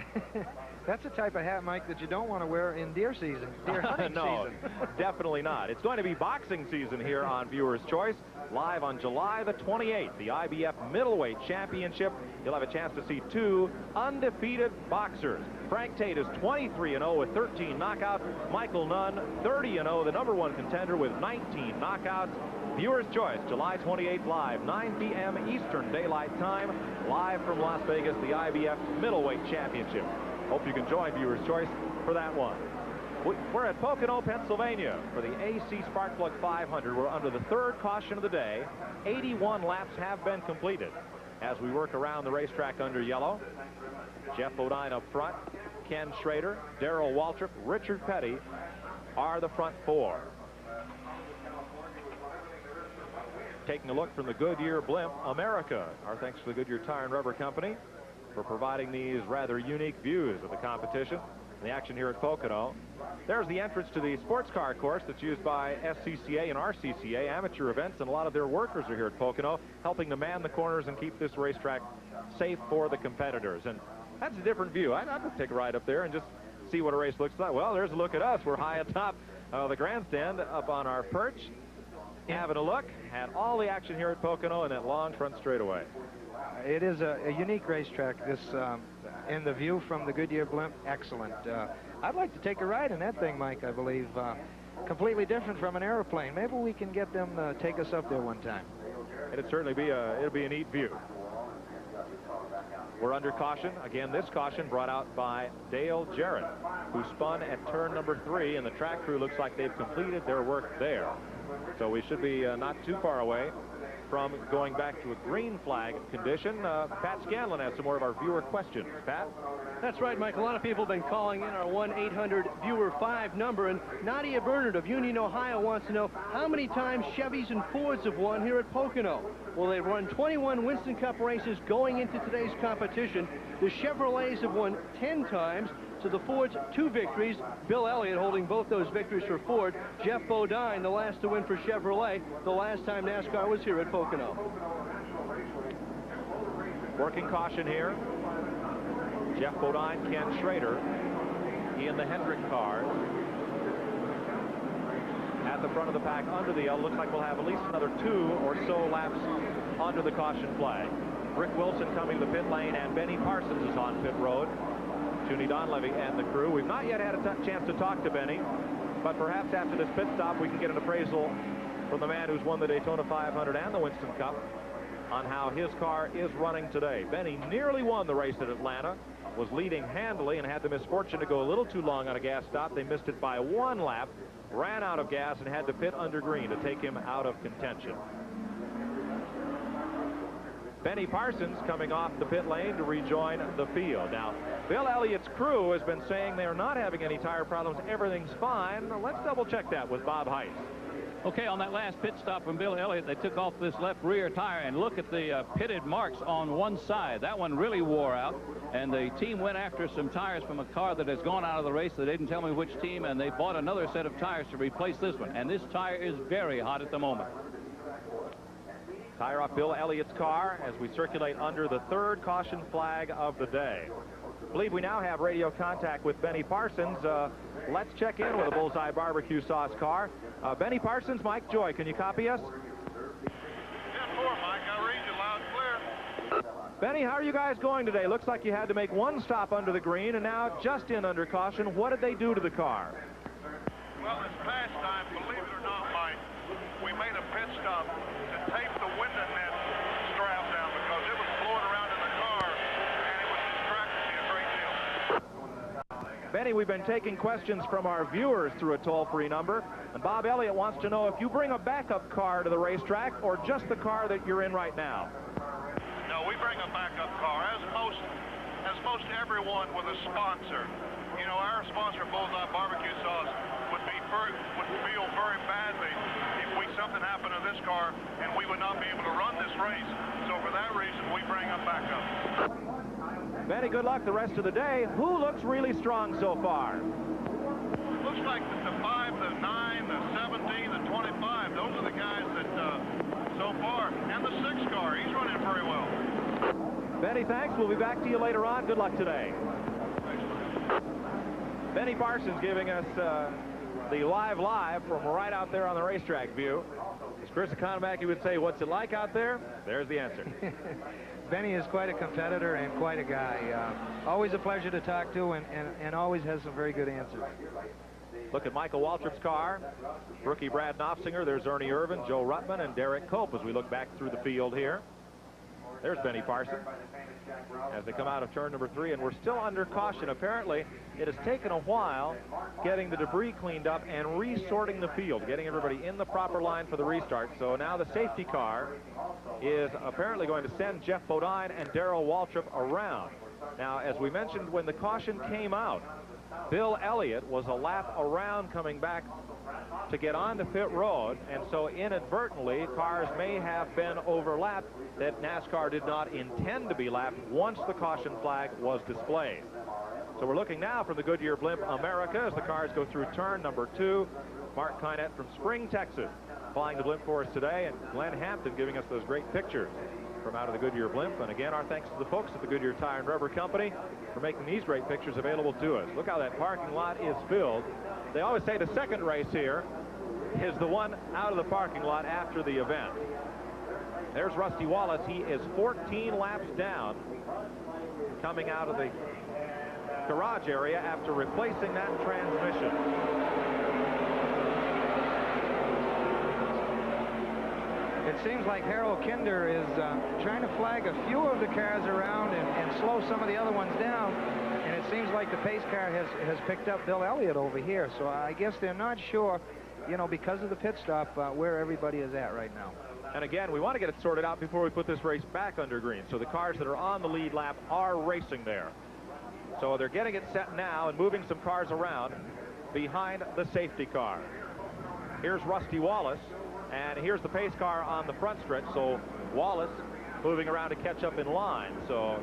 That's the type of hat, Mike, that you don't want to wear in deer season, deer hunting no, season. Definitely not. It's going to be boxing season here on Viewer's Choice, live on July the 28th, the IBF Middleweight Championship. You'll have a chance to see 2 undefeated boxers. Frank Tate is 23-0 with 13 knockouts. Michael Nunn, 30-0, the #1 contender with 19 knockouts. Viewer's Choice, July 28th, live, 9 p.m. Eastern Daylight Time, live from Las Vegas, the IBF Middleweight Championship. Hope you can join Viewer's Choice for that one. We're at Pocono, Pennsylvania for the AC SparkPlug 500. We're under the 3rd caution of the day. 81 laps have been completed as we work around the racetrack under yellow. Jeff Bodine up front, Ken Schrader, Darrell Waltrip, Richard Petty are the front 4. Taking a look from the Goodyear Blimp America. Our thanks to the Goodyear Tire and Rubber Company for providing these rather unique views of the competition and the action here at Pocono. There's the entrance to the sports car course that's used by SCCA and RCCA, amateur events, and a lot of their workers are here at Pocono, helping to man the corners and keep this racetrack safe for the competitors. And that's a different view. I'd have to take a ride up there and just see what a race looks like. Well, there's a look at us. We're high atop the grandstand up on our perch, having a look at all the action here at Pocono in that long front straightaway. It is a unique racetrack, this, and the view from the Goodyear Blimp, excellent. I'd like to take a ride in that thing, Mike, I believe. Completely different from an airplane. Maybe we can get them to take us up there one time. It'd certainly be it'll be a neat view. We're under caution. Again, this caution brought out by Dale Jarrett, who spun at turn number 3, and the track crew looks like they've completed their work there. So we should be not too far away from going back to a green flag condition. Pat Scanlon has some more of our viewer questions. Pat? That's right, Mike. A lot of people have been calling in our 1-800-VIEWER-5 number, and Nadia Bernard of Union, Ohio wants to know how many times Chevys and Fords have won here at Pocono. Well, they've run 21 Winston Cup races going into today's competition. The Chevrolets have won 10 times. To the Fords, 2 victories. Bill Elliott holding both those victories for Ford. Jeff Bodine, the last to win for Chevrolet, the last time NASCAR was here at Pocono. Working caution here. Jeff Bodine, Ken Schrader in the Hendrick cars. At the front of the pack under the L. Looks like we'll have at least another 2 or so laps under the caution flag. Rick Wilson coming to the pit lane, and Benny Parsons is on pit road. Junie Donlevy and the crew. We've not yet had a chance to talk to Benny, but perhaps after this pit stop we can get an appraisal from the man who's won the Daytona 500 and the Winston Cup. on how his car is running today. Benny nearly won the race at Atlanta, was leading handily, and had the misfortune to go a little too long on a gas stop. They missed it by 1 lap, ran out of gas, and had to pit under green to take him out of contention. Benny Parsons coming off the pit lane to rejoin the field. Now, Bill Elliott's crew has been saying they're not having any tire problems. Everything's fine. Let's double check that with Bob Heiss. Okay, on that last pit stop from Bill Elliott, they took off this left rear tire, and look at the pitted marks on one side. That one really wore out, and the team went after some tires from a car that has gone out of the race. They didn't tell me which team, and they bought another set of tires to replace this one, and this tire is very hot at the moment. Tire off Bill Elliott's car as we circulate under the 3rd caution flag of the day. I believe we now have radio contact with Benny Parsons. Let's check in with the Bullseye Barbecue Sauce car. Benny Parsons, Mike Joy, can you copy us? 10-4, Mike. I read you loud and clear. Benny, how are you guys going today? Looks like you had to make 1 stop under the green and now just in under caution. What did they do to the car? Well, this past time, believe it or not, Mike, we made a pit stop to tape the window net strap down because it was blowing around in the car and it was distracting me a great deal. Benny, we've been taking questions from our viewers through a toll-free number, and Bob Elliott wants to know if you bring a backup car to the racetrack or just the car that you're in right now. No, we bring a backup car, as most everyone with a sponsor. You know, our sponsor, Bullseye Barbecue Sauce, would feel very badly if something happened to this car and we would not be able to run this race. So for that reason, we bring a backup. Benny, good luck the rest of the day. Who looks really strong so far? Looks like the 5, the 9, the 17, the 25. Those are the guys that so far. And the 6 car, he's running very well. Benny, thanks. We'll be back to you later on. Good luck today. Benny Parsons giving us the live from right out there on the racetrack view. As Chris Economaki would say, what's it like out there? There's the answer. Benny is quite a competitor and quite a guy. Always a pleasure to talk to and always has some very good answers. Look at Michael Waltrip's car. Rookie Brad Knopfsinger. There's Ernie Irvin, Joe Ruttman, and Derek Cope as we look back through the field here. There's Benny Parsons as they come out of turn number 3, and we're still under caution. Apparently, it has taken a while getting the debris cleaned up and resorting the field, getting everybody in the proper line for the restart. So now the safety car is apparently going to send Jeff Bodine and Darrell Waltrip around. Now, as we mentioned, when the caution came out, Bill Elliott was a lap around coming back to get onto pit road, and so inadvertently cars may have been overlapped that NASCAR did not intend to be lapped once the caution flag was displayed. So we're looking now for the Goodyear Blimp America as the cars go through turn number 2. Mark Kynett from Spring, Texas, flying the blimp for us today, and Glenn Hampton giving us those great pictures from out of the Goodyear Blimp. And again, our thanks to the folks at the Goodyear Tire and Rubber Company for making these great pictures available to us. Look how that parking lot is filled. They always say the second race here is the one out of the parking lot after the event. There's Rusty Wallace. He is 14 laps down coming out of the garage area after replacing that transmission. It seems like Harold Kinder is trying to flag a few of the cars around and slow some of the other ones down. And it seems like the pace car has picked up Bill Elliott over here. So I guess they're not sure, you know, because of the pit stop, where everybody is at right now. And again, we want to get it sorted out before we put this race back under green. So the cars that are on the lead lap are racing there. So they're getting it set now and moving some cars around behind the safety car. Here's Rusty Wallace, and here's the pace car on the front stretch. So Wallace moving around to catch up in line. So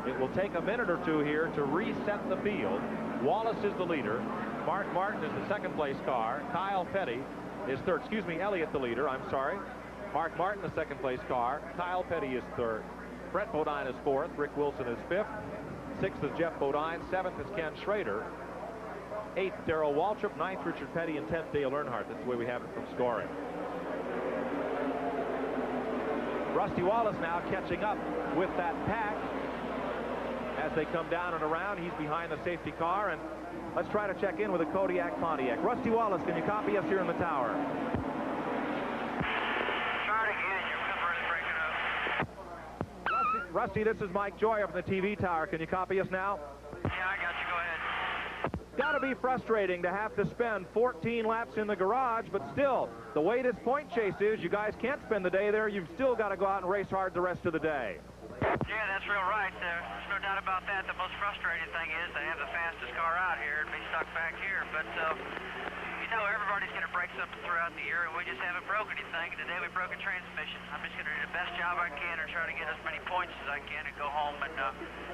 it will take a minute or two here to reset the field. Wallace is the leader. Mark Martin is the second place car. Kyle Petty is third. Excuse me, Elliott the leader. I'm sorry. Mark Martin, the second place car. Kyle Petty is third. Brett Bodine is fourth. Rick Wilson is fifth. Sixth is Jeff Bodine. Seventh is Ken Schrader. Eighth, Darrell Waltrip. Ninth, Richard Petty. And 10th, Dale Earnhardt. That's the way we have it from scoring. Rusty Wallace now catching up with that pack as they come down and around. He's behind the safety car, and let's try to check in with a Kodiak Pontiac. Rusty Wallace, can you copy us here in the tower? Start again. Your cover is breaking up. Rusty, this is Mike Joy up in the TV tower. Can you copy us now? Yeah, I got you. Go ahead. Got to be frustrating to have to spend 14 laps in the garage, but still, the way this point chase is, you guys can't spend the day there. You've still got to go out and race hard the rest of the day. Yeah, that's real right. There's no doubt about that. The most frustrating thing is to have the fastest car out here and be stuck back here. But, you know, everybody's going to break something throughout the year, and we just haven't broke anything. And today we broke a transmission. I'm just going to do the best job I can and try to get as many points as I can and go home and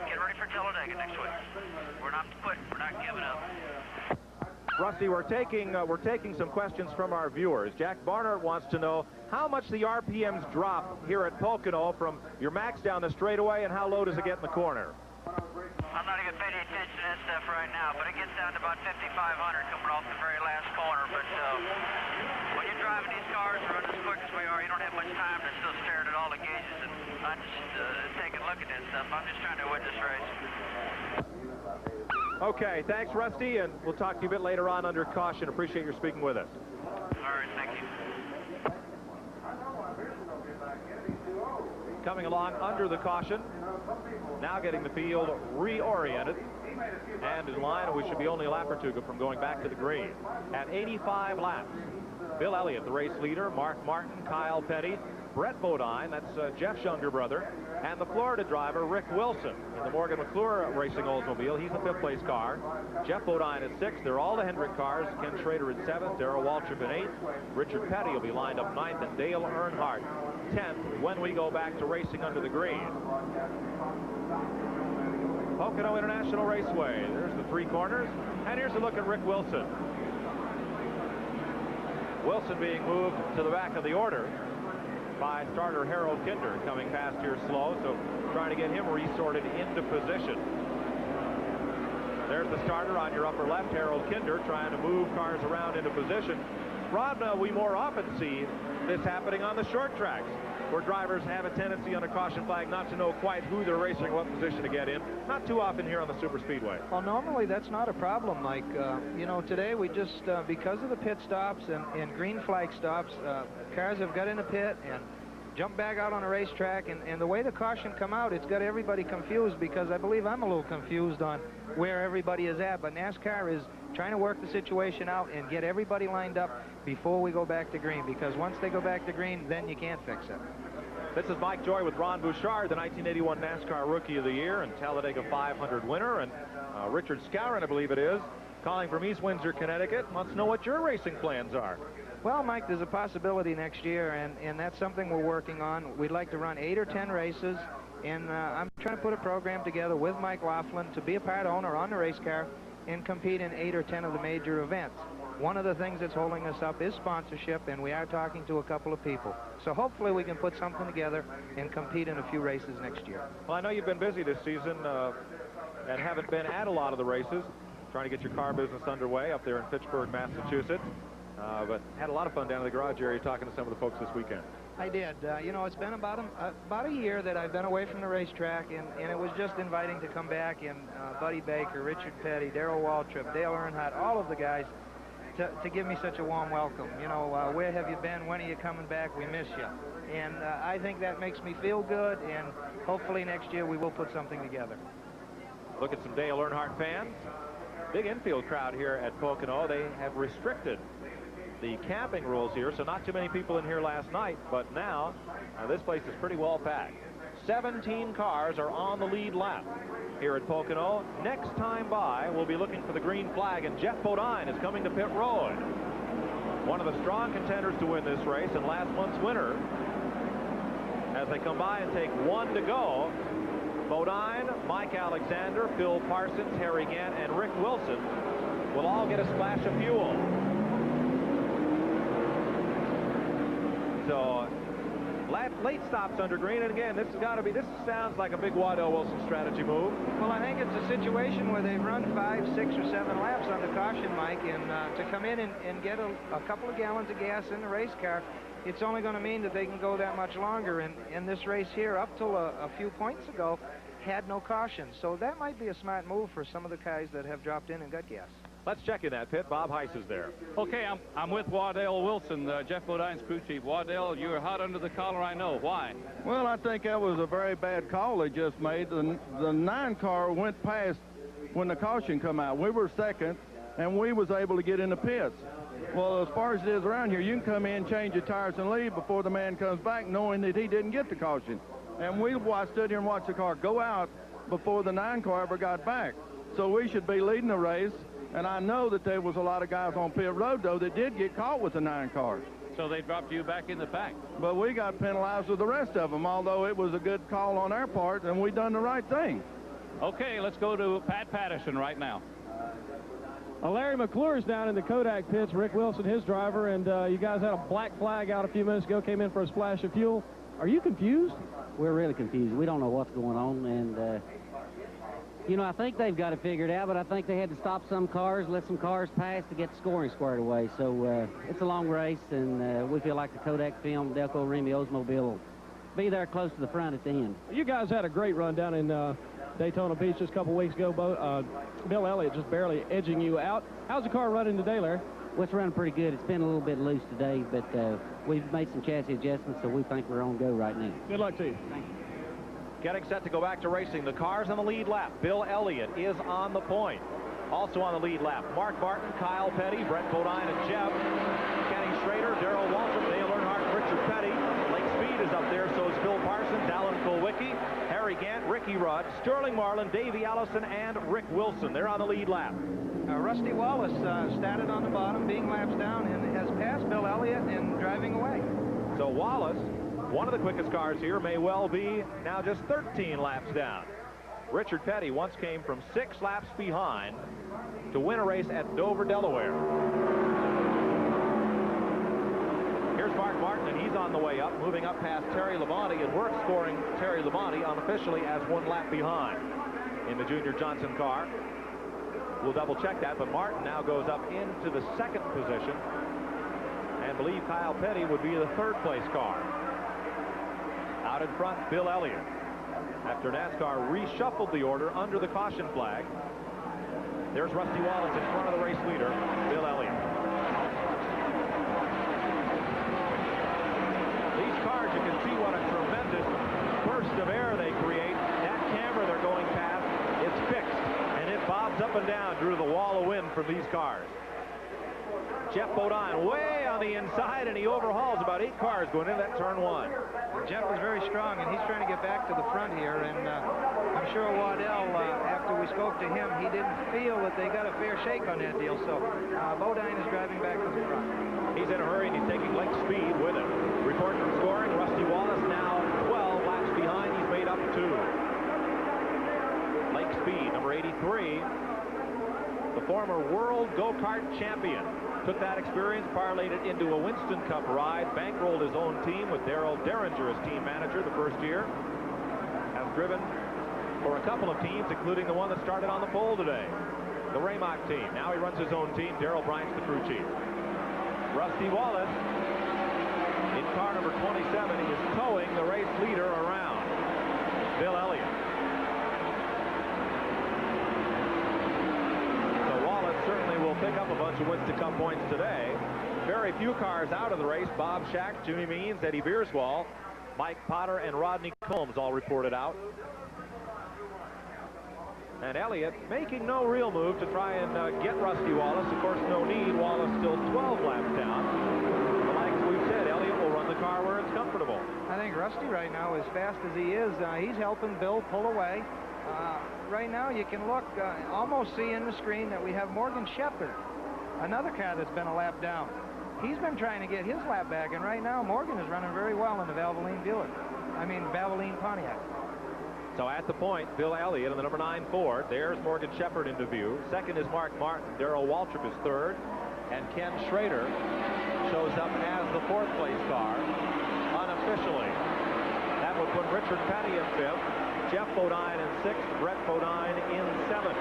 get ready for Talladega next week. We're not quitting. We're not giving up. Rusty, we're taking some questions from our viewers. Jack Barnard wants to know how much the RPMs drop here at Pocono from your max down the straightaway, and how low does it get in the corner? I'm not going to pay any attention to that stuff right now, but it gets down to about 5,500 coming off the very last corner. But when you're driving these cars and running as quick as we are, you don't have much time to still stare at all the gauges and not just take a look at that stuff. I'm just trying to win this race. Okay, thanks, Rusty, and we'll talk to you a bit later on under caution. Appreciate your speaking with us. All right, thank you. Coming along under the caution, now getting the field reoriented and in line, and we should be only a lap or two from going back to the green. At 85 laps, Bill Elliott, the race leader, Mark Martin, Kyle Petty, Brett Bodine, that's Jeff's younger brother, and the Florida driver, Rick Wilson, in the Morgan McClure Racing Oldsmobile. He's the 5th place car. Jeff Bodine is 6th. They're all the Hendrick cars. Ken Schrader is 7th. Darrell Waltrip in 8th. Richard Petty will be lined up 9th, and Dale Earnhardt 10th when we go back to racing under the green. Pocono International Raceway. There's the 3 corners, and here's a look at Rick Wilson. Wilson being moved to the back of the order by starter Harold Kinder, coming past here slow, so trying to get him resorted into position. There's the starter on your upper left, Harold Kinder, trying to move cars around into position. Rod, we more often see this happening on the short tracks, where drivers have a tendency on a caution flag not to know quite who they're racing, what position to get in. Not too often here on the super speedway. Well, normally that's not a problem, Mike. You know, today we just, because of the pit stops and green flag stops, cars have got in the pit and jumped back out on a racetrack, and the way the caution come out, it's got everybody confused, because I believe I'm a little confused on where everybody is at, but NASCAR is trying to work the situation out and get everybody lined up before we go back to green, because once they go back to green, then you can't fix it. This is Mike Joy with Ron Bouchard, the 1981 NASCAR Rookie of the Year and Talladega 500 winner, and Richard Scourin, I believe it is, calling from East Windsor, Connecticut, wants to know what your racing plans are. Well, Mike, there's a possibility next year, and that's something we're working on. We'd like to run 8 or 10 races, and I'm trying to put a program together with Mike Laughlin to be a part owner on the race car and compete in 8 or 10 of the major events. One of the things that's holding us up is sponsorship, and we are talking to a couple of people. So hopefully we can put something together and compete in a few races next year. Well, I know you've been busy this season and haven't been at a lot of the races, trying to get your car business underway up there in Fitchburg, Massachusetts. But had a lot of fun down in the garage area talking to some of the folks this weekend. I did. You know, it's been about a year that I've been away from the racetrack, and it was just inviting to come back, and Buddy Baker, Richard Petty, Darrell Waltrip, Dale Earnhardt, all of the guys to give me such a warm welcome. You know, where have you been? When are you coming back? We miss you. And I think that makes me feel good, and hopefully next year we will put something together. Look at some Dale Earnhardt fans. Big infield crowd here at Pocono. They have restricted the camping rules here, so not too many people in here last night, but now this place is pretty well packed. 17 cars are on the lead lap here at Pocono. Next time by, we'll be looking for the green flag, and Jeff Bodine is coming to pit road. One of the strong contenders to win this race and last month's winner. As they come by and take 1 to go, Bodine, Mike Alexander, Phil Parsons, Harry Gant, and Rick Wilson will all get a splash of fuel. So, late stops under green, and again, this sounds like a big Waddell Wilson strategy move. Well, I think it's a situation where they've run 5, 6, or 7 laps on the caution, Mike, and to come in and get a couple of gallons of gas in the race car, it's only going to mean that they can go that much longer, and this race here, up till a few points ago, had no caution. So that might be a smart move for some of the guys that have dropped in and got gas. Let's check in that pit. Bob Heiss is there. Okay, I'm with Waddell Wilson, Jeff Bodine's crew chief. Waddell, you were hot under the collar, I know. Why? Well, I think that was a very bad call they just made. The 9 car went past when the caution come out. We were second, and we was able to get in the pits. Well, as far as it is around here, you can come in, change your tires, and leave before the man comes back, knowing that he didn't get the caution. And we stood here and watched the car go out before the 9 car ever got back. So we should be leading the race. And I know that there was a lot of guys on pit road, though, that did get caught with the 9 car. So they dropped you back in the pack. But we got penalized with the rest of them, although it was a good call on our part, and we done the right thing. Okay, let's go to Pat Patterson right now. Larry McClure's down in the Kodak pits. Rick Wilson, his driver, and you guys had a black flag out a few minutes ago, came in for a splash of fuel. Are you confused? We're really confused. We don't know what's going on, and you know, I think they've got it figured out, but I think they had to stop some cars, let some cars pass to get the scoring squared away. So it's a long race, and we feel like the Kodak film, Delco Remy Oldsmobile will be there close to the front at the end. You guys had a great run down in Daytona Beach just a couple weeks ago. Bill Elliott just barely edging you out. How's the car running today, Larry? Well, it's running pretty good. It's been a little bit loose today, but we've made some chassis adjustments, so we think we're on go right now. Good luck to you. Thank you. Getting set to go back to racing. The cars on the lead lap. Bill Elliott is on the point. Also on the lead lap, Mark Barton, Kyle Petty, Brett Bodine, and Jeff. Kenny Schrader, Darrell Waltrip, Dale Earnhardt, Richard Petty. Lake Speed is up there, so is Phil Parsons, Alan Kulwicki, Harry Gant, Ricky Rudd, Sterling Marlin, Davey Allison, and Rick Wilson. They're on the lead lap. Rusty Wallace started on the bottom, being laps down, and has passed Bill Elliott and driving away. So Wallace, one of the quickest cars here, may well be now just 13 laps down. Richard Petty once came from 6 laps behind to win a race at Dover, Delaware. Here's Mark Martin, and he's on the way up, moving up past Terry Labonte, and we're scoring Terry Labonte unofficially as 1 lap behind in the Junior Johnson car. We'll double check that, but Martin now goes up into the 2nd position, and believe Kyle Petty would be the 3rd place car. Out in front, Bill Elliott. After NASCAR reshuffled the order under the caution flag. There's Rusty Wallace in front of the race leader, Bill Elliott. These cars, you can see what a tremendous burst of air they create. That camera they're going past is fixed, and it bobs up and down due to the wall of wind from these cars. Jeff Bodine way on the inside, and he overhauls about 8 cars going into that turn 1. Jeff is very strong, and he's trying to get back to the front here, and I'm sure Waddell, after we spoke to him, he didn't feel that they got a fair shake on that deal, so Bodine is driving back to the front. He's in a hurry, and he's taking Lake Speed with him. Report from scoring, Rusty Wallace now 12 laps behind. He's made up 2. Lake Speed, number 83, the former world go-kart champion. Took that experience, parlayed it into a Winston Cup ride, bankrolled his own team with Darrell Derringer as team manager the first year. Has driven for a couple of teams, including the one that started on the pole today, the Raymock team. Now he runs his own team. Darrell Bryant's the crew chief. Rusty Wallace in car number 27. He is towing the race leader around, Bill Elliott. Certainly will pick up a bunch of Winston Cup points today. Very few cars out of the race. Bob Shack, Jimmy Means, Eddie Beerswall, Mike Potter, and Rodney Combs all reported out. And Elliott making no real move to try and get Rusty Wallace. Of course, no need. Wallace still 12 laps down. But like we've said, Elliott will run the car where it's comfortable. I think Rusty right now, as fast as he is, he's helping Bill pull away. Right now, you can look, almost see in the screen that we have Morgan Shepherd, another car that's been a lap down. He's been trying to get his lap back, and right now, Morgan is running very well in the Valvoline Pontiac. So at the point, Bill Elliott in the number 9 Ford. There's Morgan Shepherd into view. Second is Mark Martin. Darrell Waltrip is 3rd. And Ken Schrader shows up as the 4th place car unofficially. That would put Richard Petty in 5th. Jeff Bodine in 6th, Brett Bodine in 7th.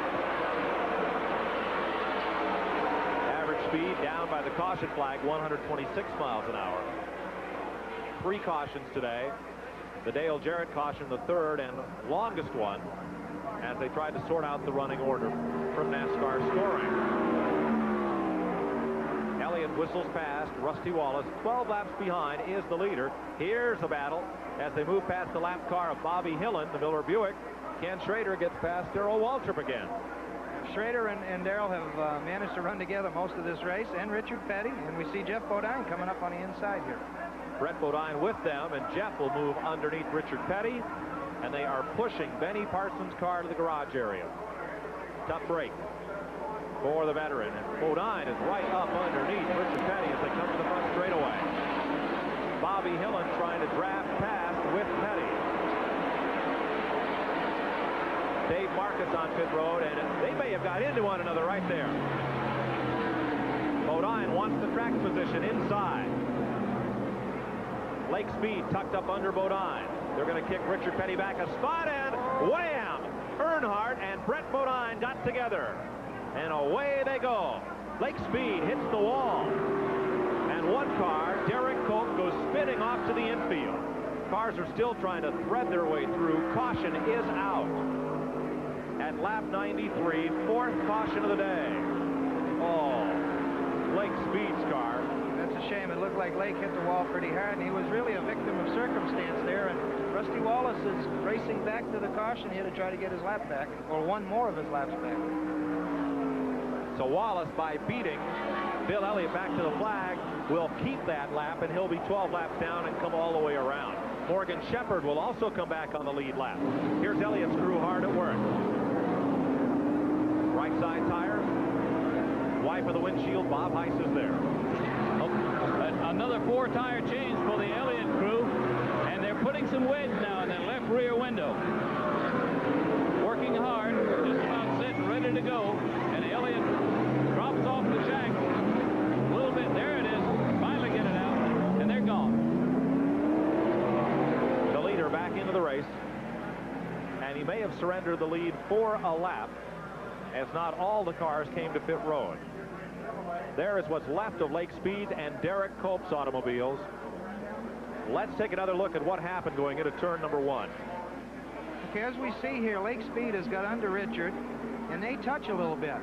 Average speed down by the caution flag, 126 miles an hour. 3 cautions today. The Dale Jarrett caution, the 3rd and longest one, as they tried to sort out the running order from NASCAR scoring. whistles past Rusty Wallace. 12 laps behind is the leader. Here's the battle as they move past the lap car of Bobby Hillen, the Miller Buick. Ken Schrader gets past Darrell Waltrip again. Schrader and Darrell have managed to run together most of this race, and Richard Petty, and we see Jeff Bodine coming up on the inside here. Brett Bodine with them, and Jeff will move underneath Richard Petty, and they are pushing Benny Parsons' car to the garage area. Tough break for the veteran, and Bodine is right up underneath Richard Petty as they come to the front straightaway. Bobby Hillen trying to draft past with Petty. Dave Marcus on pit road, and they may have got into one another right there. Bodine wants the track position inside. Lake Speed tucked up under Bodine. They're going to kick Richard Petty back a spot, and wham! Earnhardt and Brett Bodine got together, and away they go. Lake Speed hits the wall, and one car, Derek Cope, goes spinning off to the infield. Cars are still trying to thread their way through. Caution is out. At lap 93, fourth caution of the day. Oh, Lake Speed's car. That's a shame. It looked like Lake hit the wall pretty hard, and he was really a victim of circumstance there. And Rusty Wallace is racing back to the caution here to try to get his lap back, or one more of his laps back. So Wallace, by beating Bill Elliott back to the flag, will keep that lap, and he'll be 12 laps down and come all the way around. Morgan Shepherd will also come back on the lead lap. Here's Elliott's crew hard at work. Right side tire. Wipe of the windshield. Bob Heiss is there. Another 4-tire change for the Elliott crew, and they're putting some wedge now in that left rear window. Working hard, just about set and ready to go, and Elliott drops off the jack a little bit. There it is. Finally get it out, and they're gone. The leader back into the race, and he may have surrendered the lead for a lap, as not all the cars came to pit road. There is what's left of Lake Speed and Derek Cope's automobiles. Let's take another look at what happened going into turn number 1. Okay, as we see here, Lake Speed has got under Richard, and they touch a little bit.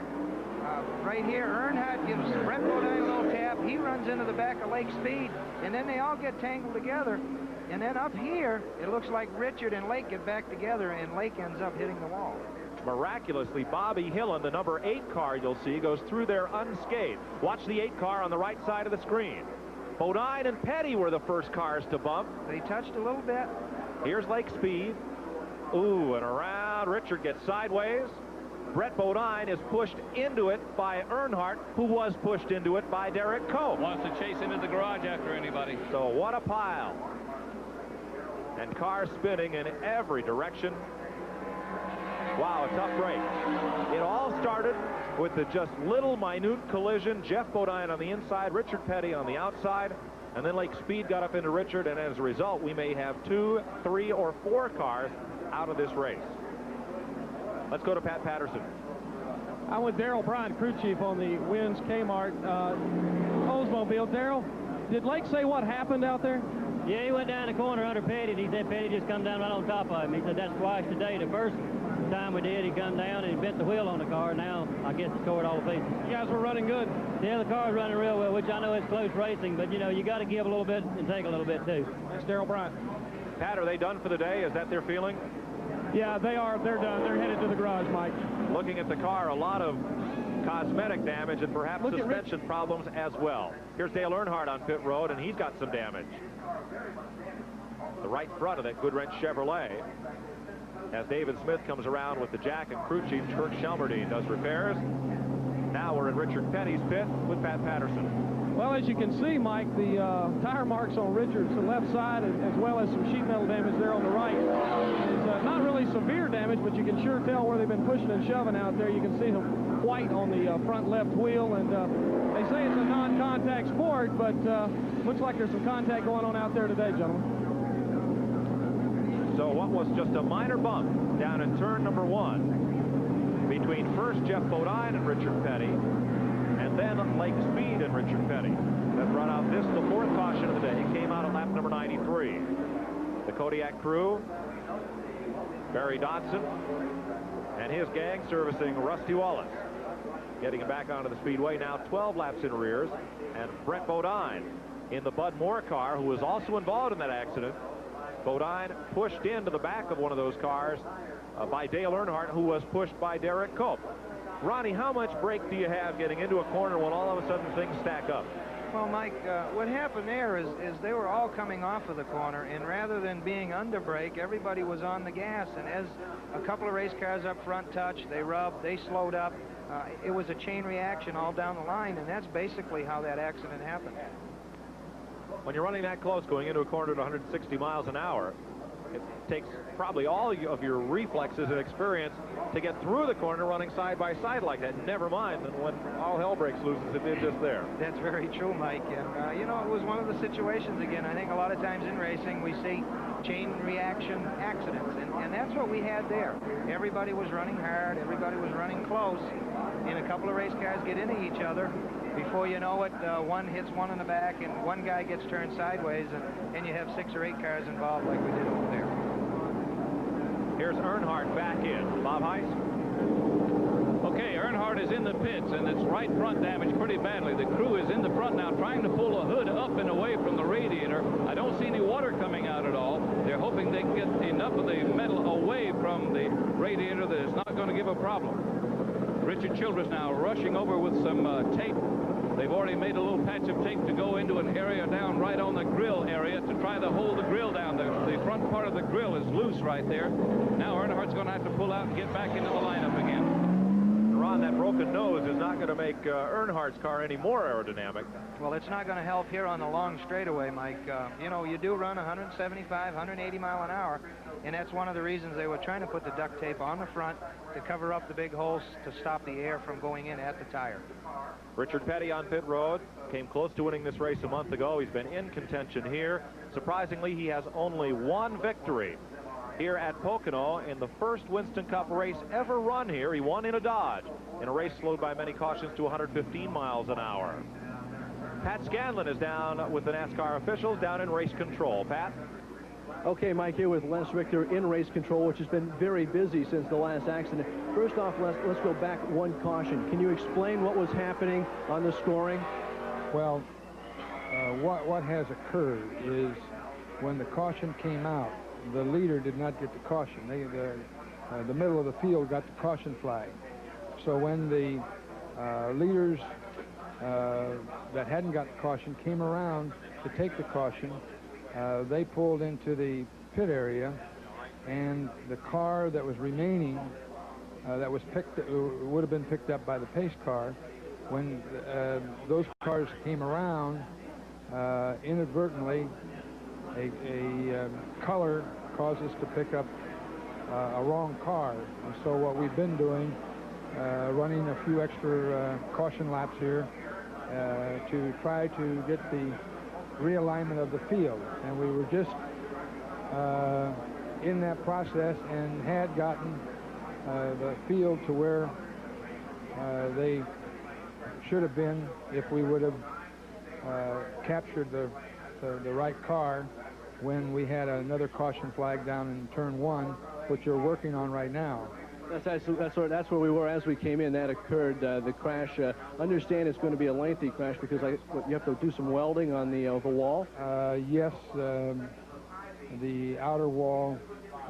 Right here, Earnhardt gives Brett Bodine a little tap. He runs into the back of Lake Speed, and then they all get tangled together. And then up here, it looks like Richard and Lake get back together, and Lake ends up hitting the wall. Miraculously, Bobby Hillen, the number 8 car you'll see, goes through there unscathed. Watch the 8 car on the right side of the screen. Bodine and Petty were the first cars to bump. They touched a little bit. Here's Lake Speed. Ooh, and around. Richard gets sideways. Brett Bodine is pushed into it by Earnhardt, who was pushed into it by Derek Cope. Wants to chase into the garage after anybody. So what a pile. And cars spinning in every direction. Wow, a tough break. It all started with the just little minute collision. Jeff Bodine on the inside, Richard Petty on the outside, and then Lake Speed got up into Richard, and as a result, we may have 2, 3, or 4 cars out of this race. Let's go to Pat Patterson. I'm with Darrell Bryan, crew chief on the Wins Kmart Oldsmobile. Darrell, did Lake say what happened out there? Yeah, he went down the corner under Petty, and he said Petty just come down right on top of him. He said that's twice today. The first time we did, he come down and he bent the wheel on the car. Now, I guess it's tore it all to pieces. You guys were running good. Yeah, the car's running real well, which I know it's close racing, but, you know, you got to give a little bit and take a little bit, too. That's Darrell Bryan. Pat, are they done for the day? Is that their feeling? Yeah, they are. They're done. They're headed to the garage, Mike. Looking at the car, a lot of cosmetic damage and perhaps suspension problems as well. Here's Dale Earnhardt on pit road, and he's got some damage. The right front of that Goodwrench Chevrolet. As David Smith comes around with the jack and crew chief Kurt Shelmerdine does repairs. Now we're in Richard Petty's pit with Pat Patterson. Well, as you can see, Mike, the tire marks on Richard's left side, as well as some sheet metal damage there on the right. It's not really severe damage, but you can sure tell where they've been pushing and shoving out there. You can see some white on the front left wheel, and they say it's a non-contact sport, but looks like there's some contact going on out there today, gentlemen. So what was just a minor bump down in turn number 1 between first Jeff Bodine and Richard Petty, and then Lake Speed and Richard Petty, that brought out the 4th caution of the day. Came out at lap number 93. The Kodiak crew, Barry Dodson and his gang servicing Rusty Wallace. getting him back onto the speedway, now 12 laps in arrears. And Brett Bodine in the Bud Moore car, who was also involved in that accident. Bodine pushed into the back of one of those cars by Dale Earnhardt, who was pushed by Derek Cope. Ronnie, how much brake do you have getting into a corner when all of a sudden things stack up? Well, Mike, what happened there is they were all coming off of the corner, and rather than being under brake, everybody was on the gas. And as a couple of race cars up front touched, they rubbed, they slowed up. It was a chain reaction all down the line, and that's basically how that accident happened. When you're running that close going into a corner at 160 miles an hour, it takes probably all of your reflexes and experience to get through the corner running side by side like that. Never mind when all hell breaks loose as it did just there. That's very true, Mike. And, you know, it was one of the situations, again, I think a lot of times in racing we see chain reaction accidents, and that's what we had there. Everybody was running hard, everybody was running close, and a couple of race cars get into each other. Before you know it, one hits one in the back, and one guy gets turned sideways, and you have 6 or 8 cars involved like we did over there. Here's Earnhardt back in. Bob Heiss? Okay, Earnhardt is in the pits, and it's right front damaged pretty badly. The crew is in the front now trying to pull the hood up and away from the radiator. I don't see any water coming out at all. They're hoping they can get enough of the metal away from the radiator that it's not going to give a problem. Richard Childress now rushing over with some tape. They've already made a little patch of tape to go into an area down right on the grill area to try to hold the grill down. The front part of the grill is loose right there. Now Earnhardt's going to have to pull out and get back into the lineup again. Ron, that broken nose is not going to make Earnhardt's car any more aerodynamic. Well, it's not going to help here on the long straightaway, Mike. You know, you do run 175, 180 mile an hour, and that's one of the reasons they were trying to put the duct tape on the front to cover up the big holes to stop the air from going in at the tire. Richard Petty on pit road came close to winning this race a month ago. He's been in contention here. Surprisingly, he has only one victory here at Pocono in the first Winston Cup race ever run here. He won in a Dodge in a race slowed by many cautions to 115 miles an hour. Pat Scanlon is down with the NASCAR officials down in race control. Pat? Okay, Mike, here with Les Richter in race control, which has been very busy since the last accident. First off, Les, let's go back one caution. Can you explain what was happening on the scoring? Well, what has occurred is when the caution came out, the leader did not get the caution. The middle of the field got the caution flag. So when the leaders that hadn't got the caution came around to take the caution, they pulled into the pit area, and the car that was remaining that was would have been picked up by the pace car. When those cars came around, inadvertently a color caused us to pick up a wrong car. And so what we've been doing, running a few extra caution laps here to try to get the realignment of the field, and we were just in that process and had gotten the field to where they should have been if we would have captured the right car when we had another caution flag down in turn 1, which you're working on right now. That's where we were as we came in. That occurred, the crash. Understand it's going to be a lengthy crash because you have to do some welding on the wall? Yes, the outer wall,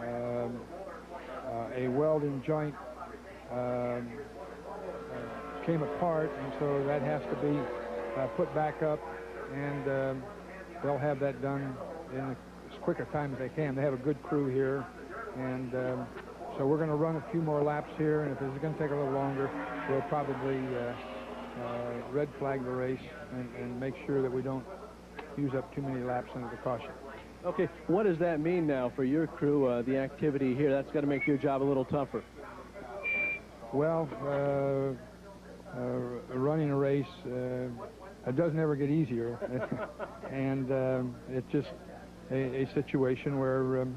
a welding joint came apart, and so that has to be put back up, and they'll have that done in as quick a time as they can. They have a good crew here, and so we're going to run a few more laps here, and if it's going to take a little longer, we'll probably red flag the race and make sure that we don't use up too many laps under the caution. Okay, what does that mean now for your crew, the activity here? That's got to make your job a little tougher. Well, running a race, it doesn't ever get easier. And it's just a situation where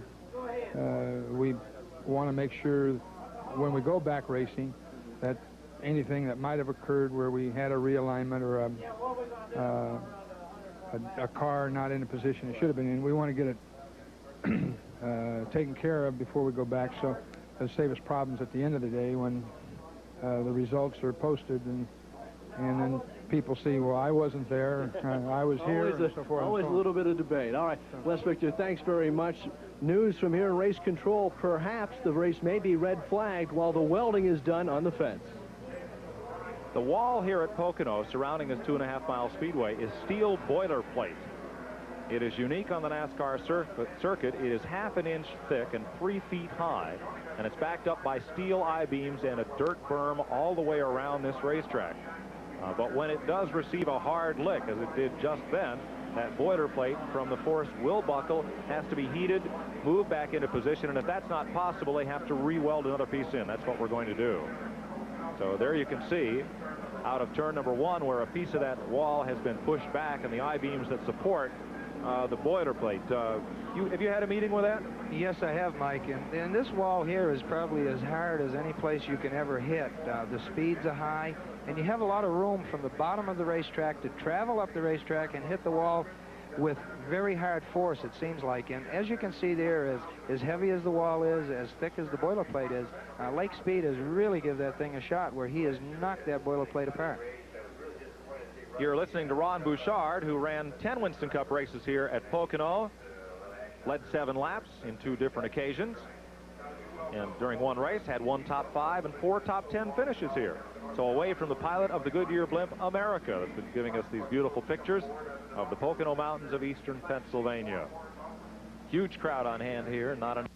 we want to make sure when we go back racing that anything that might have occurred where we had a realignment or a car not in a position it should have been in, we want to get it taken care of before we go back, so it'll save us problems at the end of the day when the results are posted, and then people see, well, I wasn't there, I was here, Always, and so forth. always a little bit of debate. All right, Les Victor, thanks very much. News from here in race control. Perhaps the race may be red flagged while the welding is done on the fence. The wall here at Pocono surrounding this 2.5-mile speedway is steel boilerplate. It is unique on the NASCAR circuit. It is half an inch thick and 3 feet high, and it's backed up by steel I-beams and a dirt berm all the way around this racetrack. But when it does receive a hard lick, as it did just then, that boilerplate from the force will buckle, has to be heated, moved back into position, and if that's not possible, they have to re-weld another piece in. That's what we're going to do. So there you can see, out of turn number 1, where a piece of that wall has been pushed back, and the I-beams that support the boilerplate. Have you had a meeting with that? Yes, I have, Mike. And this wall here is probably as hard as any place you can ever hit. The speeds are high, and you have a lot of room from the bottom of the racetrack to travel up the racetrack and hit the wall with very hard force, it seems like. And as you can see there, as heavy as the wall is, as thick as the boilerplate is, Lake Speed has really given that thing a shot where he has knocked that boilerplate apart. You're listening to Ron Bouchard, who ran 10 Winston Cup races here at Pocono, led 7 laps in 2 different occasions, and during one race had 1 top 5 and 4 top 10 finishes here. So away from the pilot of the Goodyear blimp, America, that's been giving us these beautiful pictures of the Pocono Mountains of eastern Pennsylvania. Huge crowd on hand here, not an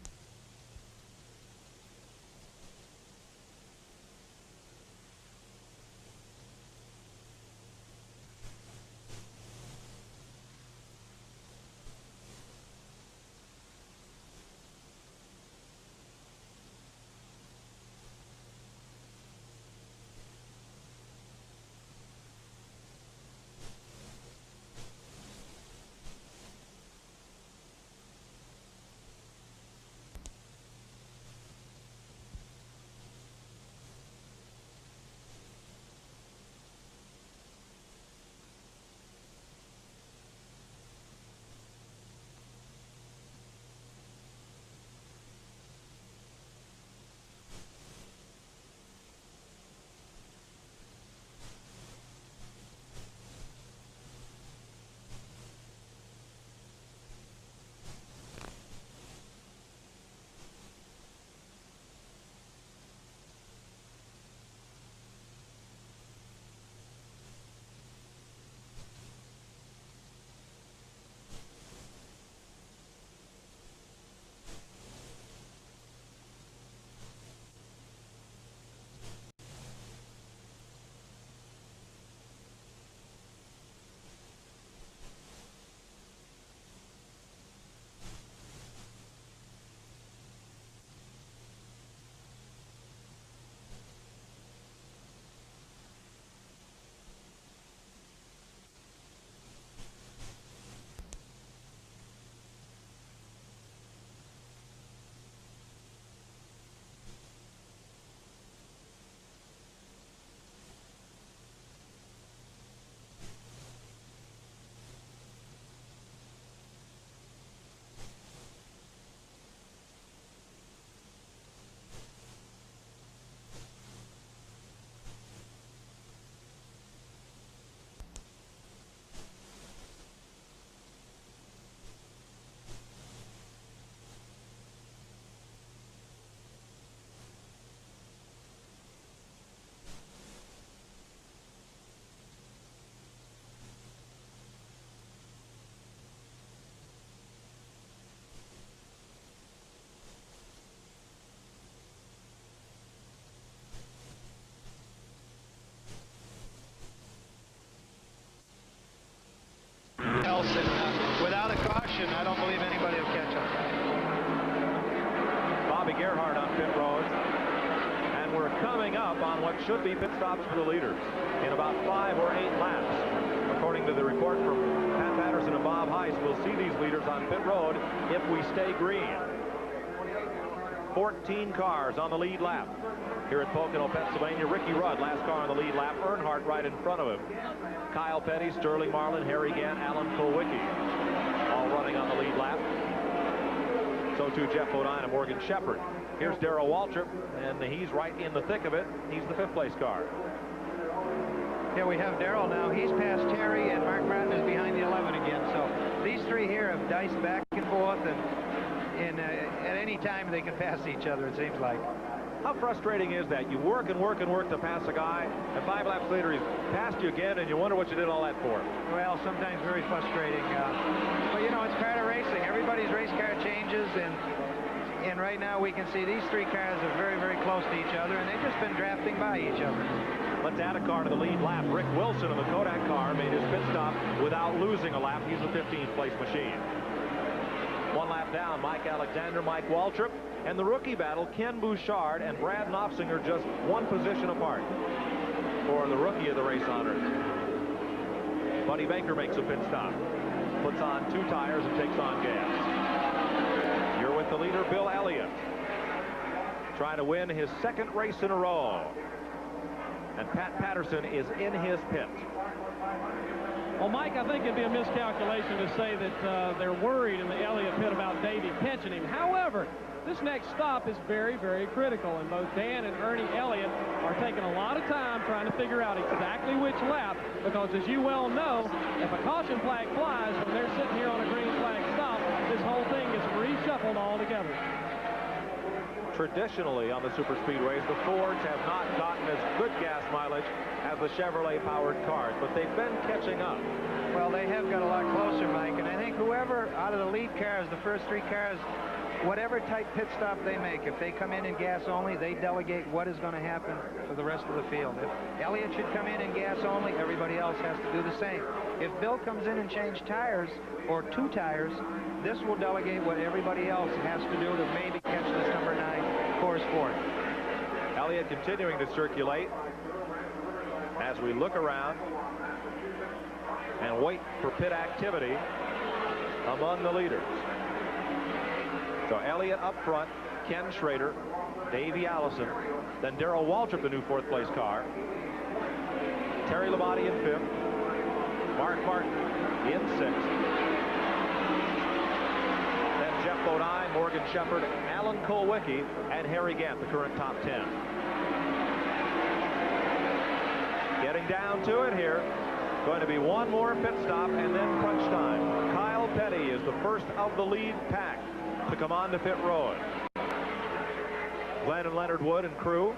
else, and without a caution, I don't believe anybody will catch up. Bobby Gerhardt on pit road, and we're coming up on what should be pit stops for the leaders in about 5 or 8 laps. According to the report from Pat Patterson and Bob Heiss, we'll see these leaders on pit road if we stay green. 14 cars on the lead lap here at Pocono, Pennsylvania. Ricky Rudd, last car on the lead lap. Earnhardt right in front of him. Kyle Petty, Sterling Marlin, Harry Gant, Alan Kulwicki, all running on the lead lap. So too Jeff Bodine and Morgan Shepherd. Here's Darrell Waltrip, and he's right in the thick of it. He's the 5th place car. Here we have Darrell now. He's past Terry, and Mark Martin is behind the 11 again. So these three here have diced back and forth, and at any time they can pass each other, it seems like. How frustrating is that? You work and work and work to pass a guy, and 5 laps later he's passed you again, and you wonder what you did all that for. Well, sometimes very frustrating. But, you know, it's part of racing. Everybody's race car changes, and right now we can see these three cars are very, very close to each other, and they've just been drafting by each other. Let's add a car to the lead lap. Rick Wilson of the Kodak car made his pit stop without losing a lap. He's a 15th place machine. 1 lap down, Mike Alexander, Mike Waltrip, and the rookie battle, Ken Bouchard and Brad Knopfsinger just 1 position apart for the rookie of the race honors. Buddy Baker makes a pit stop, puts on 2 tires and takes on gas. You're with the leader, Bill Elliott, trying to win his 2nd race in a row. And Pat Patterson is in his pit. Well, Mike, I think it'd be a miscalculation to say that they're worried in the Elliott pit about Davey catching him. However, this next stop is very, very critical, and both Dan and Ernie Elliott are taking a lot of time trying to figure out exactly which lap, because as you well know, if a caution flag flies when they're sitting here on a green flag stop, this whole thing is reshuffled altogether. Traditionally on the super speedways, the Fords have not gotten as good gas mileage as the Chevrolet powered cars, but they've been catching up. Well, they have got a lot closer, Mike, and I think whoever out of the lead cars, the first 3 cars, whatever type pit stop they make, if they come in gas only, they delegate what is going to happen for the rest of the field. If Elliott should come in gas only, everybody else has to do the same. If Bill comes in and change tires, or 2 tires, this will delegate what everybody else has to do to maybe catch this number 9 course for it. Elliott continuing to circulate as we look around and wait for pit activity among the leaders. So Elliott up front, Ken Schrader, Davey Allison, then Darrell Waltrip, the new 4th place car, Terry Labonte in 5th, Mark Martin in 6th, then Jeff Bodine, Morgan Shepherd, Alan Kulwicki, and Harry Gant, the current top 10. Getting down to it here. Going to be 1 more pit stop and then crunch time. Kyle Petty is the first of the lead pack to come on to pit road. Glenn and Leonard Wood and crew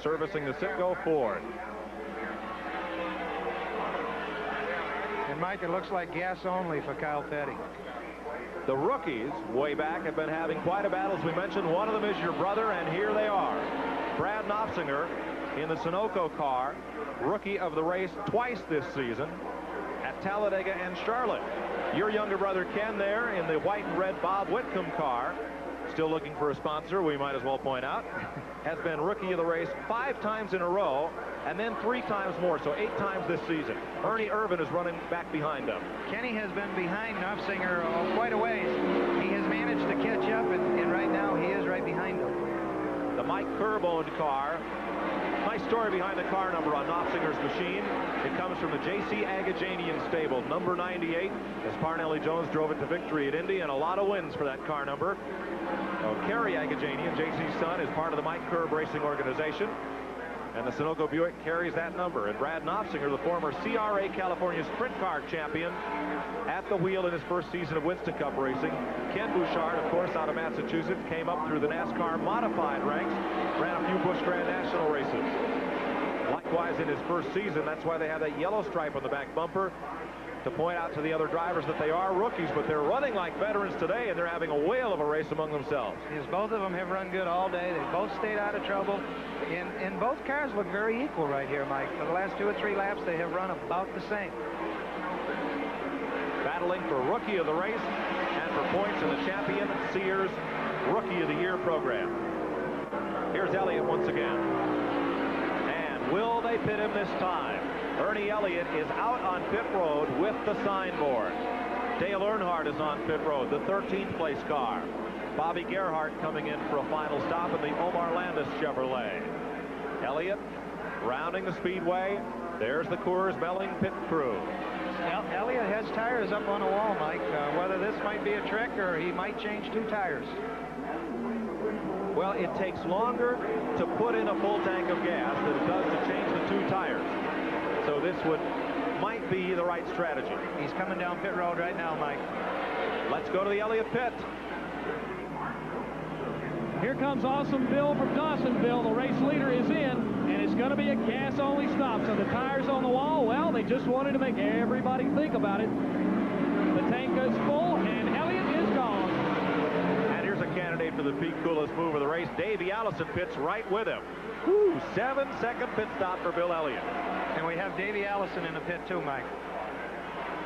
servicing the Citgo Ford. And Mike, it looks like gas only for Kyle Petty. The rookies way back have been having quite a battle. As we mentioned, one of them is your brother, and here they are. Brad Knopfsinger in the Sunoco car, rookie of the race twice this season at Talladega and Charlotte. Your younger brother Ken there in the white and red Bob Whitcomb car, still looking for a sponsor, we might as well point out, has been rookie of the race 5 times in a row, and then 3 times more, so 8 times this season. Ernie Irvin is running back behind him. Kenny has been behind Knopfsinger quite a ways. He has managed to catch up, and right now he is right behind him. The Mike Kerr-owned car. Nice story behind the car number on Knopfsinger's machine. It comes from the J.C. Agajanian stable, number 98, as Parnelli Jones drove it to victory at Indy, and a lot of wins for that car number. Kerry Agajanian, J.C.'s son, is part of the Mike Kerr Racing organization, and the Sunoco Buick carries that number. And Brad Knopfsinger, the former CRA California Sprint Car champion, at the wheel in his first season of Winston Cup racing. Ken Bouchard, of course, out of Massachusetts, came up through the NASCAR modified ranks, ran a few Busch Grand National races. Likewise, in his first season, that's why they have that yellow stripe on the back bumper, to point out to the other drivers that they are rookies, but they're running like veterans today, and they're having a whale of a race among themselves. Yes, both of them have run good all day. They both stayed out of trouble, and both cars look very equal right here, Mike. For the last 2 or 3 laps, they have run about the same. Battling for Rookie of the Race and for points in the Champion Sears Rookie of the Year program. Here's Elliott once again. And will they pit him this time? Ernie Elliott is out on pit road with the signboard. Dale Earnhardt is on pit road, the 13th place car. Bobby Gerhart coming in for a final stop in the Omar Landis Chevrolet. Elliott rounding the speedway. There's the Coors Melling pit crew. Elliott has tires up on the wall, Mike. Whether this might be a trick or he might change 2 tires. Well, it takes longer to put in a full tank of gas than it does to change the 2 tires. So this might be the right strategy. He's coming down pit road right now, Mike. Let's go to the Elliott pit. Here comes Awesome Bill from Dawsonville. The race leader is in, and it's going to be a gas-only stop. So the tires on the wall, well, they just wanted to make everybody think about it. The tank is full, and Elliott is gone. And here's a candidate for the peak coolest move of the race. Davey Allison pits right with him. Woo, 7-second pit stop for Bill Elliott. And we have Davey Allison in the pit too, Mike.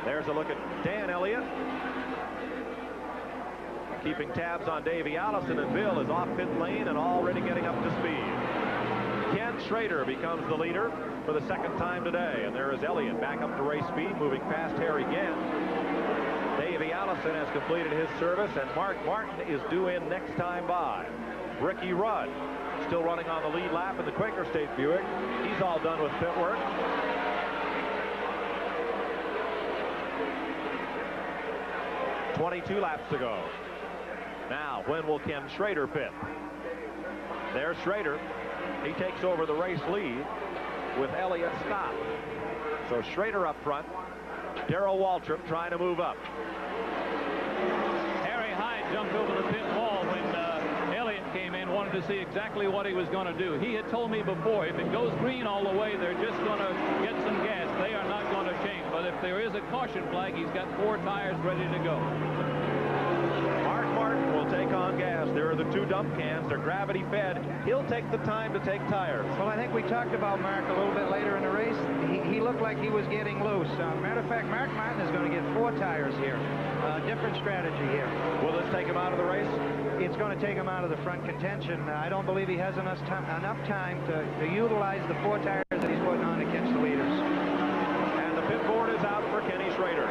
There's a look at Dan Elliott. Keeping tabs on Davey Allison, and Bill is off pit lane and already getting up to speed. Ken Schrader becomes the leader for the 2nd time today, and there is Elliott back up to race speed, moving past Harry Gant. Davey Allison has completed his service, and Mark Martin is due in next time by. Ricky Rudd still running on the lead lap in the Quaker State Buick. He's all done with pit work. "22 laps to go. Now, when will Ken Schrader pit? There's Schrader. He takes over the race lead with Elliott stopped. So Schrader up front. Darrell Waltrip trying to move up. Harry Hyde jumped over the pit wall when Elliott came in, wanted to see exactly what he was going to do. He had told me before, if it goes green all the way, they're just going to get some gas. They are not going to change. But if there is a caution flag, he's got 4 tires ready to go. Mark Martin will take on gas. There are the 2 dump cans. They're gravity fed. He'll take the time to take tires. Well, I think we talked about Mark a little bit later in the race. He looked like he was getting loose. Matter of fact, Mark Martin is going to get 4 tires here. Different strategy here. Will this take him out of the race? It's going to take him out of the front contention. I don't believe he has enough time to utilize the 4 tires that he's putting on to catch the leaders. And the pit board is out for Kenny Schrader.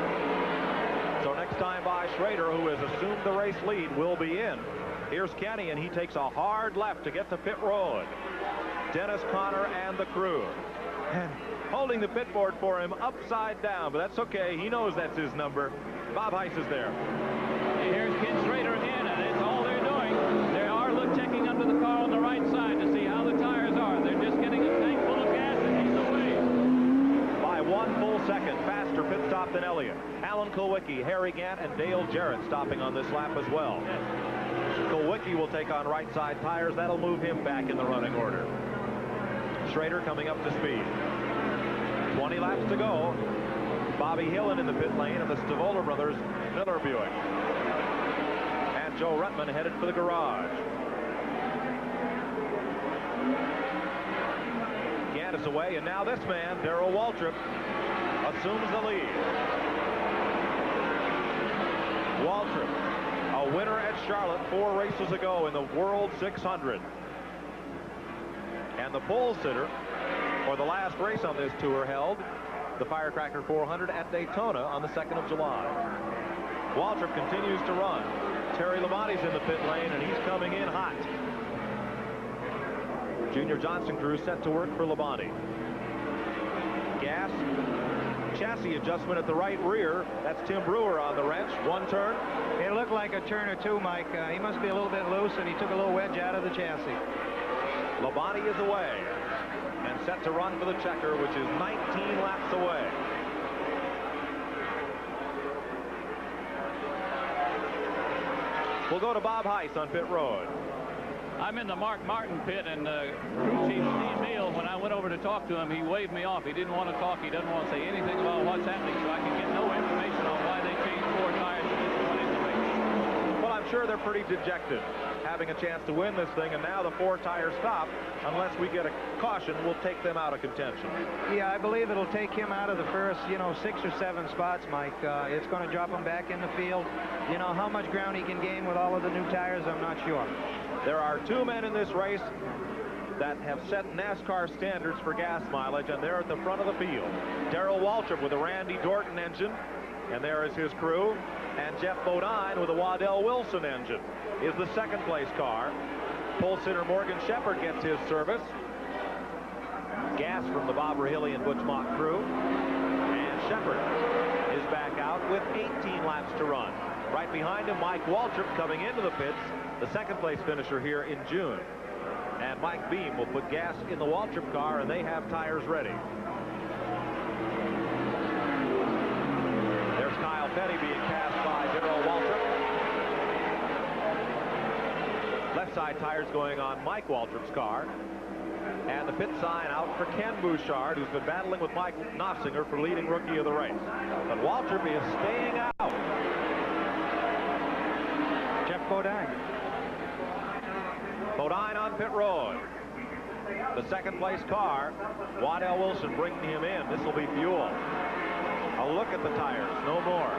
So next time by, Schrader, who has assumed the race lead, will be in. Here's Kenny, and he takes a hard left to get to pit road. Dennis Conner and the crew. And holding the pit board for him upside down, but that's okay. He knows that's his number. Bob Heiss is there. Here's Ken Schrader again, and it's all they're doing. They are checking under the car on the right side to see how the tires are. They're just getting a tank full of gas, and he's away. By 1 full second, faster pit stop than Elliott. Alan Kulwicki, Harry Gant, and Dale Jarrett stopping on this lap as well. Kulwicki will take on right side tires. That'll move him back in the running order. Schrader coming up to speed. 20 laps to go. Bobby Hillen in the pit lane of the Stavola brothers Miller Buick. And Joe Ruttman headed for the garage. Gant is away, and now this man, Darrell Waltrip, assumes the lead. Waltrip, a winner at Charlotte 4 races ago in the World 600. And the pole sitter for the last race on this tour held the Firecracker 400 at Daytona on the 2nd of July. Waltrip continues to run. Terry Labonte's in the pit lane, and he's coming in hot. Junior Johnson crew set to work for Labonte. Gas, chassis adjustment at the right rear. That's Tim Brewer on the wrench. 1 turn. It looked like a turn or 2, Mike. He must be a little bit loose, and he took a little wedge out of the chassis. Labonte is away and set to run for the checker, which is 19 laps away. We'll go to Bob Heiss on pit road. I'm in the Mark Martin pit, and crew chief Steve Neal, when I went over to talk to him, he waved me off. He didn't want to talk. He doesn't want to say anything about what's happening, so I can get no information on why they changed 4 tires to this one in the race. Well, I'm sure they're pretty dejected, having a chance to win this thing, and now the 4 tires stop. Unless we get a caution, we'll take them out of contention. Yeah, I believe it'll take him out of the first, 6 or 7 spots, Mike. It's going to drop him back in the field. How much ground he can gain with all of the new tires, I'm not sure. There are 2 men in this race that have set NASCAR standards for gas mileage, and they're at the front of the field. Darrell Waltrip with a Randy Dorton engine, and there is his crew. And Jeff Bodine with a Waddell Wilson engine is the 2nd place car. Pole sitter Morgan Shepherd gets his service. Gas from the Bob Rahilly and Butch Mock crew. And Shepherd is back out with 18 laps to run. Right behind him, Mike Waltrip coming into the pits the second place finisher here in June. And Mike Beam will put gas in the Waltrip car, and they have tires ready. There's Kyle Petty being passed by Darrell Waltrip. Left side tires going on Mike Waltrip's car. And the pit sign out for Ken Bouchard, who's been battling with Mike Nossinger for leading rookie of the race. But Waltrip is staying out. Jeff Bodine. Bodine on pit road. The second place car, Waddell Wilson bringing him in. This will be fuel. A look at the tires, no more.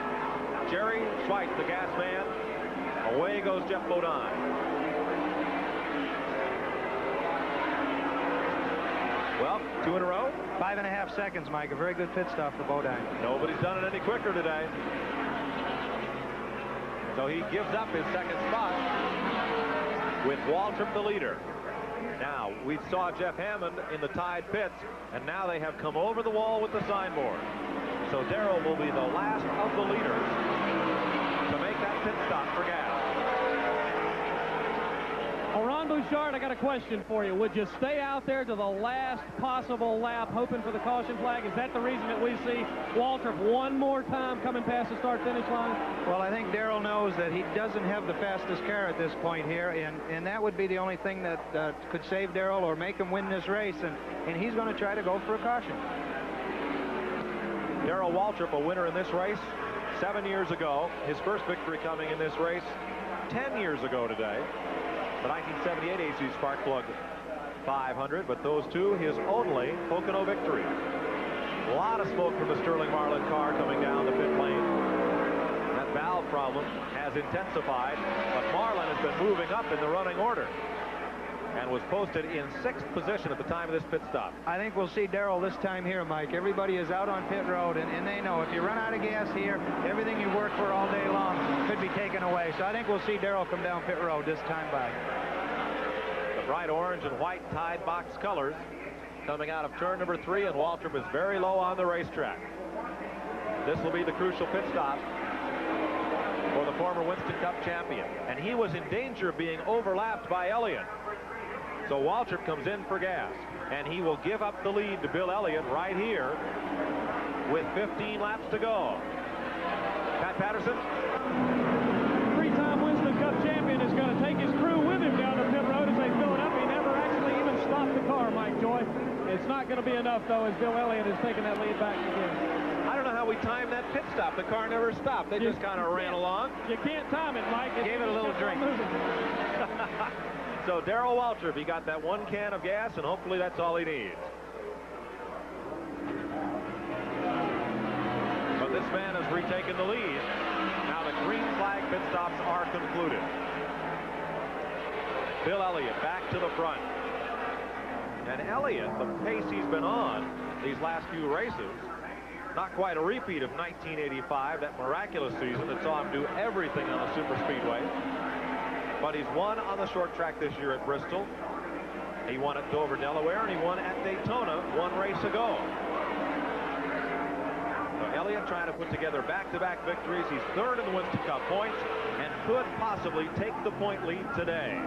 Jerry Schweitz, the gas man. Away goes Jeff Bodine. Well, 2 in a row. 5.5 seconds, Mike. A very good pit stop for Bodine. Nobody's done it any quicker today. So he gives up his second spot with Waltrip the leader. Now, we saw Jeff Hammond in the tied pits, and now they have come over the wall with the signboard. So Darrell will be the last of the leaders to make that pit stop for gas. Well, Ron Bouchard, I got a question for you. Would you stay out there to the last possible lap hoping for the caution flag? Is that the reason that we see Waltrip one more time coming past the start-finish line? Well, I think Darrell knows that he doesn't have the fastest car at this point here, and that would be the only thing that could save Darrell or make him win this race, and he's going to try to go for a caution. Darrell Waltrip, a winner in this race 7 years ago. His first victory coming in this race 10 years ago today. The 1978 AC SparkPlug 500, but those two his only Pocono victory. A lot of smoke from the Sterling Marlin car coming down the pit lane. That valve problem has intensified, but Marlin has been moving up in the running order and was posted in 6th position at the time of this pit stop. I think we'll see Darrell this time here, Mike. Everybody is out on pit road, and they know if you run out of gas here, everything you work for all day long could be taken away. So I think we'll see Darrell come down pit road this time by. The bright orange and white tied box colors coming out of turn number 3, and Waltrip is very low on the racetrack. This will be the crucial pit stop for the former Winston Cup champion, and he was in danger of being overlapped by Elliott. So Waltrip comes in for gas, and he will give up the lead to Bill Elliott right here with 15 laps to go. Pat Patterson. Three-time Winston Cup champion is going to take his crew with him down the pit road as they fill it up. He never actually even stopped the car, Mike Joy. It's not going to be enough, though, as Bill Elliott is taking that lead back again. I don't know how we timed that pit stop. The car never stopped. They just kind of ran along. You can't time it, Mike. Gave it a little drink. So Darrell Waltrip, he got that one can of gas, and hopefully that's all he needs. But this man has retaken the lead. Now the green flag pit stops are concluded. Bill Elliott back to the front. And Elliott, the pace he's been on these last few races, not quite a repeat of 1985, that miraculous season that saw him do everything on the super speedway. But he's won on the short track this year at Bristol. He won at Dover, Delaware, and he won at Daytona one race ago. So Elliott trying to put together back-to-back victories. He's third in the Winston Cup points and could possibly take the point lead today.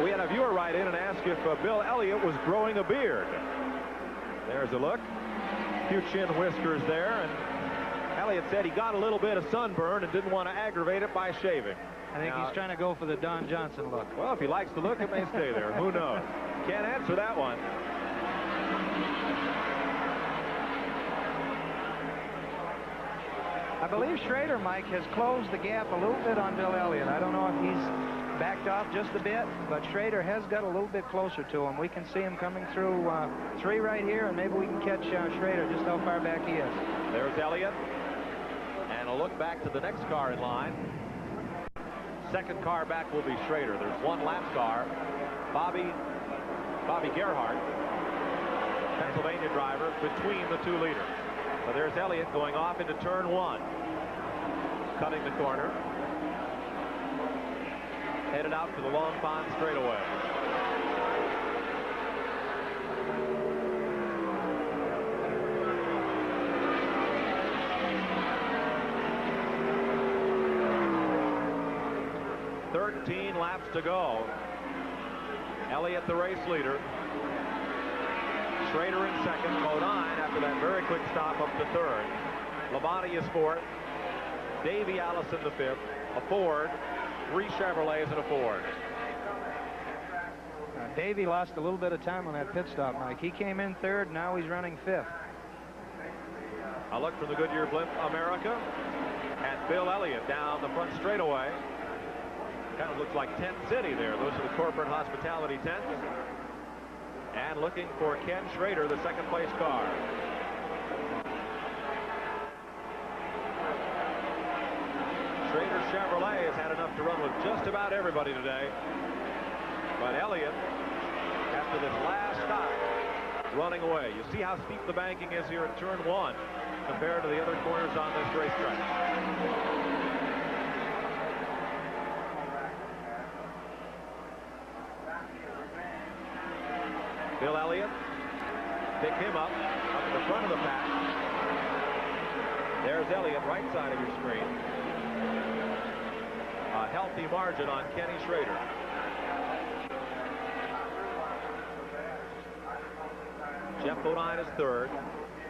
We had a viewer write in and ask if Bill Elliott was growing a beard. There's a look. Few chin whiskers there, and Elliott said he got a little bit of sunburn and didn't want to aggravate it by shaving. I think he's trying to go for the Don Johnson look. Well, if he likes the look, it may stay there. Who knows? Can't answer that one. I believe Schrader, Mike, has closed the gap a little bit on Bill Elliott. I don't know if he's backed off just a bit, but Schrader has got a little bit closer to him. We can see him coming through 3 right here, and maybe we can catch Schrader just how far back he is. There's Elliott. And a look back to the next car in line. Second car back will be Schrader. There's one lap car. Bobby Gerhardt, Pennsylvania driver, between the two leaders. So there's Elliott going off into turn 1. Cutting the corner. Headed out to the Long Pond straightaway. 13 laps to go. Elliott, the race leader. Schrader in second. Bodine, after that very quick stop, up to third. Labonte is fourth. Davey Allison the fifth. A Ford. 3 Chevrolets and a Ford. Davey lost a little bit of time on that pit stop, Mike. He came in third. Now he's running fifth. A look from the Goodyear Blimp America at Bill Elliott down the front straightaway. Kind of looks like Tent City there. Those are the corporate hospitality tents. And looking for Ken Schrader, the second place car. Schrader Chevrolet has had enough to run with just about everybody today. But Elliott, after this last stop, running away. You see how steep the banking is here at turn 1 compared to the other corners on this racetrack. Bill Elliott, pick him up at the front of the pack. There's Elliott, right side of your screen. A healthy margin on Kenny Schrader. Jeff Bodine is third.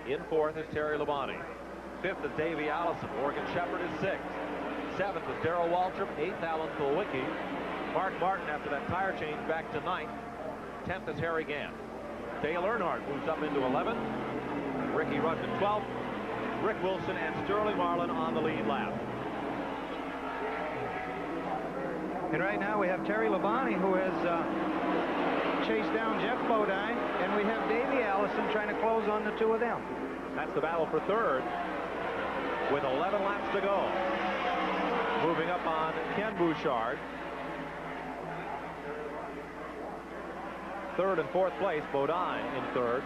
In fourth is Terry Labonte. Fifth is Davey Allison. Morgan Shepherd is sixth. Seventh is Darrell Waltrip. Eighth, Alan Kulwicki. Mark Martin, after that tire change, back to ninth. 10th is Harry Gant. Dale Earnhardt moves up into 11th. Ricky Rudd to 12th. Rick Wilson and Sterling Marlin on the lead lap. And right now we have Terry Labonte, who has chased down Jeff Bodine, and we have Davey Allison trying to close on the two of them. That's the battle for third with 11 laps to go. Moving up on Ken Bouchard. Third and fourth place, Bodine in third.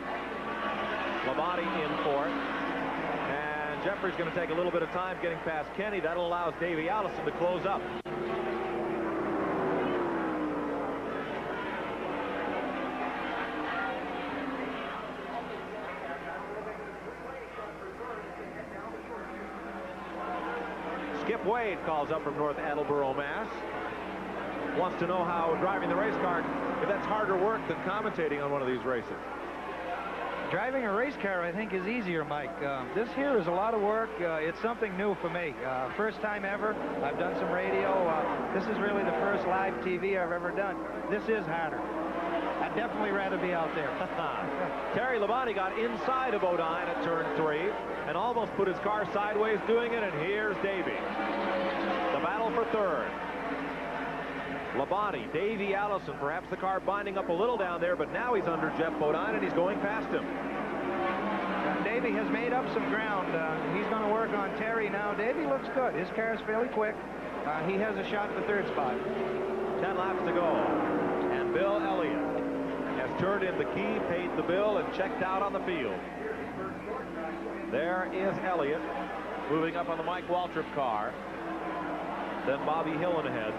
Labonte in fourth. And Jeffrey's going to take a little bit of time getting past Kenny. That allows Davey Allison to close up. Skip Wade calls up from North Attleboro, Mass. Wants to know how driving the race car, if that's harder work than commentating on one of these races. Driving a race car, I think, is easier, Mike. This here is a lot of work. It's something new for me. First time ever. I've done some radio. This is really the first live TV I've ever done. This is harder. I'd definitely rather be out there. Terry Labonte got inside of Bodine at turn 3 and almost put his car sideways doing it, and here's Davey. The battle for third. Labonte, Davey Allison, perhaps the car binding up a little down there, but now he's under Jeff Bodine and he's going past him. Davey has made up some ground. He's going to work on Terry now. Davey looks good. His car is fairly quick. He has a shot at the third spot. 10 laps to go. And Bill Elliott has turned in the key, paid the bill, and checked out on the field. There is Elliott moving up on the Mike Waltrip car. Then Bobby Hillen ahead.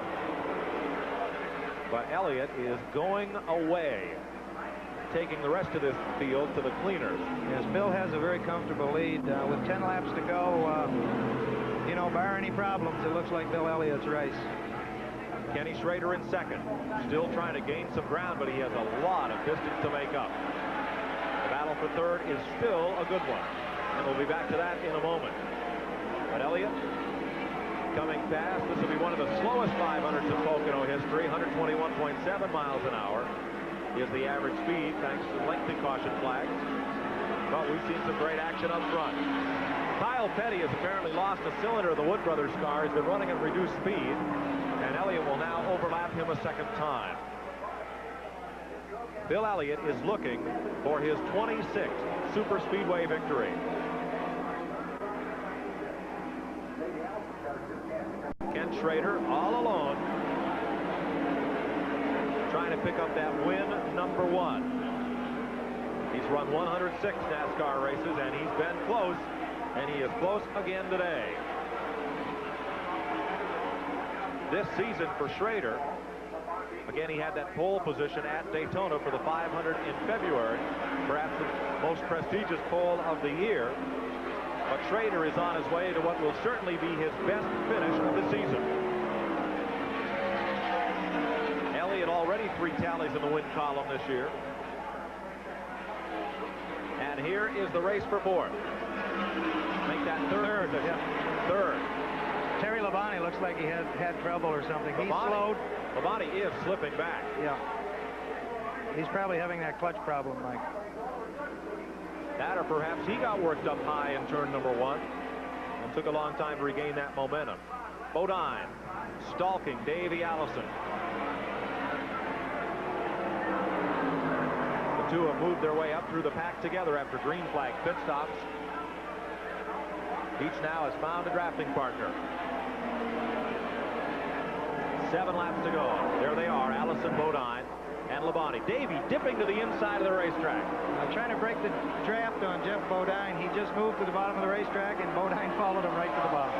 But Elliott is going away, taking the rest of this field to the cleaners. Yes, Bill has a very comfortable lead. With 10 laps to go, you know, bar any problems, it looks like Bill Elliott's race. Kenny Schrader in second, still trying to gain some ground, but he has a lot of distance to make up. The battle for third is still a good one, and we'll be back to that in a moment. But Elliott coming fast. This will be one of the slowest 500s in Pocono history. 121.7 miles an hour is the average speed, thanks to lengthy caution flags. But we've seen some great action up front. Kyle Petty has apparently lost a cylinder of the Wood Brothers car. He's been running at reduced speed, and Elliott will now overlap him a second time. Bill Elliott is looking for his 26th Super Speedway victory. Ken Schrader all alone, trying to pick up that win number 1. He's run 106 NASCAR races, and he's been close, and he is close again today. This season for Schrader, again, he had that pole position at Daytona for the 500 in February, perhaps the most prestigious pole of the year. But Schrader is on his way to what will certainly be his best finish of the season. 3 tallies in the win column this year. And here is the race for 4th. Make that third. Yeah. Third. Terry Labonte looks like he had trouble or something. He's slowed. Labonte is slipping back. Yeah. He's probably having that clutch problem, Mike. That, or perhaps he got worked up high in turn number 1 and took a long time to regain that momentum. Bodine stalking Davey Allison. The two have moved their way up through the pack together after green flag pit stops. Each now has found a drafting partner. 7 laps to go. There they are, Allison, Bodine, and Labonte. Davey dipping to the inside of the racetrack. Trying to break the draft on Jeff Bodine. He just moved to the bottom of the racetrack, and Bodine followed him right to the bottom.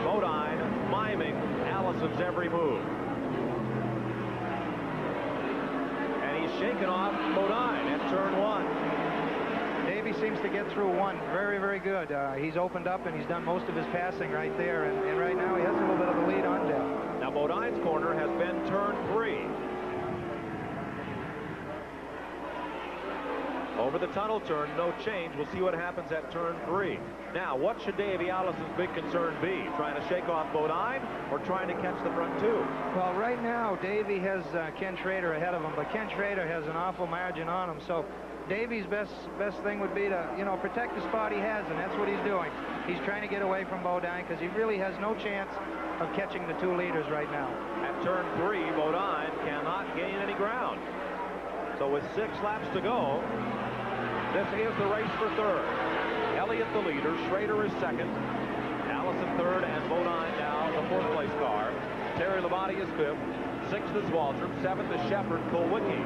Bodine miming Allison's every move. And he's shaken off Bodine at turn 1. Davey seems to get through 1 very, very good. He's opened up and he's done most of his passing right there, and right now he has a little bit of a lead on Jeff. Now Bodine's corner has been turn 3. Over the tunnel turn, no change. We'll see what happens at turn 3. Now, what should Davey Allison's big concern be? Trying to shake off Bodine or trying to catch the front 2? Well, right now, Davey has Ken Schrader ahead of him, but Ken Schrader has an awful margin on him, so Davey's best thing would be to, you know, protect the spot he has, and that's what he's doing. He's trying to get away from Bodine because he really has no chance of catching the 2 leaders right now. At turn 3, Bodine cannot gain any ground. So with 6 laps to go, this is the race for 3rd. Elliott the leader, Schrader is 2nd, Allison 3rd, and Bodine now the 4th place car. Terry Labonte is 5th, 6th is Waldron, 7th is Shepard, Kulwicki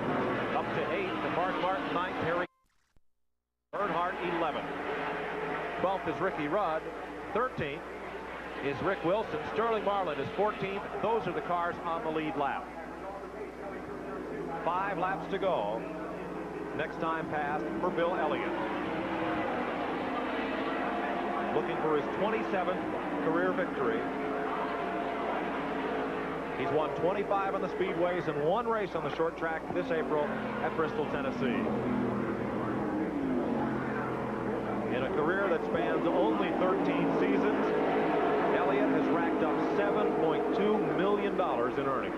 up to 8th, and Mark Martin 9th, Harry Earnhardt 11th. 12th is Ricky Rudd, 13th is Rick Wilson, Sterling Marlin is 14th. Those are the cars on the lead lap. 5 laps to go. Next time passed for Bill Elliott. Looking for his 27th career victory. He's won 25 on the speedways and 1 race on the short track this April at Bristol, Tennessee. In a career that spans only 13 seasons, Elliott has racked up $7.2 million in earnings.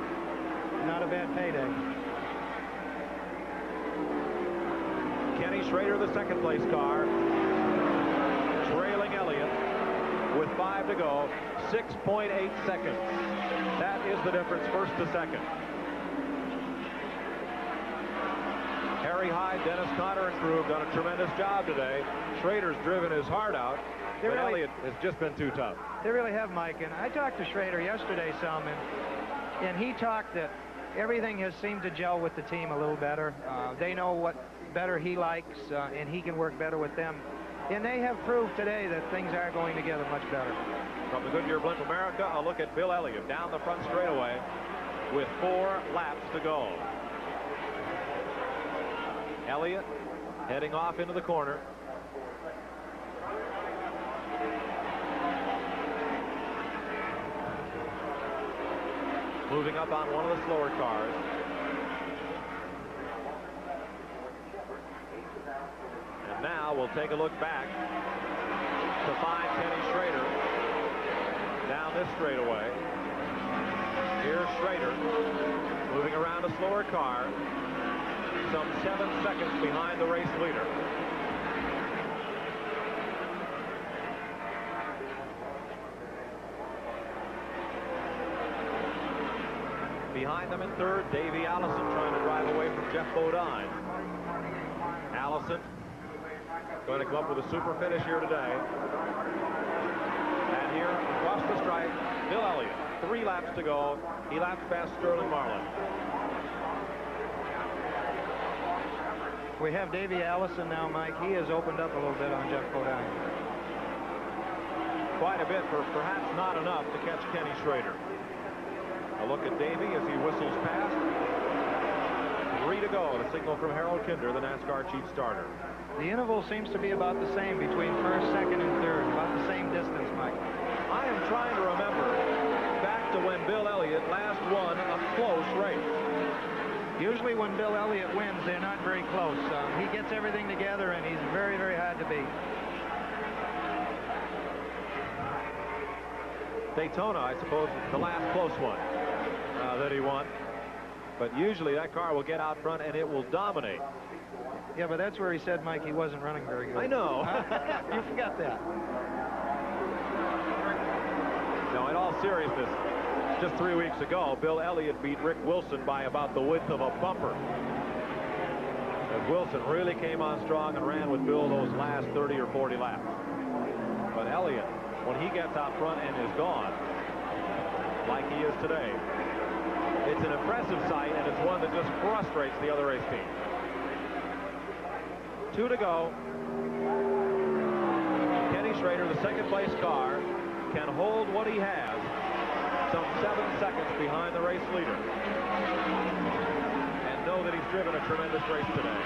Not a bad payday. Kenny Schrader, the 2nd place car, trailing Elliott with 5 to go, 6.8 seconds. That is the difference, 1st to 2nd. Harry Hyde, Dennis Conner, and crew have done a tremendous job today. Schrader's driven his heart out, but Elliott has just been too tough. They really have, Mike, and I talked to Schrader yesterday some, and he talked that everything has seemed to gel with the team a little better. They know what better he likes, and he can work better with them. And they have proved today that things are going together much better. From the Goodyear Blimp America, a look at Bill Elliott down the front straightaway with 4 laps to go. Elliott heading off into the corner. Moving up on one of the slower cars. And now we'll take a look back to find Kenny Schrader down this straightaway. Here's Schrader moving around a slower car, some 7 seconds behind the race leader. Behind them in 3rd, Davey Allison trying to drive away from Jeff Bodine. Allison going to come up with a super finish here today. And here across the stripe, Bill Elliott. 3 laps to go. He laps past Sterling Marlin. We have Davey Allison now, Mike. He has opened up a little bit on Jeff Bodine. Quite a bit, for perhaps not enough to catch Kenny Schrader. A look at Davey as he whistles past. 3 to go. The signal from Harold Kinder, the NASCAR chief starter. The interval seems to be about the same between 1st, 2nd, and 3rd. About the same distance, Mike. I am trying to remember Bill Elliott wins, they're not very close. He gets everything together, and he's very, very hard to beat. Daytona, I suppose, is the last close one that he won. But usually that car will get out front and it will dominate. Yeah, but that's where he said, Mike, he wasn't running very good. I know. You forgot that. No, in all seriousness, just 3 weeks ago, Bill Elliott beat Rick Wilson by about the width of a bumper. As Wilson really came on strong and ran with Bill those last 30 or 40 laps. But Elliott, when he gets out front and is gone, like he is today, it's an impressive sight, and it's one that just frustrates the other race team. 2 to go. Kenny Schrader, the second-place car, can hold what he has some 7 seconds behind the race leader, and know that he's driven a tremendous race today.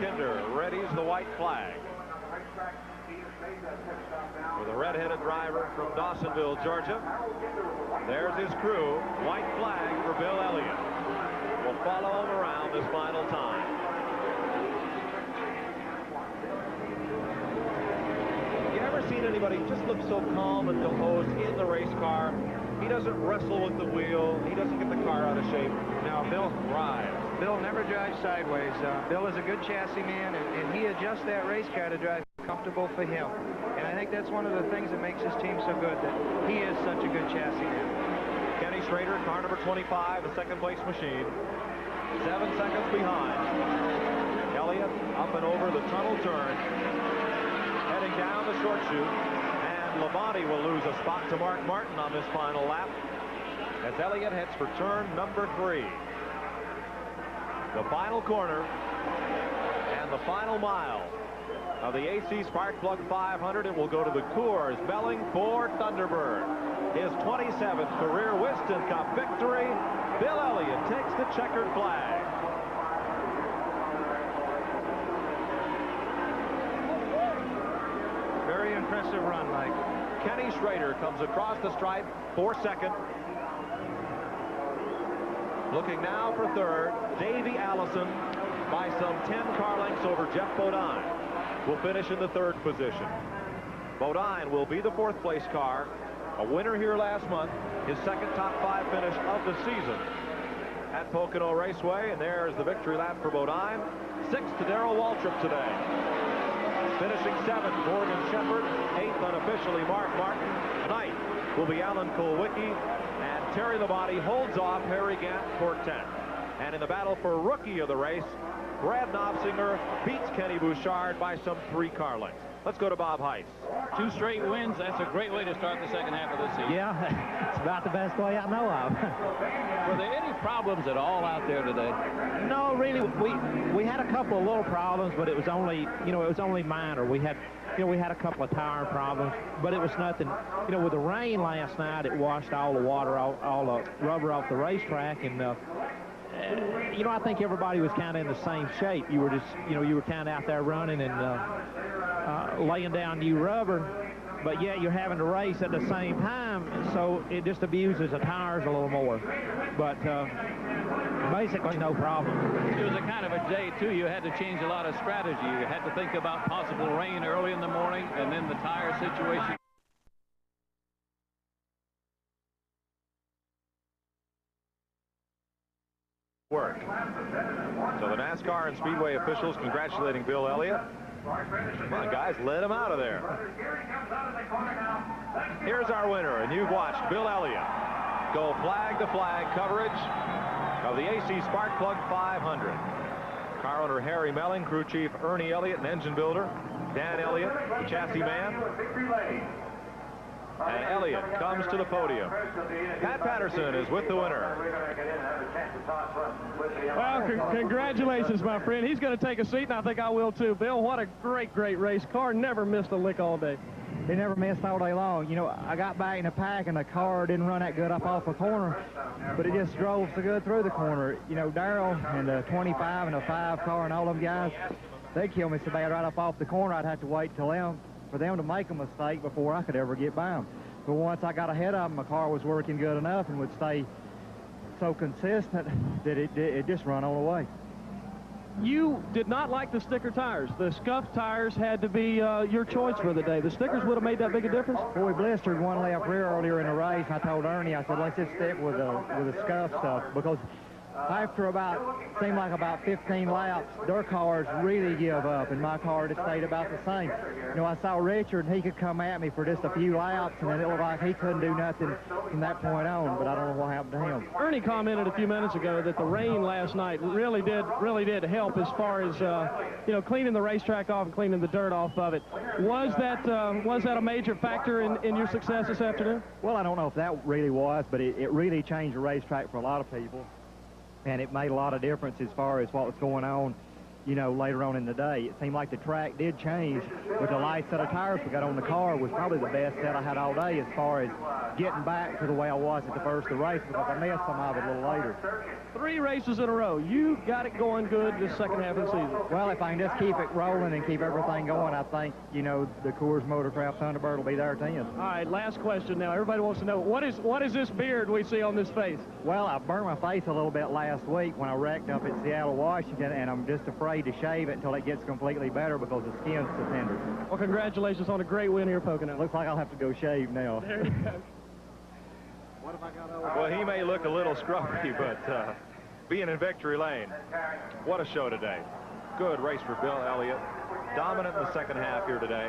Kinder readies the white flag with a red-headed driver from Dawsonville, Georgia. There's his crew. White flag for Bill Elliott. Will follow him around this final time. You ever seen anybody just look so calm and composed in the race car? He doesn't wrestle with the wheel. He doesn't get the car out of shape. Now, Bill drives. Bill never drives sideways. Bill is a good chassis man, and he adjusts that race car to drive comfortable for him. And I think that's one of the things that makes his team so good, that he is such a good chassis man. Kenny Schrader, car number 25, the second-place machine. 7 seconds behind. Elliott up and over the tunnel turn. Heading down the short chute. And Labonte will lose a spot to Mark Martin on this final lap as Elliott heads for turn number 3. The final corner and the final mile of the AC SparkPlug 500. It will go to the Coors Belling Ford Thunderbird. His 27th career Winston Cup victory. Bill Elliott takes the checkered flag. Very impressive run, Mike. Kenny Schrader comes across the stripe for second. Looking now for third, Davey Allison by some 10 car lengths over Jeff Bodine. Will finish in the third position. Bodine will be the 4th place car. A winner here last month. His second top 5 finish of the season at Pocono Raceway. And there's the victory lap for Bodine. 6th to Darrell Waltrip today. Finishing 7th, Morgan Shepherd. 8th unofficially, Mark Martin. 9th will be Alan Kulwicki. And Terry Labonte holds off Harry Gant for 10th. And in the battle for rookie of the race, Brad Knopsinger beats Kenny Bouchard by some 3 car lengths. Let's go to Bob Heiss. 2 straight wins. That's a great way to start the second half of this season. Yeah, it's about the best way I know of. Were there any problems at all out there today? No, really, we had a couple of little problems, but it was only, it was only minor. We had a couple of tire problems, but it was nothing. With the rain last night, it washed all the water, all the rubber off the racetrack, and I think everybody was kind of in the same shape. You were just, you were kind of out there running and laying down new rubber, but yet you're having to race at the same time, so it just abuses the tires a little more. But basically, no problem. It was a kind of a day, too. You had to change a lot of strategy. You had to think about possible rain early in the morning, and then the tire situation. Work. So the NASCAR and Speedway officials congratulating Bill Elliott. Come on, guys, let him out of there. Here's our winner, and you've watched Bill Elliott go flag-to-flag coverage of the AC SparkPlug 500. Car owner Harry Melling, crew chief Ernie Elliott, and engine builder Dan Elliott, the chassis man. And Elliott comes to the podium. Pat Patterson is with the winner. Well, congratulations, my friend. He's going to take a seat, and I think I will too. Bill, what a great, great race. Car never missed a lick all day. They never missed all day long. I got back in the pack, and the car didn't run that good up off the corner, but it just drove so good through the corner. Darrell and the 25 and the 5 car and all them guys, they killed me so bad right up off the corner, I'd have to wait till for them to make a mistake before I could ever get by them. But once I got ahead of them, my car was working good enough and would stay so consistent that it just run all the way. You did not like the sticker tires. The scuffed tires had to be your choice for the day. The stickers would have made that big a difference? Well, we blistered one lap rear earlier in the race, and I told Ernie, I said, let's just stick with the scuff stuff, because after seemed like about 15 laps, their cars really give up, and my car just stayed about the same. You know, I saw Richard, and he could come at me for just a few laps, and then it looked like he couldn't do nothing from that point on, but I don't know what happened to him. Ernie commented a few minutes ago that the rain last night really did help as far as, you know, cleaning the racetrack off and cleaning the dirt off of it. Was that a major factor in your success this afternoon? Well, I don't know if that really was, but it really changed the racetrack for a lot of people. And it made a lot of difference as far as what was going on, you know, later on in the day. It seemed like the track did change, but the light set of tires we got on the car was probably the best set I had all day as far as getting back to the way I was at the first of the race, because I missed some of it a little later. 3 races in a row. You got it going good this second half of the season. Well, if I can just keep it rolling and keep everything going, I think, you know, the Coors Motorcraft Thunderbird will be there at the end. All right, last question now. Everybody wants to know, what is this beard we see on this face? Well, I burned my face a little bit last week when I wrecked up at Seattle, Washington, and I'm just afraid to shave it until it gets completely better because the skin's so tender. Well, congratulations on a great win here at Pocono. Looks like I'll have to go shave now. There you go. What have I got over? Well, he may look a little scruffy, but being in victory lane, what a show today. Good race for Bill Elliott. Dominant in the second half here today.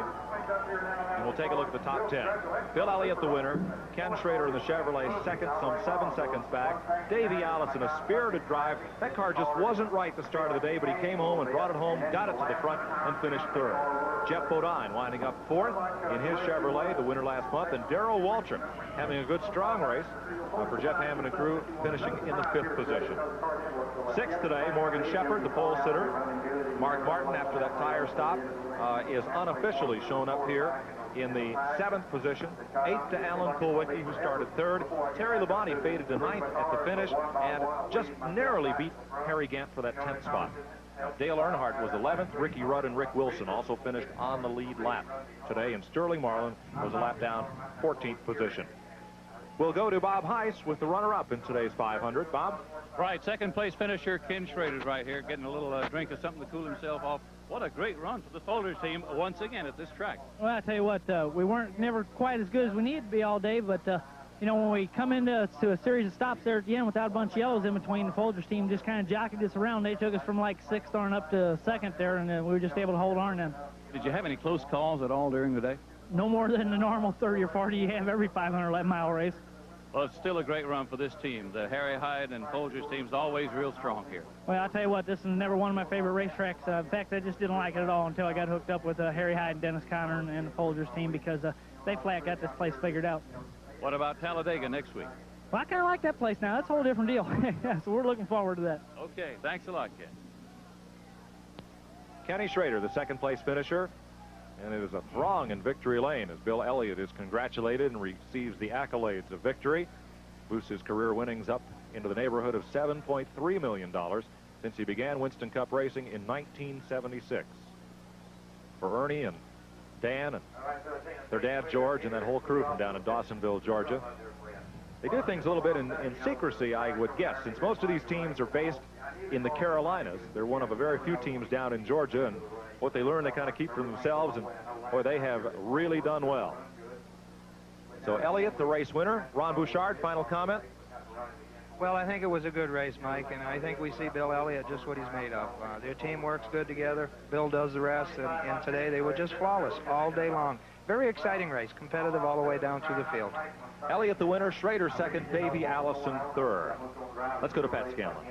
And we'll take a look at the top 10. Bill Elliott, the winner. Ken Schrader in the Chevrolet, second, some 7 seconds back. Davey Allison, a spirited drive. That car just wasn't right the start of the day, but he came home and brought it home, got it to the front, and finished third. Jeff Bodine winding up fourth in his Chevrolet, the winner last month. And Darrell Waltrip having a good, strong race for Jeff Hammond and crew, finishing in the 5th position. 6th today, Morgan Shepherd, the pole sitter. Mark Martin, after that tire stop, is unofficially shown up here in the 7th position. 8th to Alan Kulwicki, who started 3rd. Terry Labonte faded to 9th at the finish and just narrowly beat Harry Gant for that 10th spot. Dale Earnhardt was 11th. Ricky Rudd and Rick Wilson also finished on the lead lap today, and Sterling Marlin was a lap down, 14th position. We'll go to Bob Heiss with the runner-up in today's 500. Bob? Right, second place finisher Ken Schrader's right here, getting a little drink of something to cool himself off. What a great run for the Folgers team once again at this track. Well, I tell you what, we weren't never quite as good as we needed to be all day, but you know, when we come into a series of stops there at the end without a bunch of yellows in between, the Folgers team just kind of jockeyed us around. They took us from like 6th on up to 2nd there, and we were just able to hold on to them. Did you have any close calls at all during the day? No more than the normal 30 or 40 you have every 511-mile race. Well, it's still a great run for this team. The Harry Hyde and Folgers team's always real strong here. Well, I'll tell you what, this is never one of my favorite racetracks. In fact, I just didn't like it at all until I got hooked up with Harry Hyde and Dennis Conner and the Folgers team, because they flat got this place figured out. What about Talladega next week? Well, I kind of like that place now. That's a whole different deal. So we're looking forward to that. Okay, thanks a lot, Ken. Kenny Schrader, the 2nd place finisher. And it is a throng in victory lane as Bill Elliott is congratulated and receives the accolades of victory. Boosts his career winnings up into the neighborhood of $7.3 million since he began Winston Cup racing in 1976. For Ernie and Dan and their dad George and that whole crew from down in Dawsonville, Georgia. They do things a little bit in secrecy, I would guess, since most of these teams are based in the Carolinas. They're one of a very few teams down in Georgia, and what they learn they kind of keep for themselves, and boy, they have really done well. So Elliott, the race winner. Ron Bouchard, final comment. Well, I think it was a good race, Mike, and I think we see Bill Elliott just what he's made of. Their team works good together. Bill does the rest, and today they were just flawless all day long. Very exciting race, competitive all the way down through the field. Elliott, the winner. Schrader, 2nd. Davey Allison, 3rd. Let's go to Pat Scanlon.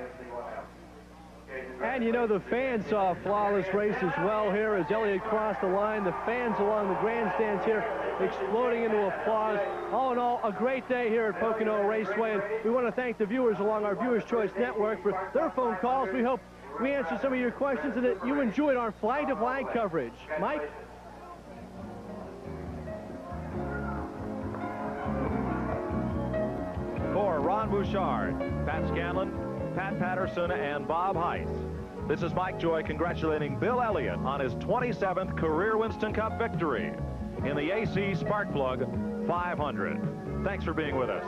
And you know, the fans saw a flawless race as well here as Elliott crossed the line. The fans along the grandstands here exploding into applause. All in all, a great day here at Pocono Raceway. And we want to thank the viewers along our Viewers Choice Network for their phone calls. We hope we answered some of your questions and that you enjoyed our flag-to-flag coverage. Mike? For Ron Bouchard, Pat Scanlon, Pat Patterson, and Bob Heiss, This is Mike Joy congratulating Bill Elliott on his 27th career Winston Cup victory in the AC SparkPlug 500. Thanks for being with us.